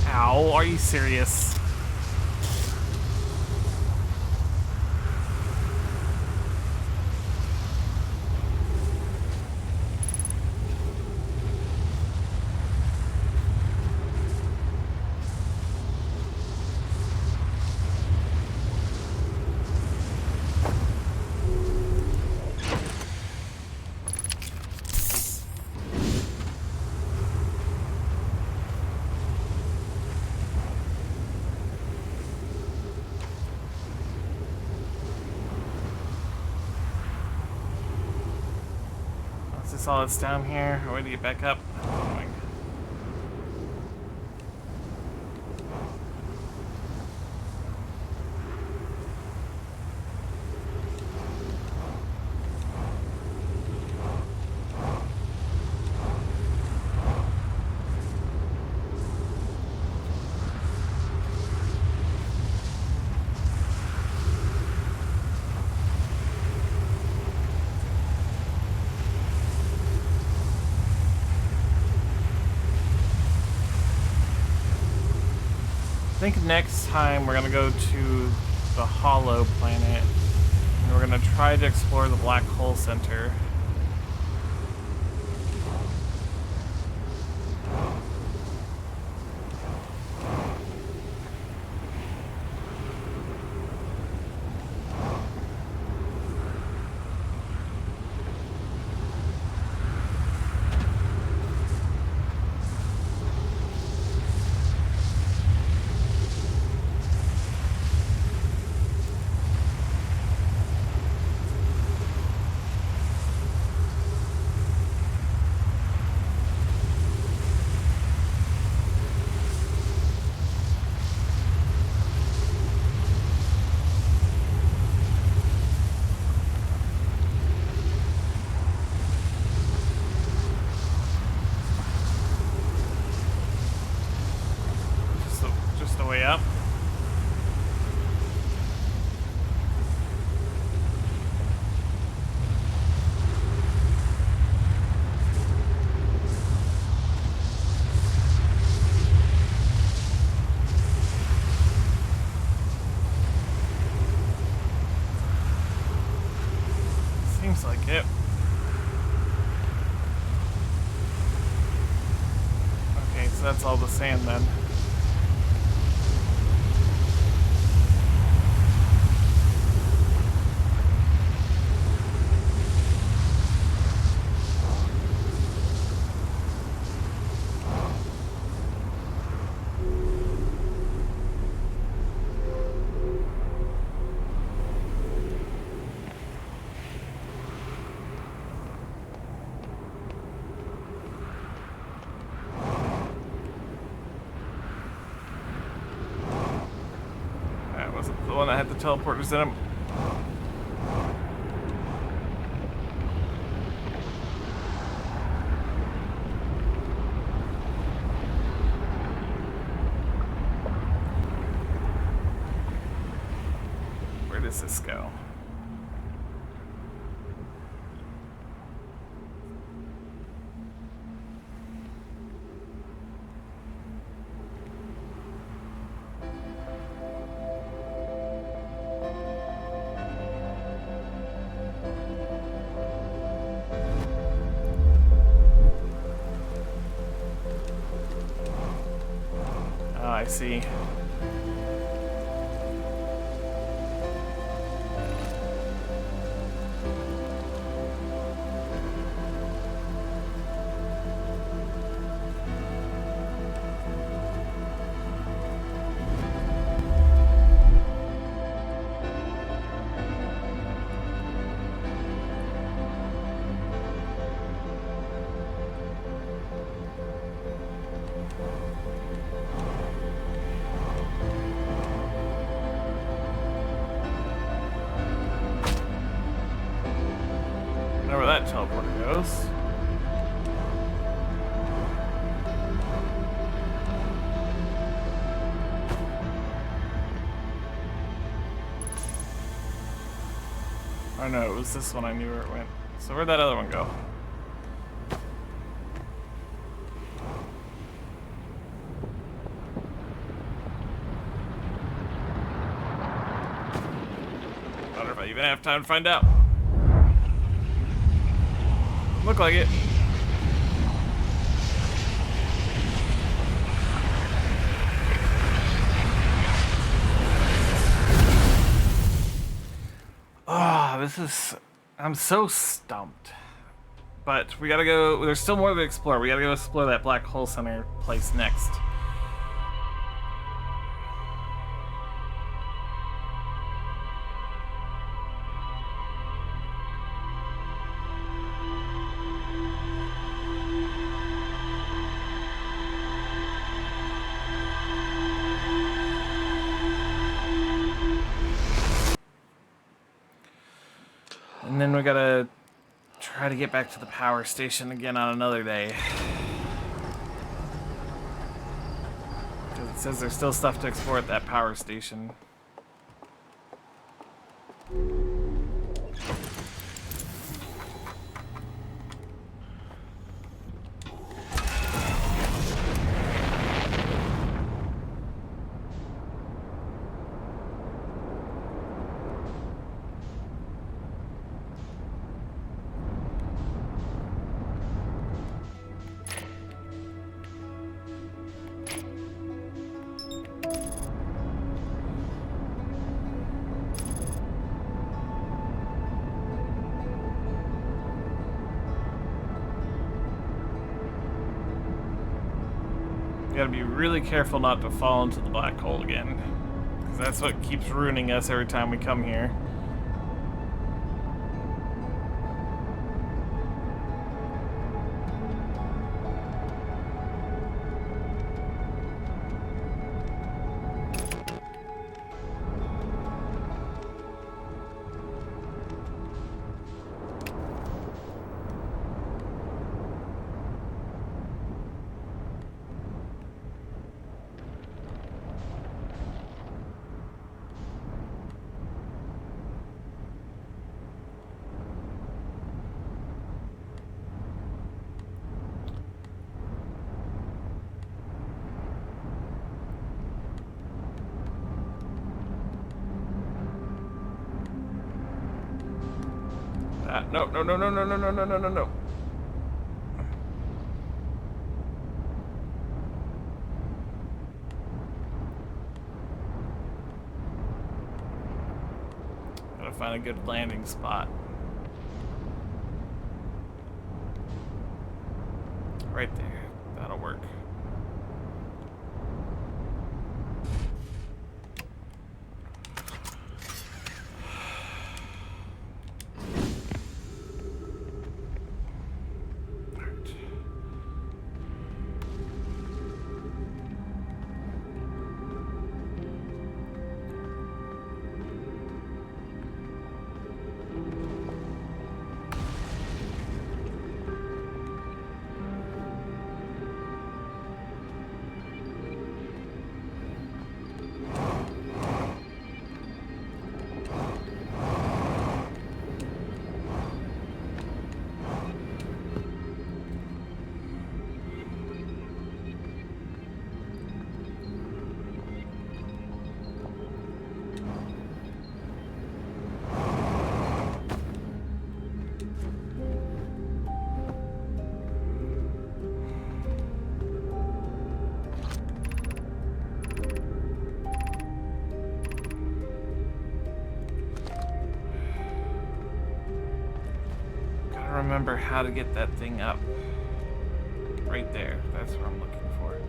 Ow, are you serious? Is this all that's down here? Or way to get back up? Oh my God. I think next time we're gonna go to the Hollow planet and we're gonna try to explore the Black Hole Center. Just the way up. Seems like it. Okay, so that's all the sand then. one that had the teleporters in him. Where does this go? Oh, I see. Know where that teleporter goes. Oh no, it was this one I knew where it went. So where'd that other one go? I wonder if I even have time to find out. Look like it. Ah, this is... I'm so stumped. But we gotta go... There's still more to explore. We gotta go explore that Black Hole Center place next. And then we gotta try to get back to the power station again on another day. Because it says there's still stuff to explore at that power station. You gotta be really careful not to fall into the black hole again. Because that's what keeps ruining us every time we come here. No, no, no, no, no, no, no, no, no, no, no. Gotta find a good landing spot. Right there. That'll work. remember how to get that thing up. Right there. That's what I'm looking for.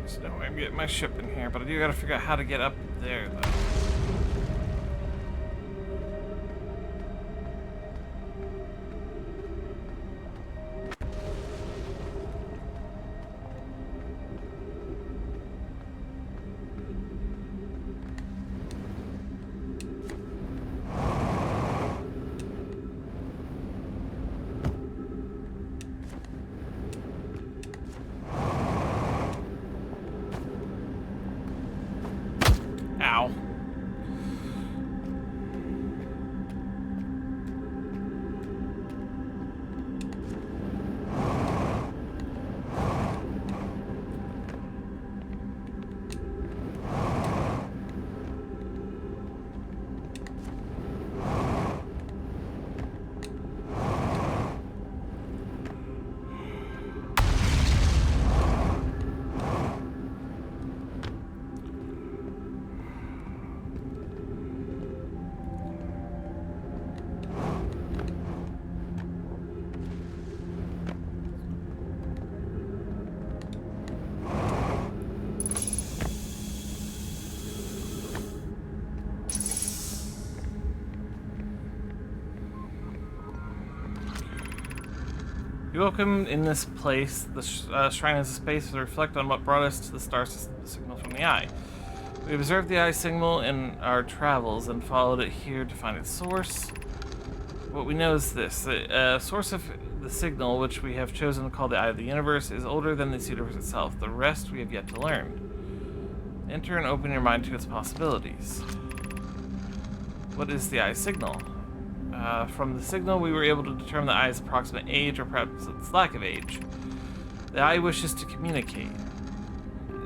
There's no way I'm getting my ship in here, but I do gotta figure out how to get up there, though. Ow. You welcome in this place. The shrine is a space to reflect on what brought us to the star signal from the eye. We observed the eye signal in our travels and followed it here to find its source. What we know is this. The source of the signal, which we have chosen to call the Eye of the Universe, is older than this universe itself. The rest we have yet to learn. Enter and open your mind to its possibilities. What is the eye signal? From the signal, we were able to determine the eye's approximate age, or perhaps its lack of age. The eye wishes to communicate.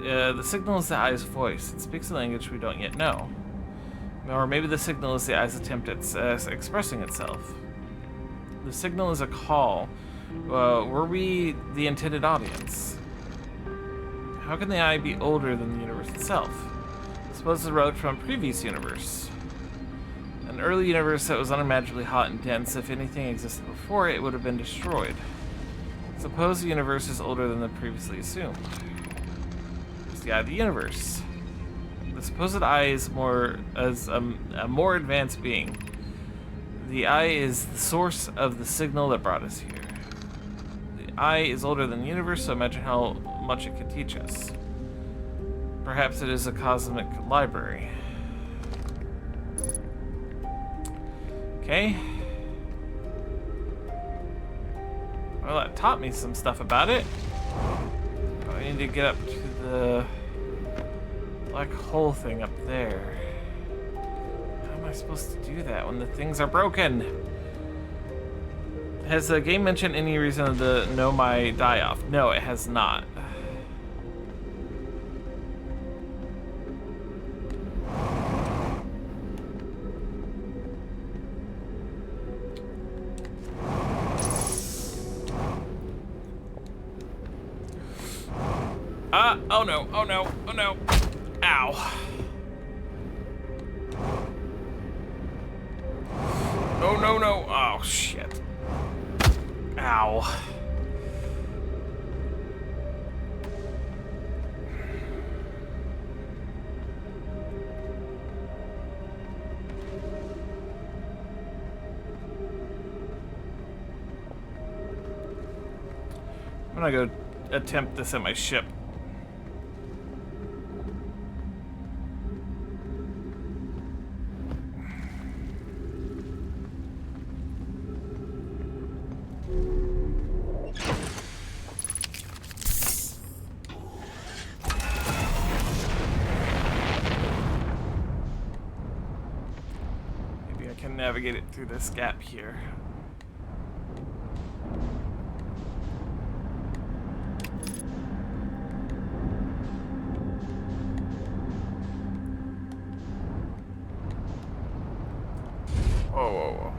The signal is the eye's voice. It speaks a language we don't yet know. Or maybe the signal is the eye's attempt at expressing itself. The signal is a call. Were we the intended audience? How can the eye be older than the universe itself? Suppose it's a relic from a previous universe. An early universe that was unimaginably hot and dense. If anything existed before it, it would have been destroyed. Suppose the universe is older than the previously assumed. It's the eye of the universe. The supposed eye is a more advanced being. The eye is the source of the signal that brought us here. The eye is older than the universe, so imagine how much it could teach us. Perhaps it is a cosmic library. Okay. Well, that taught me some stuff about it. I need to get up to the black hole thing up there. How am I supposed to do that when the things are broken? Has the game mentioned any reason of the Nomai die-off? No, it has not. Oh no, oh no, oh no. Ow. No, no, no. Oh, shit. Ow. I'm gonna go attempt this at my ship. can navigate it through this gap here. Whoa, whoa, whoa.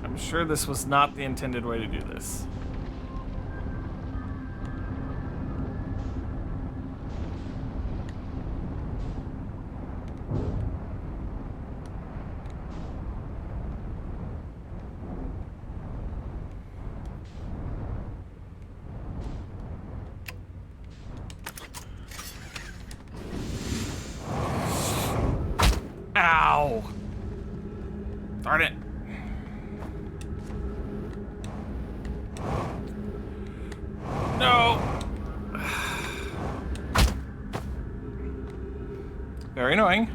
I'm sure this was not the intended way to do this. Ow! Darn it. No! Very annoying.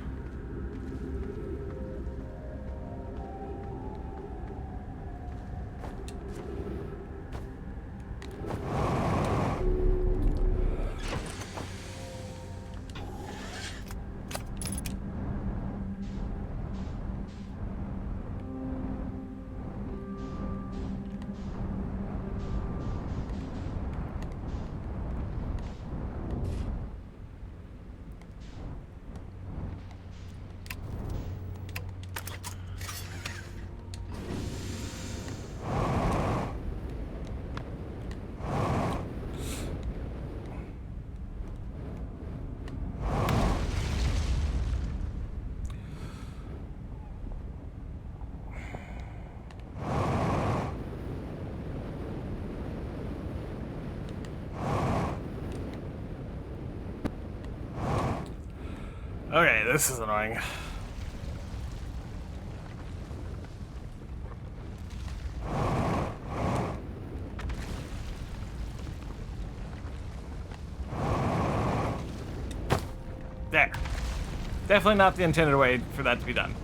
Okay, this is annoying. There. Definitely not the intended way for that to be done.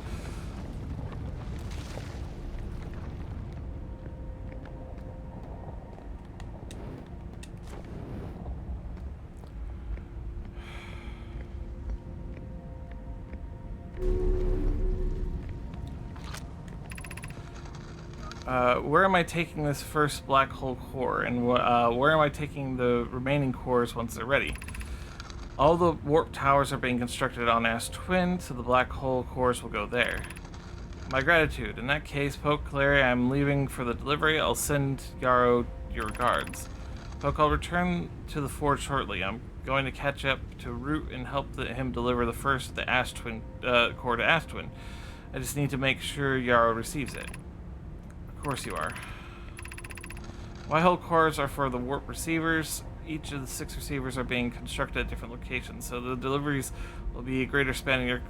Where am I taking this first black hole core, and where am I taking the remaining cores once they're ready? All the warp towers are being constructed on Ash Twin, so the black hole cores will go there. My gratitude. In that case, Poke, Clary, I'm leaving for the delivery. I'll send Yarrow your regards. Poke, I'll return to the forge shortly. I'm going to catch up to Root and help him deliver the first of the Ash Twin core to Ash Twin. I just need to make sure Yarrow receives it. Of course you are. Y-hole cores are for the warp receivers. Each of the 6 receivers are being constructed at different locations, so the deliveries will be a greater span in your...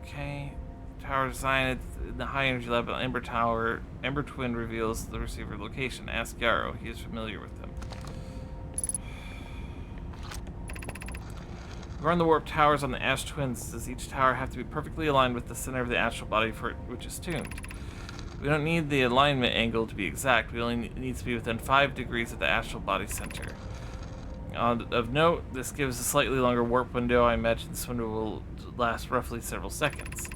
Okay. Tower design in the high energy lab at Ember Tower. Ember Twin reveals the receiver location. Ask Yarrow. He is familiar with them. Run the warp towers on the Ash Twins. Does each tower have to be perfectly aligned with the center of the astral body for which is tuned? We don't need the alignment angle to be exact. We only need to be within 5 degrees of the astral body center. Of note, this gives a slightly longer warp window. I imagine this window will last roughly several seconds.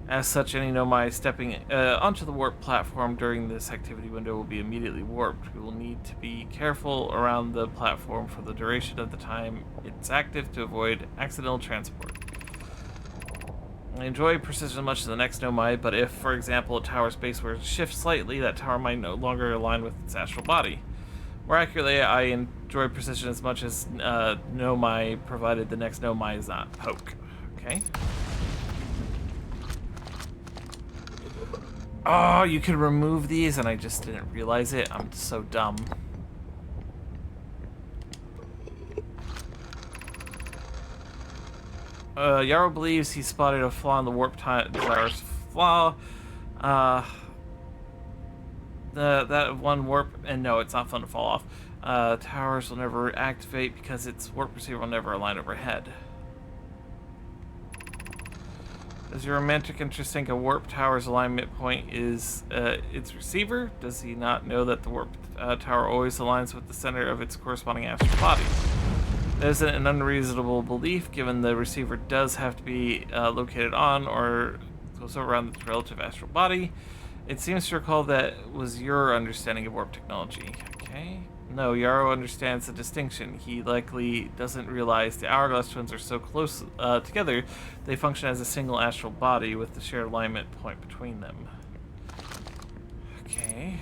As such, any Nomai stepping onto the warp platform during this activity window will be immediately warped. We will need to be careful around the platform for the duration of the time it's active to avoid accidental transport. I enjoy precision as much as the next Nomai, but if, for example, a tower's base were to shift slightly, that tower might no longer align with its astral body. More accurately, I enjoy precision as much as Nomai, provided the next Nomai is not Poke. Okay. Oh, you could remove these and I just didn't realize it. I'm so dumb. Yarrow believes he spotted a flaw in the warp tower's flaw. That one warp, and no, it's not fun to fall off. Towers will never activate because its warp receiver will never align overhead. Does your romantic interest think a warp tower's alignment point is its receiver? Does he not know that the warp tower always aligns with the center of its corresponding astral body? That isn't an unreasonable belief, given the receiver does have to be located on or close around its relative astral body. It seems to recall that was your understanding of warp technology. Okay. No, Yarrow understands the distinction. He likely doesn't realize the Hourglass twins are so close together, they function as a single astral body with the shared alignment point between them. Okay.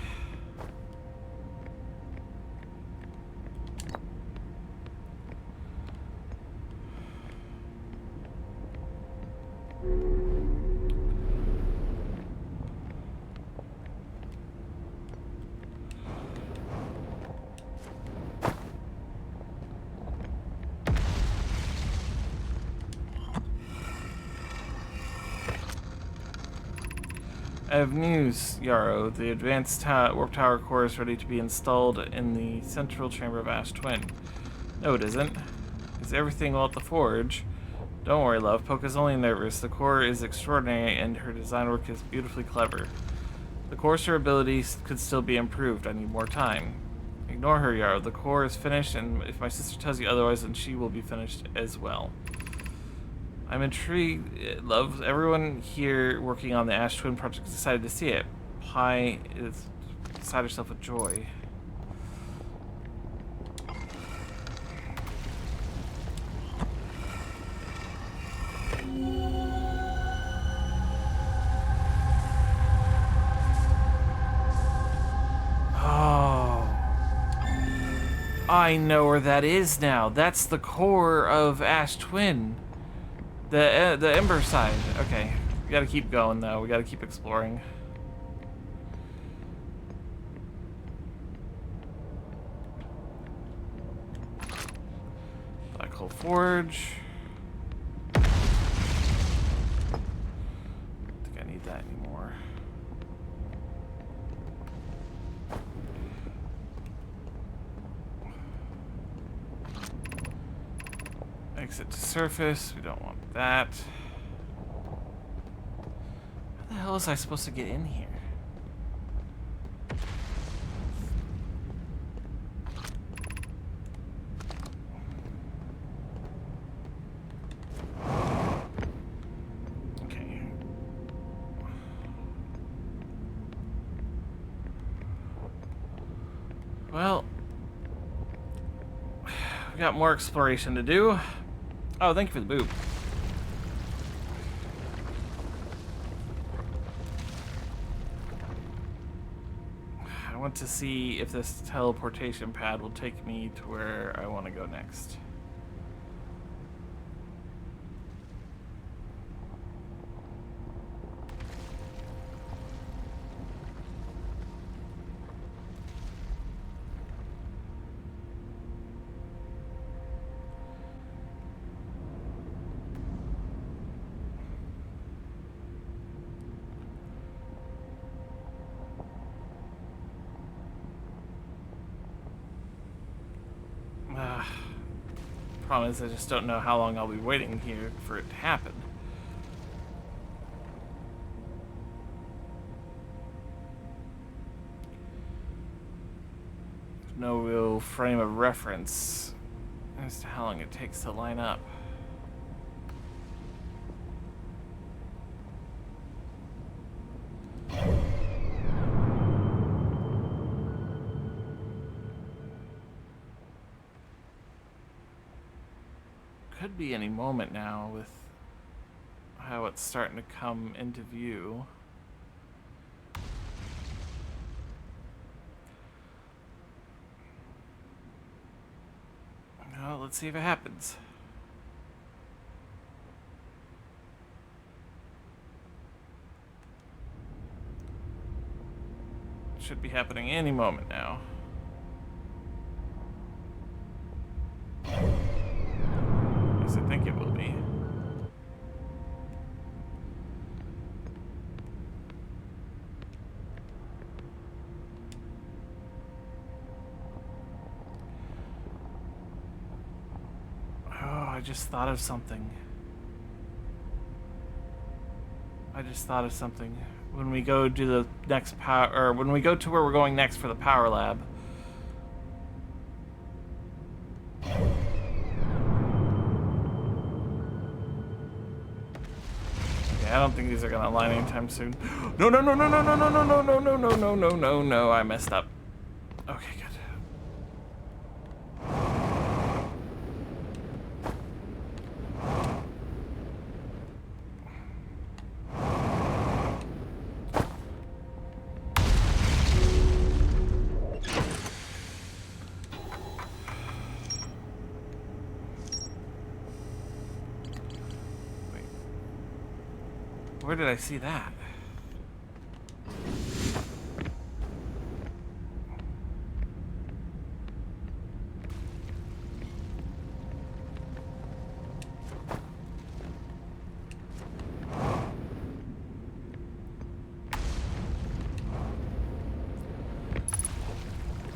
I have news, Yarrow. The advanced warp tower core is ready to be installed in the central chamber of Ash Twin. No, it isn't. Is everything well at the forge? Don't worry, love. Polka's only nervous. The core is extraordinary, and her design work is beautifully clever. The core's durability could still be improved. I need more time. Ignore her, Yarrow. The core is finished, and if my sister tells you otherwise, then she will be finished as well. I'm intrigued, love. Everyone here working on the Ash Twin project is excited to see it. Pi is beside herself with joy. Oh, I know where that is now. That's the core of Ash Twin. The Ember side. Okay. We gotta keep going, though. We gotta keep exploring. Black Hole Forge. I don't think I need that anymore. Exit to surface. We don't want that. How the hell is I supposed to get in here? Okay. Well, we got more exploration to do. Oh, thank you for the boob. I want to see if this teleportation pad will take me to where I want to go next. Problem is, I just don't know how long I'll be waiting here for it to happen. No real frame of reference as to how long it takes to line up. Could be any moment now with how it's starting to come into view. Well, let's see if it happens. Should be happening any moment now. I think it will be. Oh, I just thought of something. I just thought of something. When we go to the next power, or when we go to where we're going next for the power lab. I don't think these are gonna align anytime soon. No, no, no, no, no, no, no, no, no, no, no, no, no, no, no, no, I messed up. Okay, good. Where did I see that?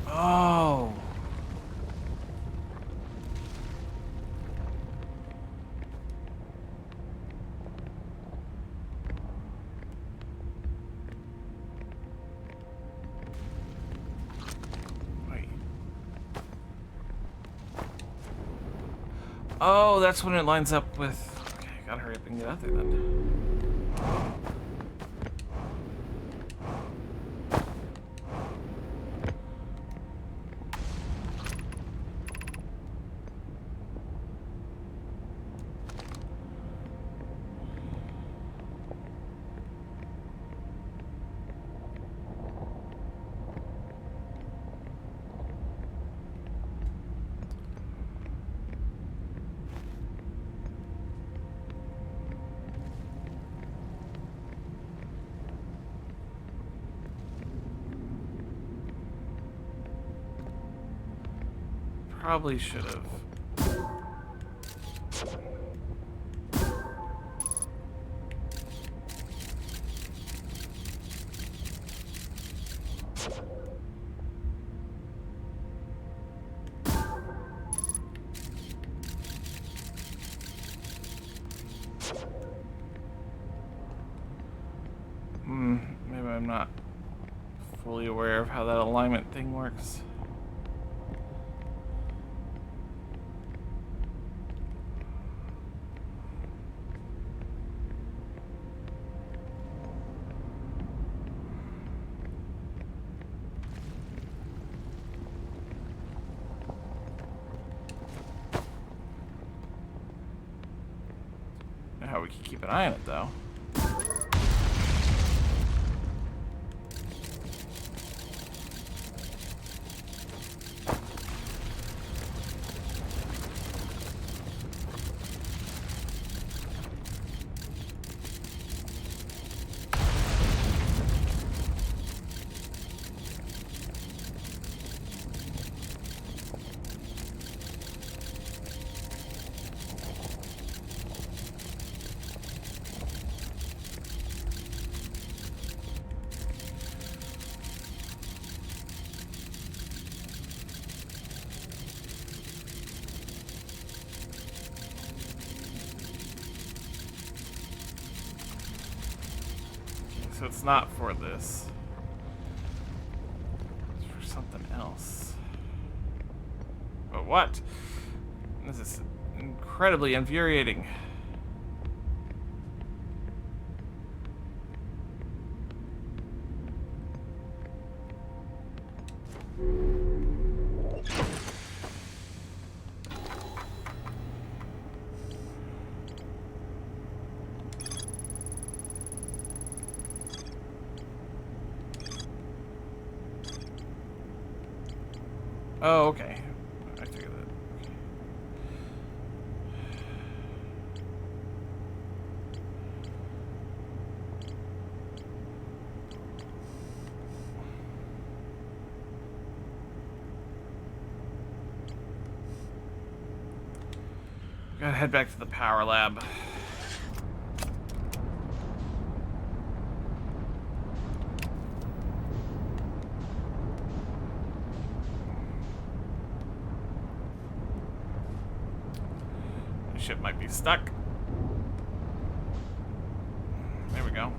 Oh. Oh, that's when it lines up with... Okay, gotta hurry up and get out there then. Probably should have. Maybe I'm not fully aware of how that alignment thing works. How we can keep an eye on it, though. So it's not for this. It's for something else. But what? This is incredibly infuriating. Oh, okay. I figured that. Okay. Gotta head back to the power lab. Ship might be stuck. There we go. go.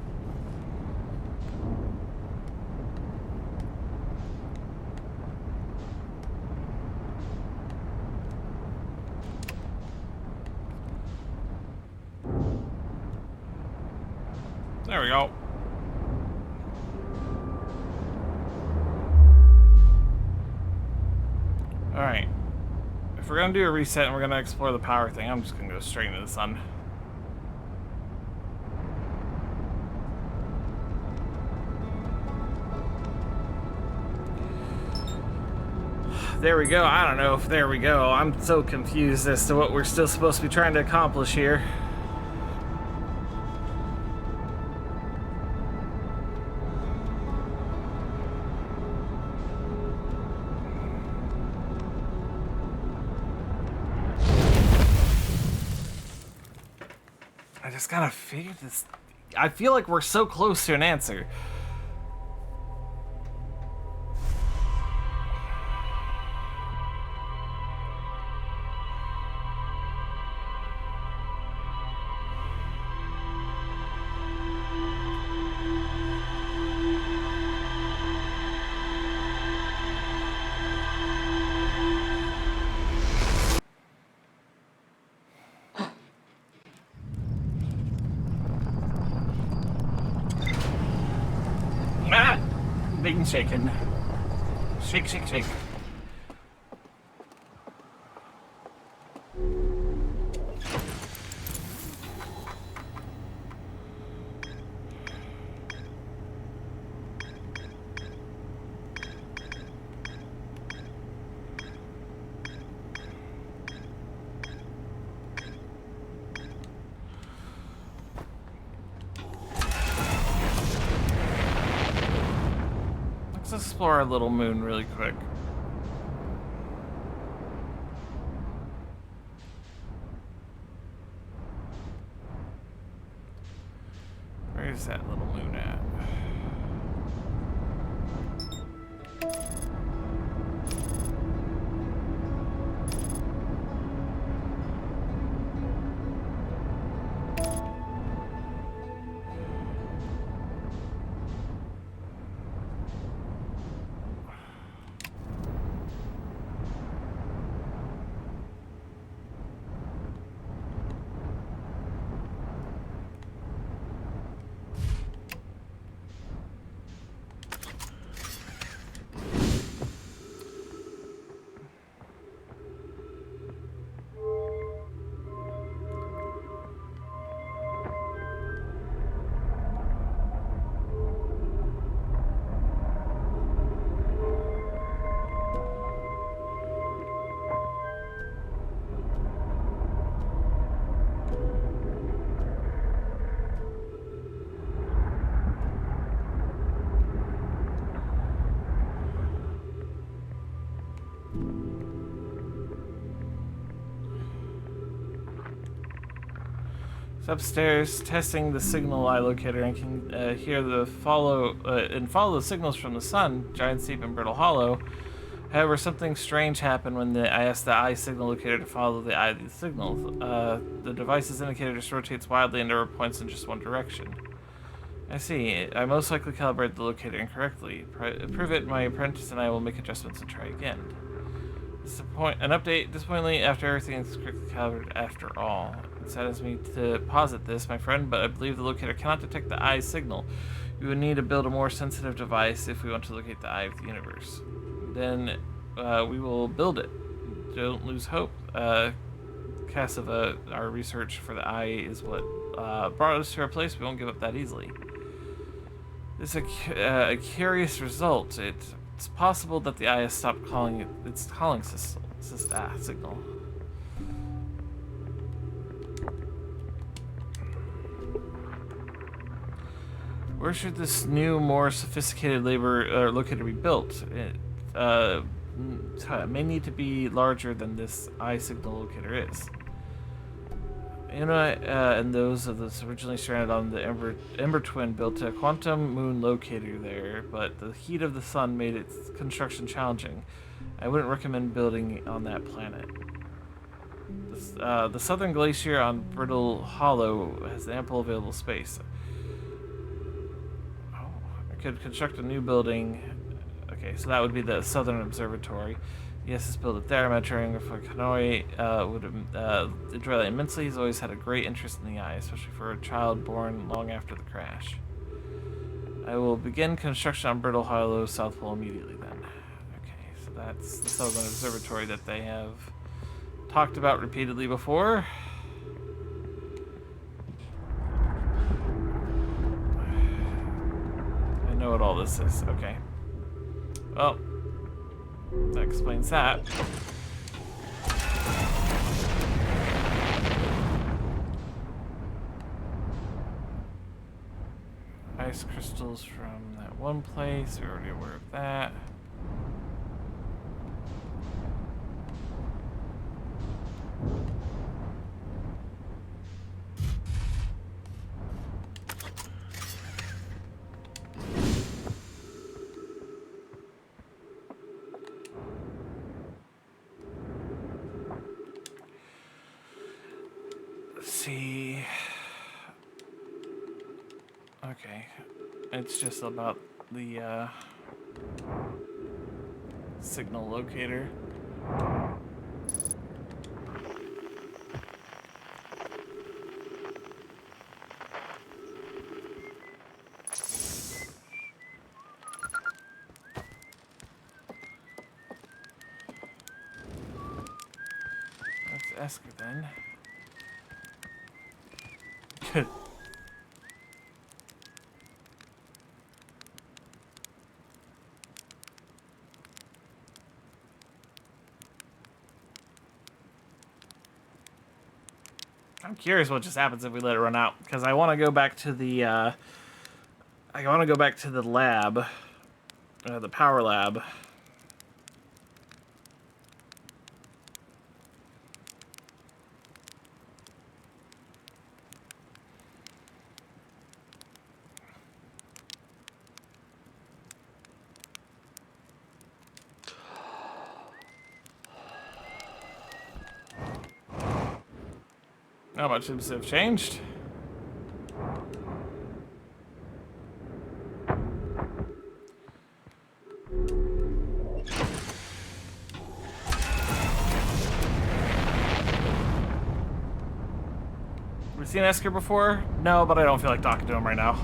There we go. Alright. If we're gonna do a reset and we're gonna explore the power thing, I'm just gonna go straight into the sun. There we go. I don't know if there we go. I'm so confused as to what we're still supposed to be trying to accomplish here. I just gotta figure this. I feel like we're so close to an answer. Being shaken. Shake, shake, shake. Let's explore our little moon really quick. Where is that little moon at? Upstairs, testing the signal eye locator, and can hear the follow the signals from the sun, Giant's Deep and Brittle Hollow. However, something strange happened when I asked the eye signal locator to follow the eye of the signal. The device's indicator just rotates wildly and never points in just one direction. I see. I most likely calibrated the locator incorrectly. Prove it, my apprentice and I will make adjustments and try again. An update, disappointingly, after everything is correctly calibrated after all. It saddens me to posit this, my friend, but I believe the locator cannot detect the eye signal. We would need to build a more sensitive device if we want to locate the eye of the universe. Then we will build it. Don't lose hope. Cassiva, our research for the eye is what brought us to our place. We won't give up that easily. This is a curious result. It's possible that the eye has stopped calling its calling signal. Where should this new, more sophisticated labor locator be built? It may need to be larger than this eye signal locator is. Una and those of us originally stranded on the Ember Twin built a quantum moon locator there, but the heat of the sun made its construction challenging. I wouldn't recommend building on that planet. The southern glacier on Brittle Hollow has ample available space. I could construct a new building. Okay, so that would be the Southern Observatory. Yes, it's built it there. Mediterranean for Hanoi would enjoy that immensely. He's always had a great interest in the eye, especially for a child born long after the crash. I will begin construction on Brittle Hollow, South Pole immediately then. Okay, so that's the Southern Observatory that they have talked about repeatedly before. I know what all this is. Okay. Well, that explains that. Ice crystals from that one place. We're already aware of that. Let's see. Okay, it's just about the signal locator. Let's Esker then. Good. I'm curious what just happens if we let it run out, because I want to go back to the lab, the power lab. Not much seems to have changed. Have we seen Esker before? No, but I don't feel like talking to him right now.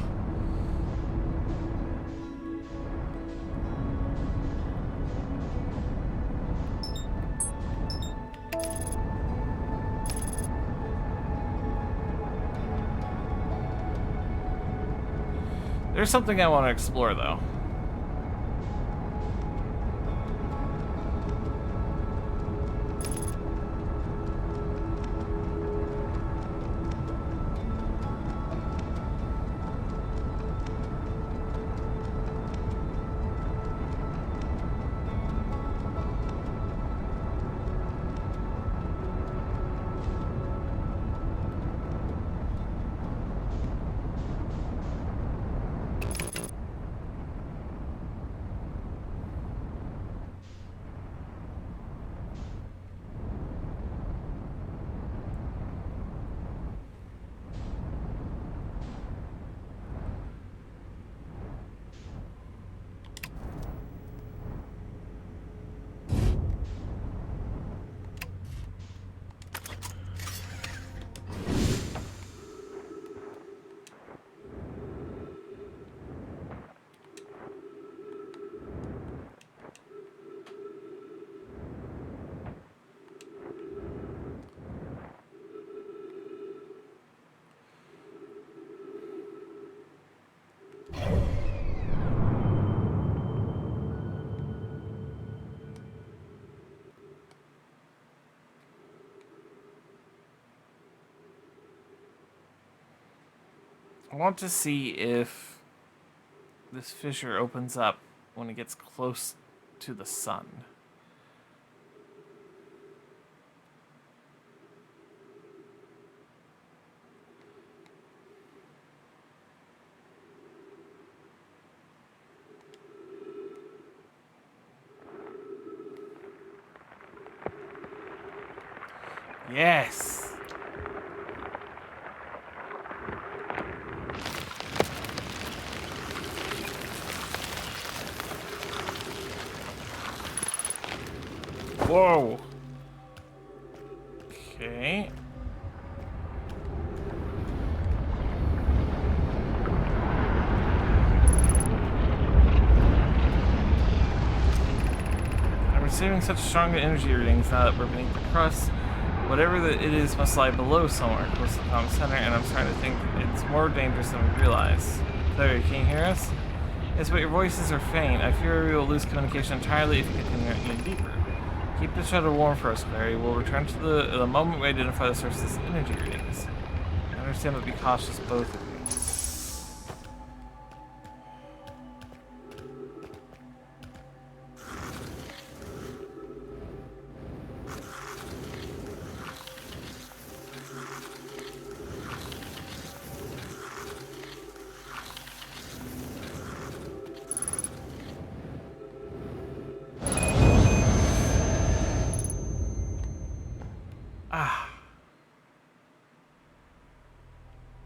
There's something I want to explore, though. I want to see if this fissure opens up when it gets close to the sun. Yes! Whoa. Okay. I'm receiving such strong energy readings now that we're beneath the crust. Whatever it is must lie below somewhere close to the comm center, and I'm starting to think it's more dangerous than we realize. Clary, can you hear us? Yes, but your voices are faint. I fear we will lose communication entirely if you continue any deeper. Keep the shuttle warm for us, Clary. We'll return to the moment we identify the source of this energy readings. I understand, but be cautious, both of you.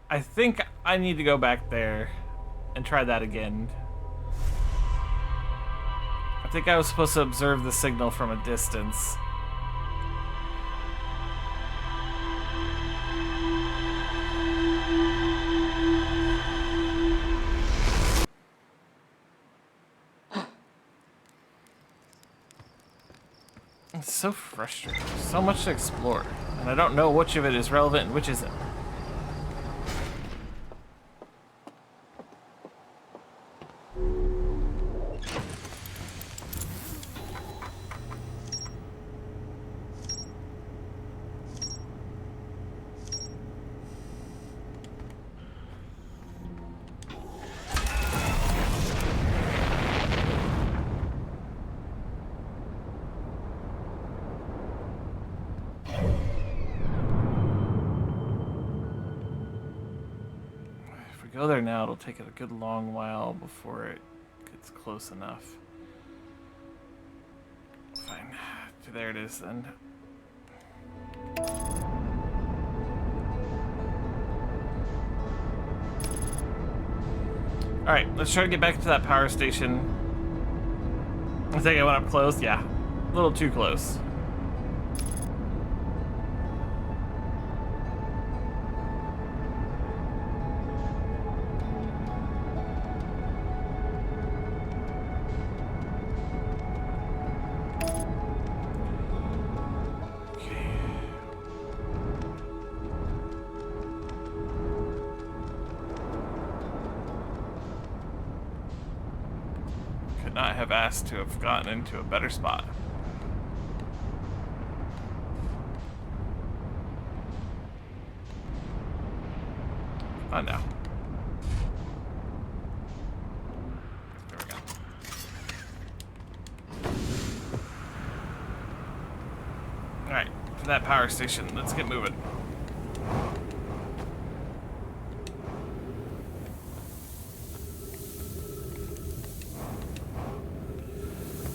I think I need to go back there and try that again. I think I was supposed to observe the signal from a distance. It's so frustrating. So much to explore, and I don't know which of it is relevant and which isn't. Go there now, it'll take it a good long while before it gets close enough. Fine. There it is then. Alright, let's try to get back to that power station. I think I went up close. Yeah. A little too close. Not have asked to have gotten into a better spot. Oh no. There we go. Alright, to that power station. Let's get moving.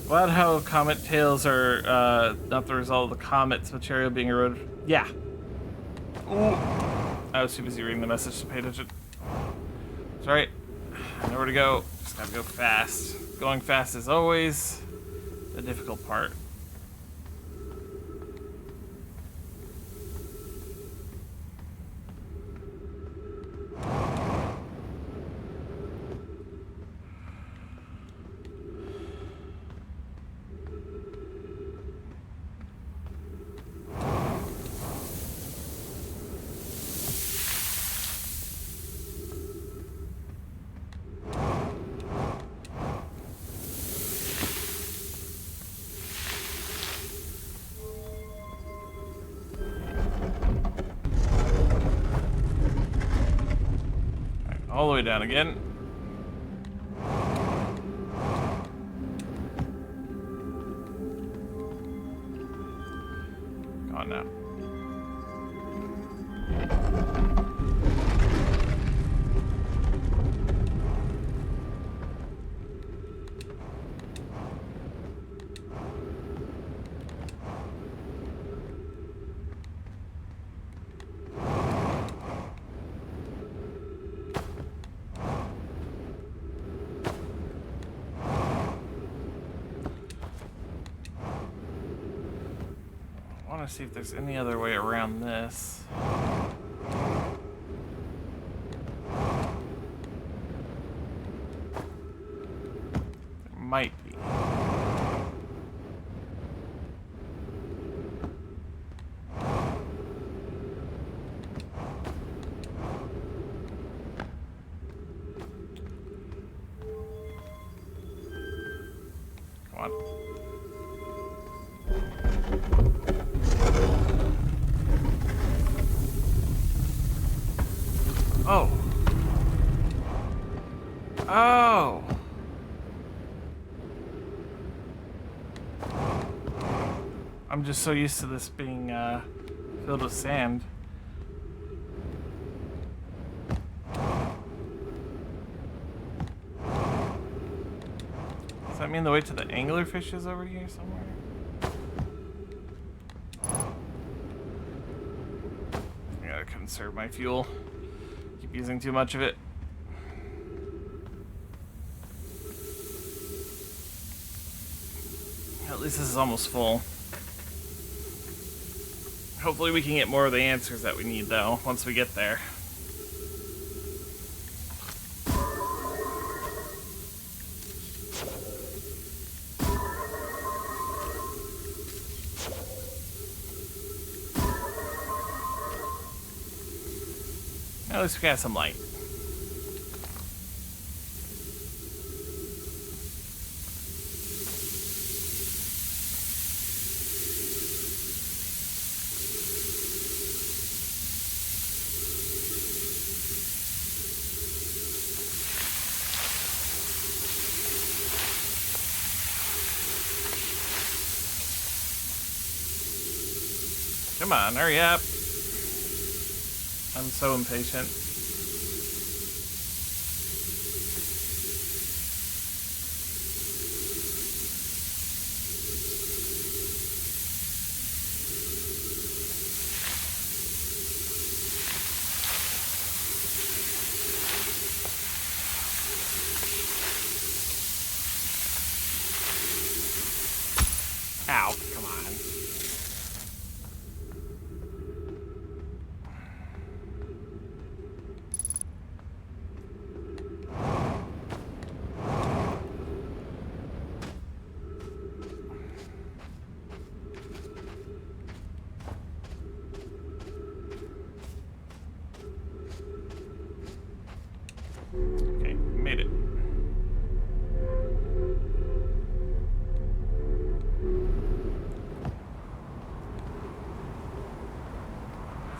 Glad how comet tails are not the result of the comet's material being eroded. Yeah. Ooh. I was too busy reading the message to pay attention. It's alright. I know where to go. Just gotta go fast. Going fast is always the difficult part. All the way down again. Come on now. want to see if there's any other way around this. There might be. Come on. Oh. Oh. I'm just so used to this being filled with sand. Does that mean the way to the anglerfish is over here somewhere? I gotta conserve my fuel. Keep using too much of it. At least this is almost full. Hopefully we can get more of the answers that we need though, once we get there. At least we got some light. Come on, hurry up. I'm so impatient. Ow, come on. Okay, made it.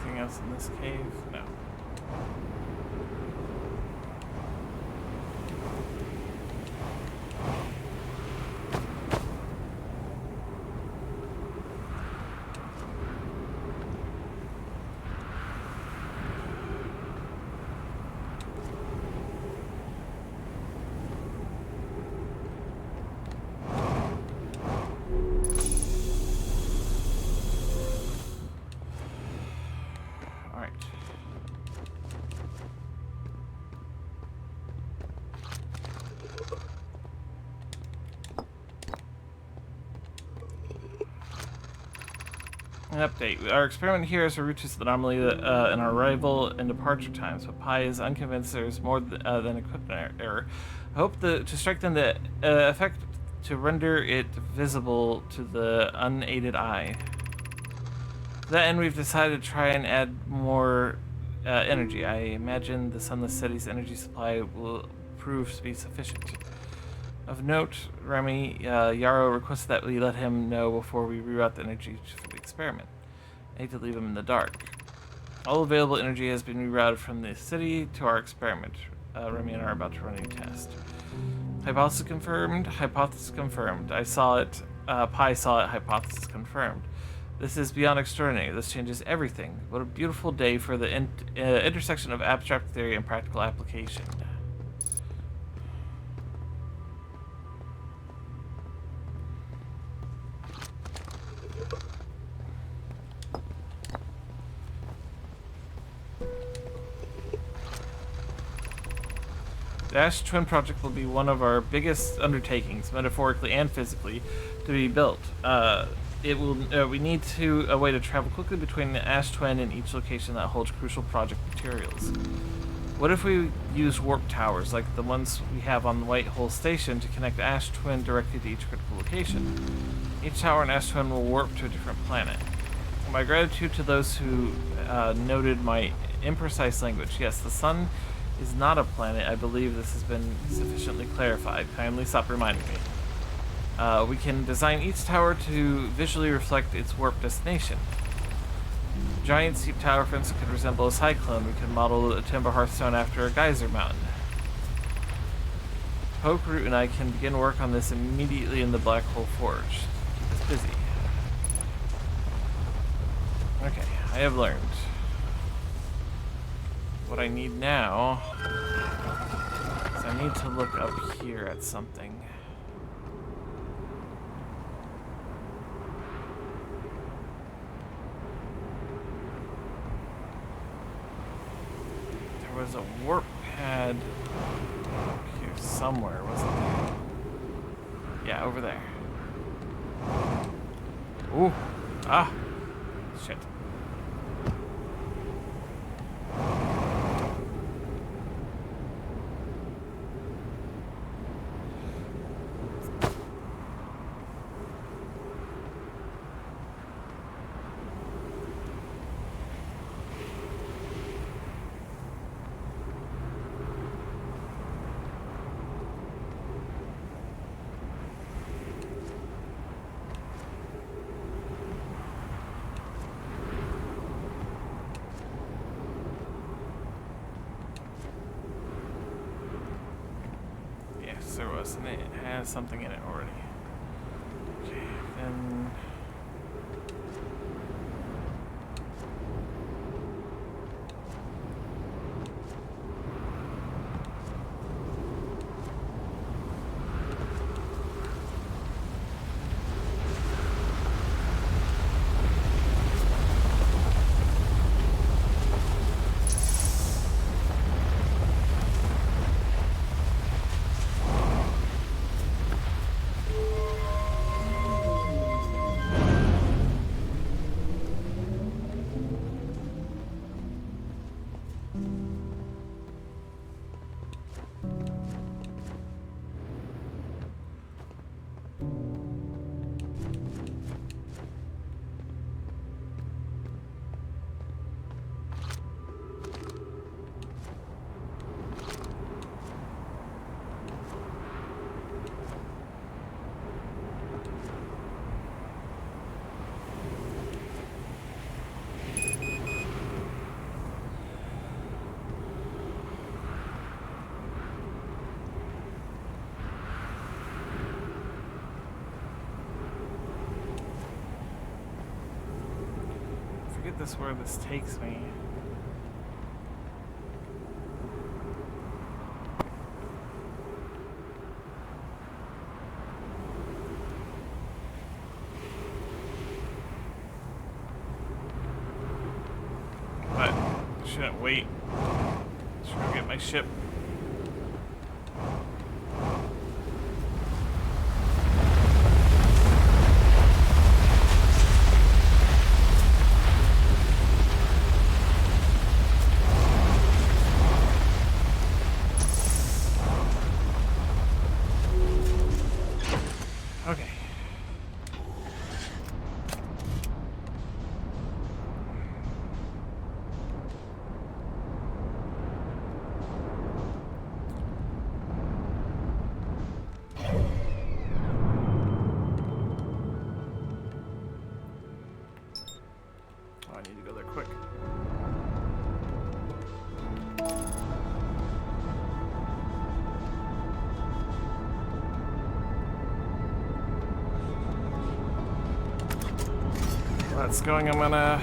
Anything else in this cave? No. An update. Our experiment here is a route to the anomaly in our arrival and departure times, but Pi is unconvinced there is more than equipment error. I hope to strengthen the effect to render it visible to the unaided eye. To that end, we've decided to try and add more energy. I imagine the Sunless City's energy supply will prove to be sufficient. Of note, Remy Yarrow requested that we let him know before we reroute the energy for the experiment. I hate to leave him in the dark. All available energy has been rerouted from the city to our experiment. Remy and I are about to run a test. Hypothesis confirmed. Hypothesis confirmed. I saw it. Pi saw it. Hypothesis confirmed. This is beyond extraordinary. This changes everything. What a beautiful day for the intersection of abstract theory and practical application. The Ash Twin Project will be one of our biggest undertakings, metaphorically and physically, to be built. it will. We need a way to travel quickly between the Ash Twin and each location that holds crucial project materials. What if we use warp towers like the ones we have on the White Hole Station to connect Ash Twin directly to each critical location? Each tower in Ash Twin will warp to a different planet. My gratitude to those who noted my imprecise language. Yes, the sun is not a planet. I believe this has been sufficiently clarified. Kindly stop reminding me. We can design each tower to visually reflect its warp destination. Giant steep tower, for instance, could resemble a cyclone. We could model a timber hearthstone after a geyser mountain. Poke, Root, and I can begin work on this immediately in the Black Hole Forge. Keep us busy. Okay, I have learned. What I need now is I need to look up here at something. There was a warp pad here somewhere, wasn't there? Yeah, over there. Ooh. Ah. Shit. There was, and it has something in it already. Okay, then... This where this takes me. But I shouldn't wait. Should go get my ship. Okay. Oh, I need to go there quick. That's going. I'm gonna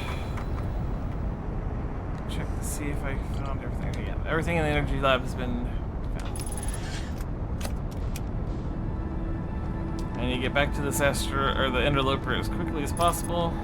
check to see if I found everything. Yeah, everything in the energy lab has been found. I need to get back to this or the interloper as quickly as possible.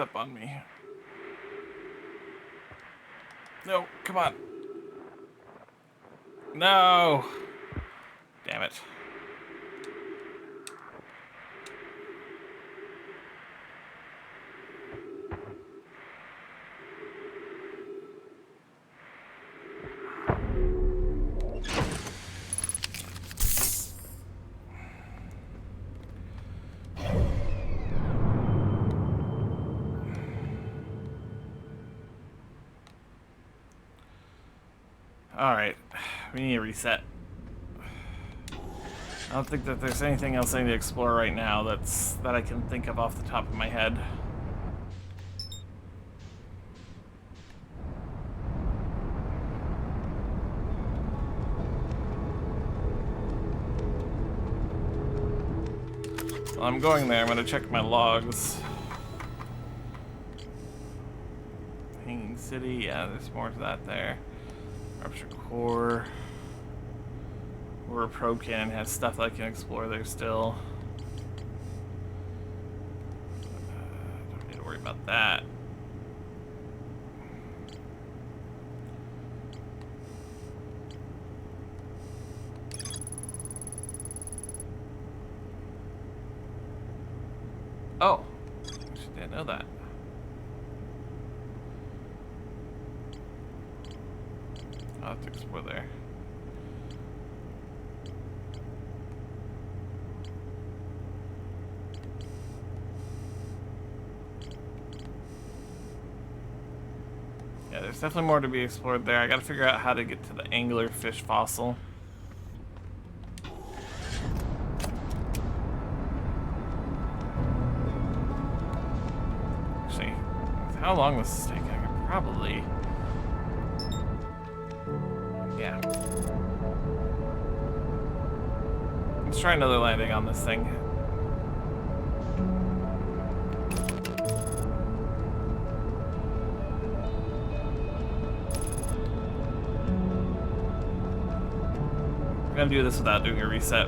up on me. No, come on. No! Damn it. Alright, we need a reset. I don't think that there's anything else I need to explore right now that I can think of off the top of my head. While I'm going there, I'm gonna check my logs. Hanging City, yeah, there's more to that there. Rupture Core. Or a probe cannon has stuff that I can explore there still. Don't need to worry about that. Oh, actually didn't know that. I'll have to explore there. Yeah, there's definitely more to be explored there. I gotta figure out how to get to the anglerfish fossil. Actually, with how long this is taking, I could probably... Yeah. Let's try another landing on this thing. I'm gonna do this without doing a reset.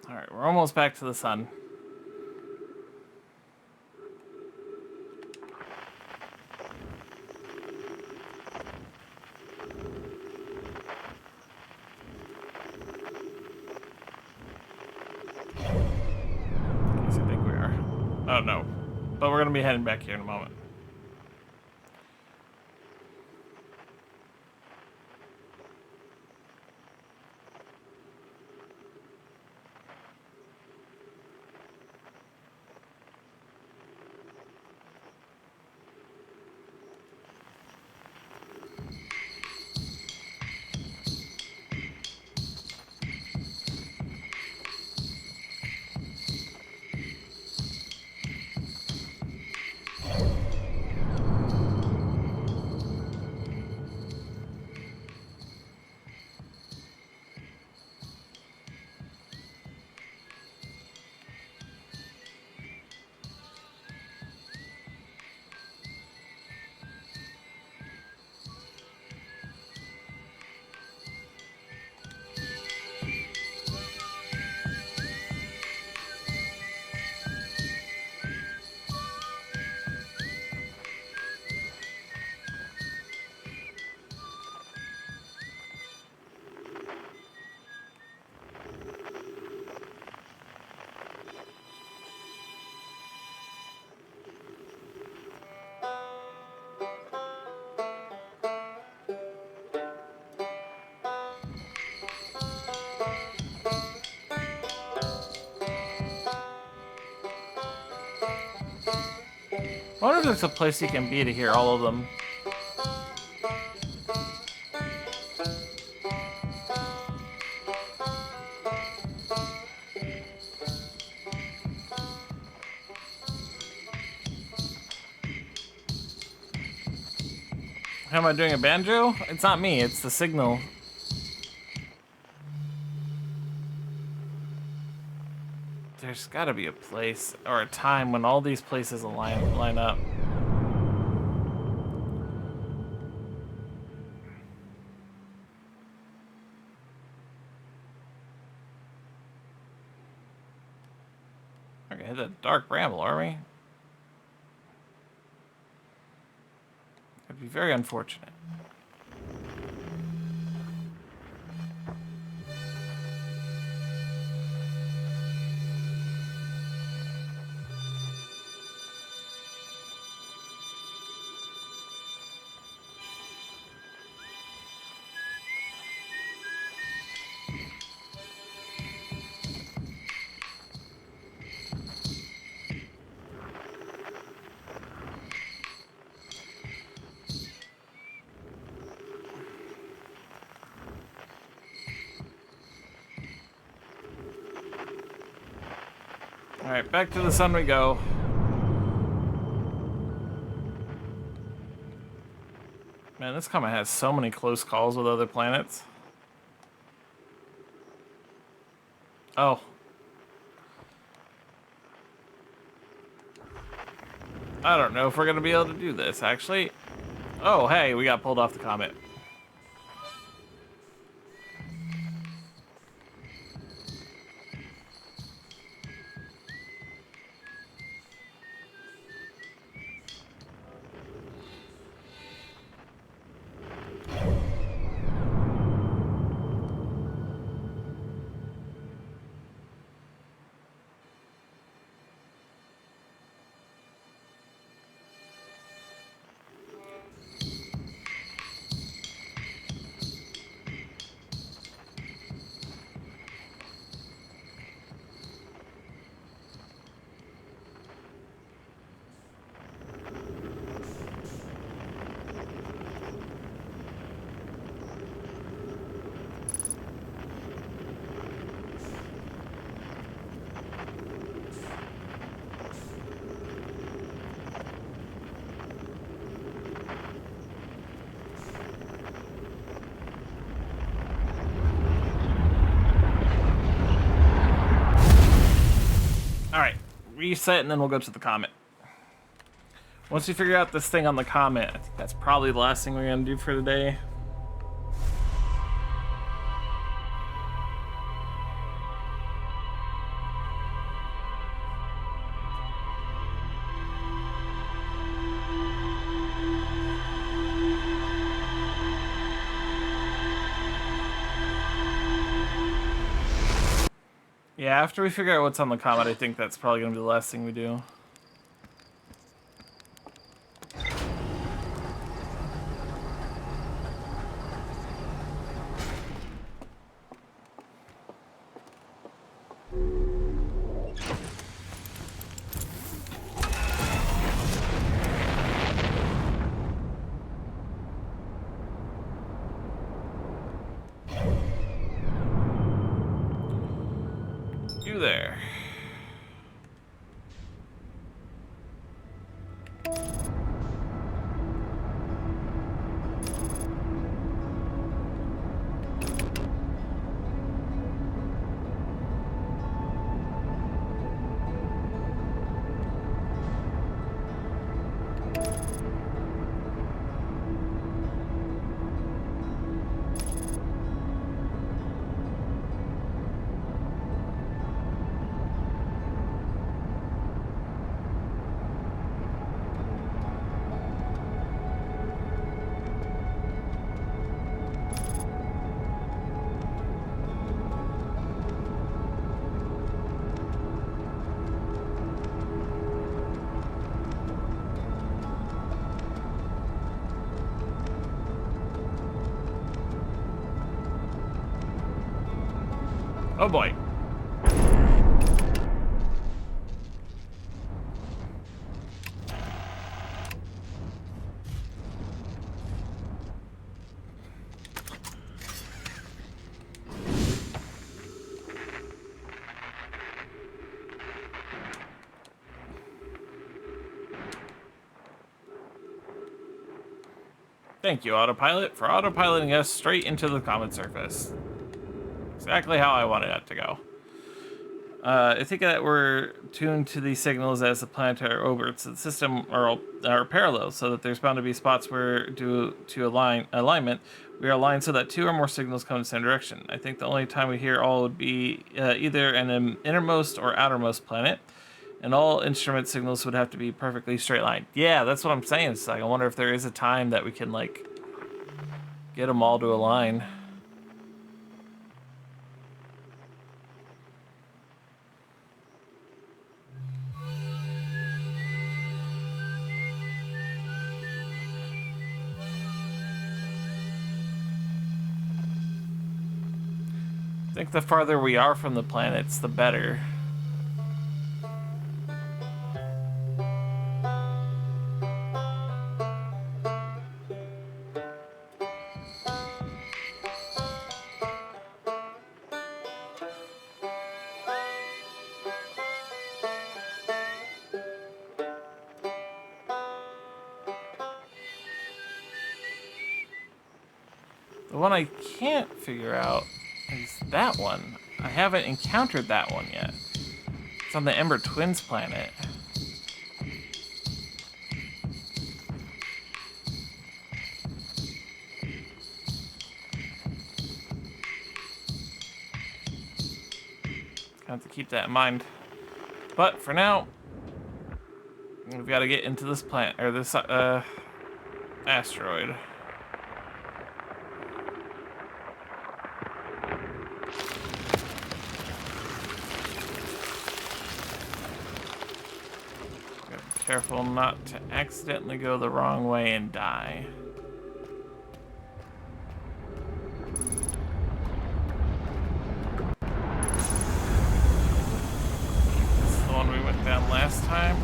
Alright, we're almost back to the sun. Yes, I think we are. Oh no. But we're gonna be heading back here in a moment. wonder if there's a place you can be to hear all of them. How am I doing a banjo? It's not me, it's the signal. There's gotta be a place or a time when all these places line up. Okay, hit the dark bramble, are we? That'd be very unfortunate. Alright, back to the sun we go. Man, this comet has so many close calls with other planets. Oh. I don't know if we're gonna be able to do this, actually. Oh, hey, we got pulled off the comet. Alright, reset and then we'll go to the comet. Once we figure out this thing on the comet, I think that's probably the last thing we're gonna do for today. Yeah, after we figure out what's on the comet, I think that's probably gonna be the last thing we do. You there. Oh boy. Thank you, Autopilot, for autopiloting us straight into the comet surface. Exactly how I wanted that to go. I think that we're tuned to these signals as the planetary orbits of the system are parallel, so that there's bound to be spots where, due to alignment, we are aligned so that two or more signals come in the same direction. I think the only time we hear all would be either an innermost or outermost planet, and all instrument signals would have to be perfectly straight line. Yeah, that's what I'm saying. It's like, I wonder if there is a time that we can, like, get them all to align. I think the farther we are from the planets, the better. The one I can't figure out is that one. I haven't encountered that one yet. It's on the Ember Twins planet. I have to keep that in mind. But for now, we've got to get into this planet, or this asteroid. Gotta be careful not to accidentally go the wrong way and die. This is the one we went down last time.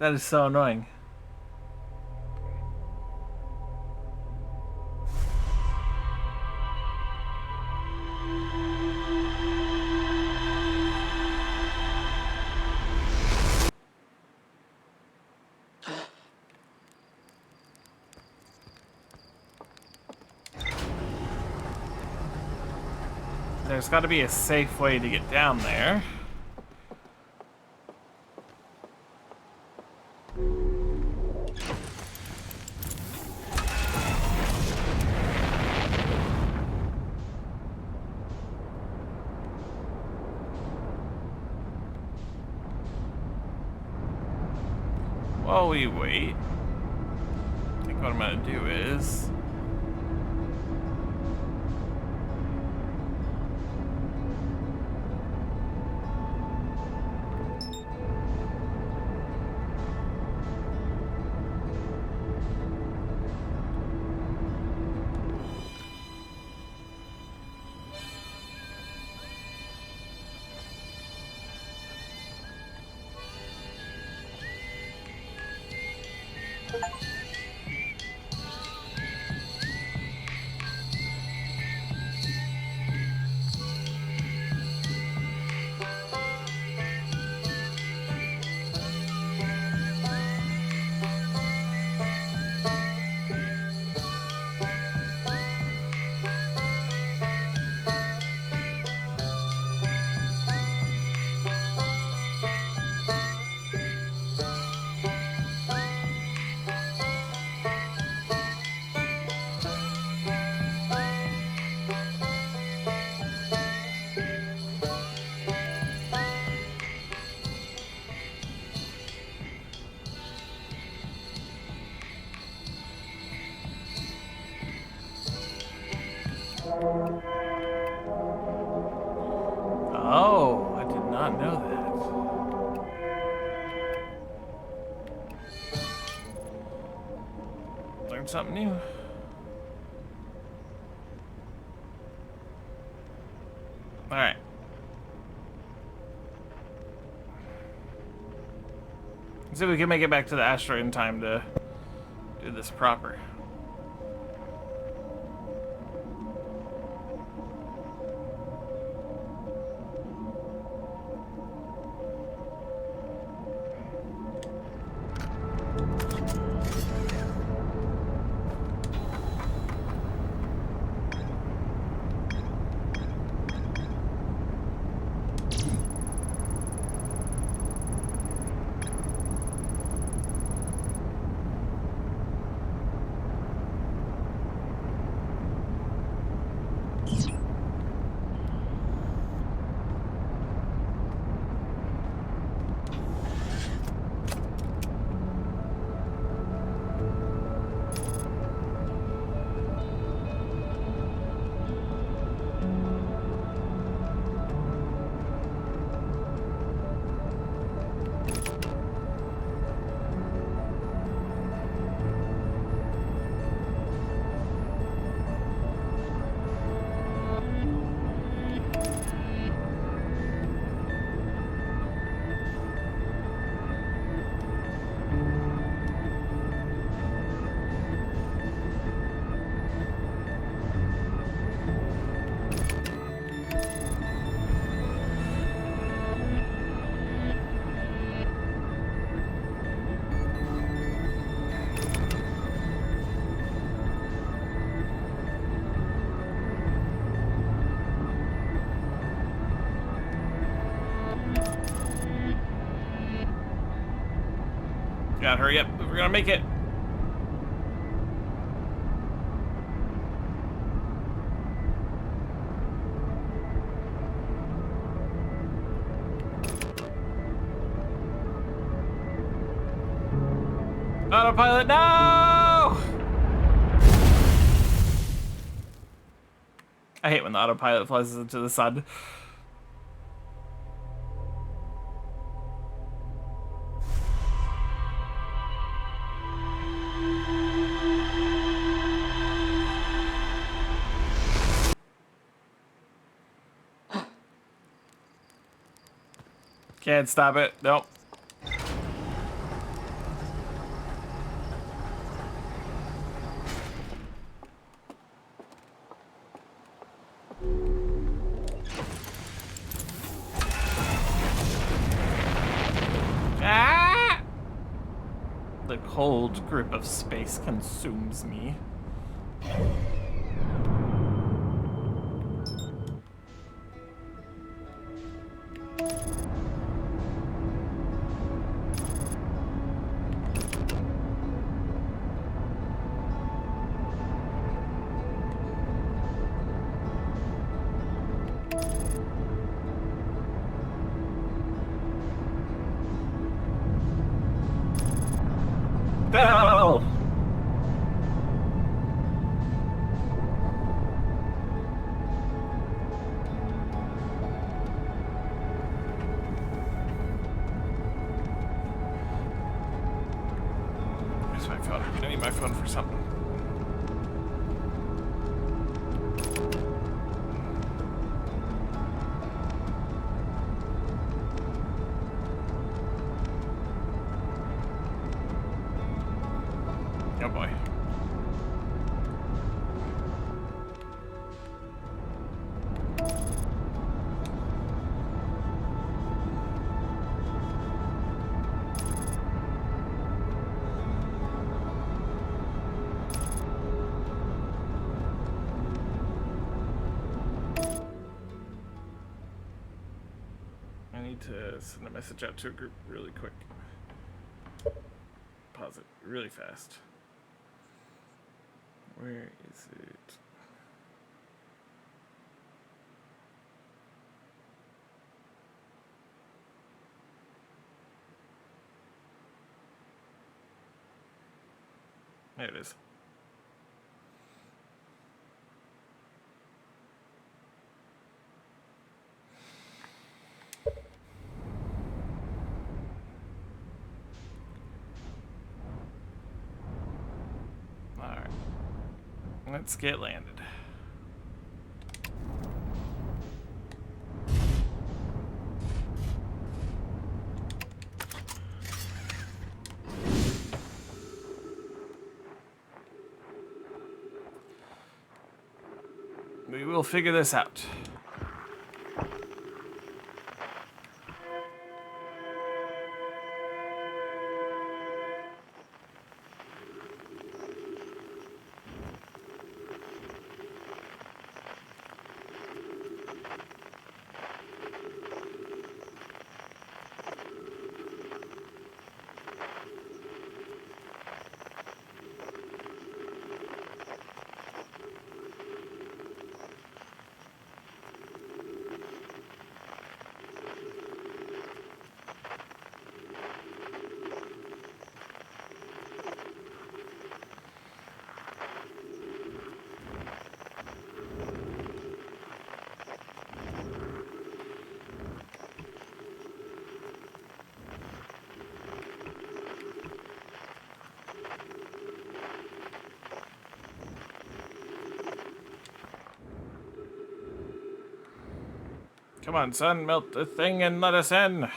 That is so annoying. There's got to be a safe way to get down there. While we wait, I think what I'm gonna do is Oh, I did not know that. Learned something new. Alright. See if we can make it back to the asteroid in time to do this proper. God, hurry up. We're gonna make it. Autopilot, no! I hate when the autopilot flies into the sun. Can't stop it. Nope. Ah! The cold grip of space consumes me. No! Where's my phone? I need my phone for something. Oh boy. I need to send a message out to a group really quick. Pause it really fast. Where is it? There it is. Let's get landed. We will figure this out. Come on, son, melt the thing and let us in.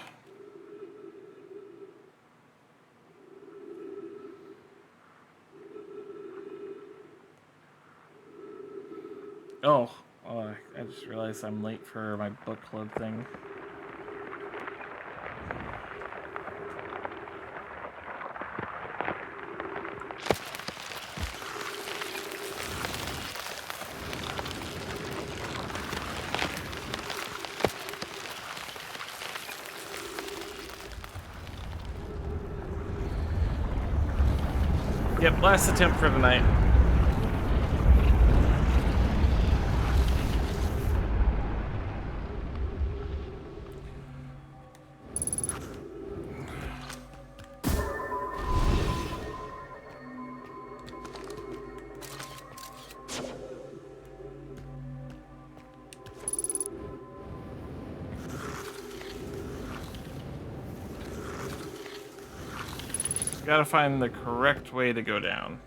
Oh, I just realized I'm late for my book club thing. Yep, last attempt for the night. Gotta find the correct way to go down.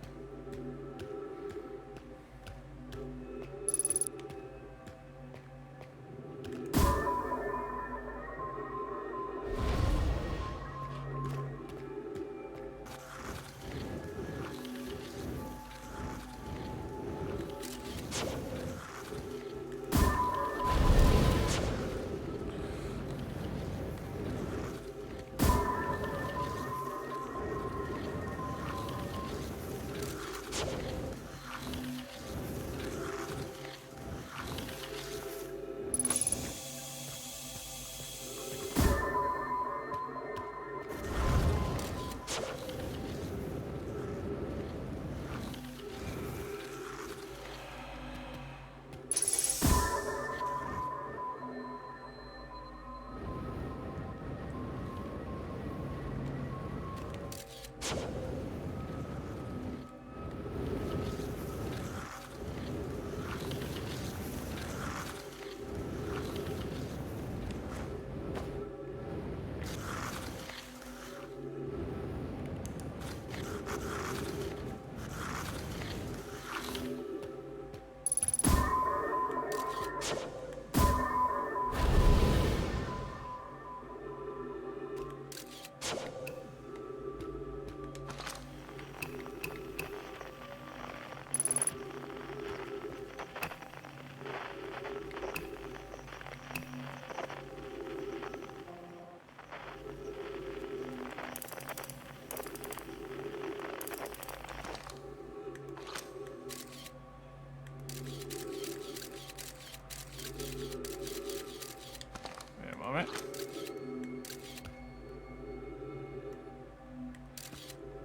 Alright.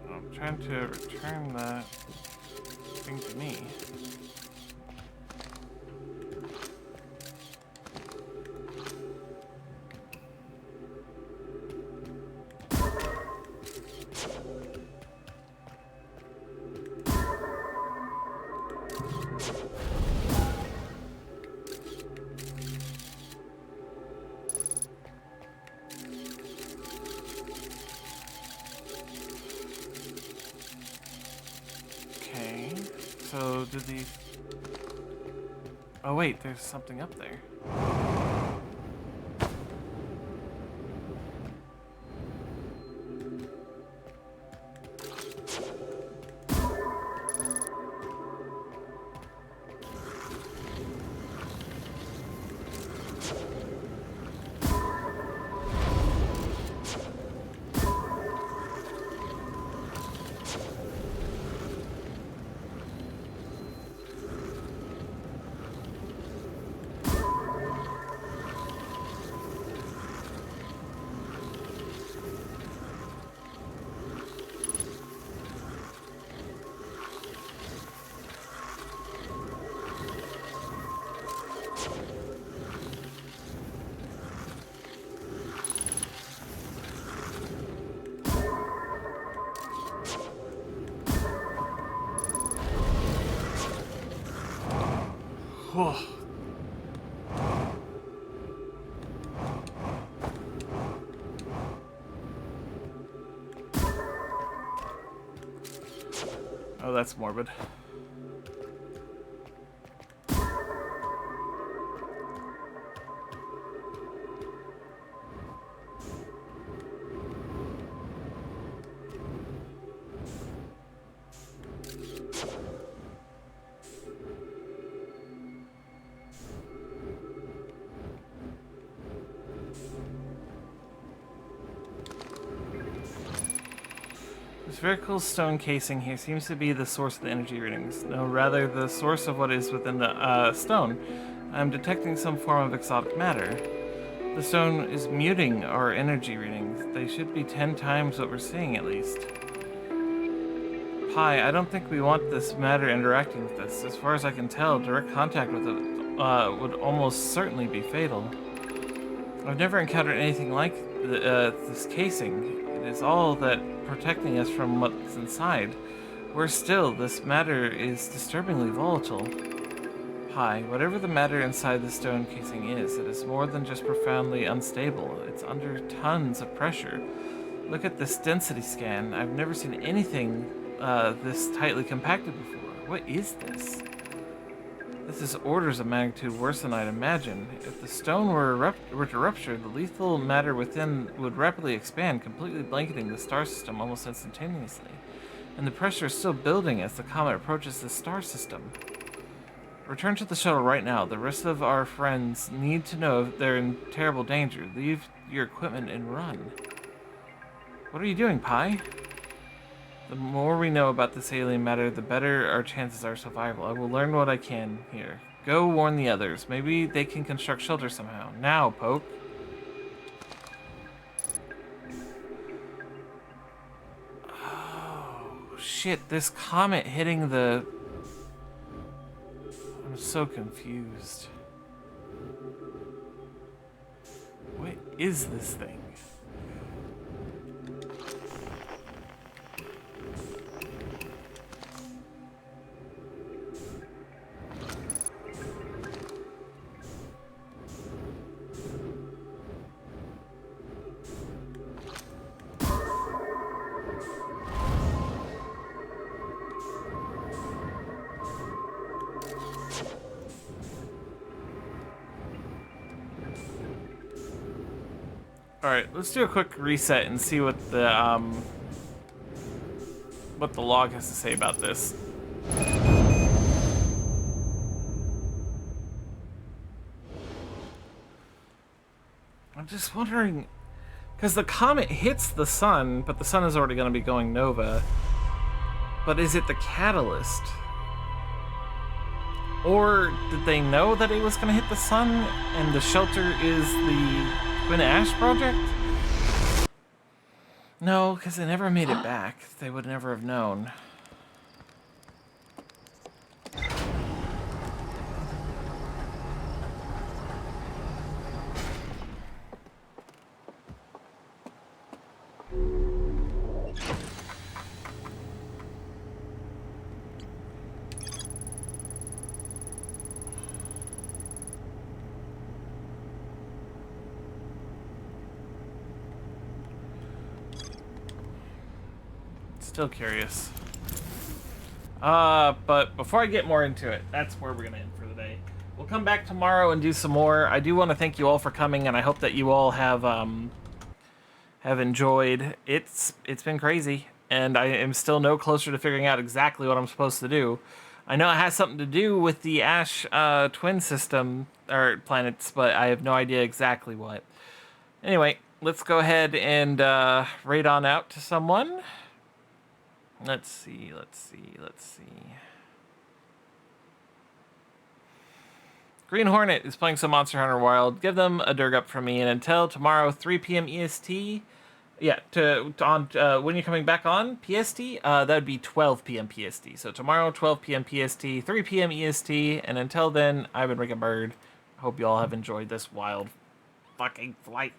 I'm trying to return that thing to me. So did the... Oh wait, there's something up there. Whoa. Oh, that's morbid. This vertical stone casing here seems to be the source of the energy readings. No, rather the source of what is within the stone. I'm detecting some form of exotic matter. The stone is muting our energy readings. They should be 10 times what we're seeing at least. Pi, I don't think we want this matter interacting with us. As far as I can tell, direct contact with it would almost certainly be fatal. I've never encountered anything like this casing. It is all that protecting us from what's inside. Worse still, this matter is disturbingly volatile. Pi, whatever the matter inside the stone casing is, it is more than just profoundly unstable. It's under tons of pressure. Look at this density scan. I've never seen anything this tightly compacted before. What is this? This is orders of magnitude worse than I'd imagine. If the stone were to rupture, the lethal matter within would rapidly expand, completely blanketing the star system almost instantaneously. And the pressure is still building as the comet approaches the star system. Return to the shuttle right now. The rest of our friends need to know if they're in terrible danger. Leave your equipment and run. What are you doing, Pi? The more we know about this alien matter, the better our chances are of survival. I will learn what I can here. Go warn the others. Maybe they can construct shelter somehow. Now, Poke. Oh, shit. This comet hitting the... I'm so confused. What is this thing? Alright, let's do a quick reset and see what the log has to say about this. I'm just wondering, because the comet hits the sun, but the sun is already going to be going nova. But is it the catalyst? Or did they know that it was going to hit the sun and the shelter is the Twin Ash project? No, because they never made it back. They would never have known. Still curious. But before I get more into it, that's where we're gonna end for the day. We'll come back tomorrow and do some more. I do want to thank you all for coming, and I hope that you all have enjoyed. It's been crazy, and I am still no closer to figuring out exactly what I'm supposed to do. I know it has something to do with the Ash twin system or planets, but I have no idea exactly what. Anyway, let's go ahead and raid on out to someone. Let's see. Green Hornet is playing some Monster Hunter Wild. Give them a Durg up from me, and until tomorrow, 3 p.m. EST. Yeah, when you're coming back on PST, that would be 12 p.m. PST. So tomorrow, 12 p.m. PST, 3 p.m. EST, and until then, I've been Rick and Bird. Hope you all have enjoyed this wild fucking flight.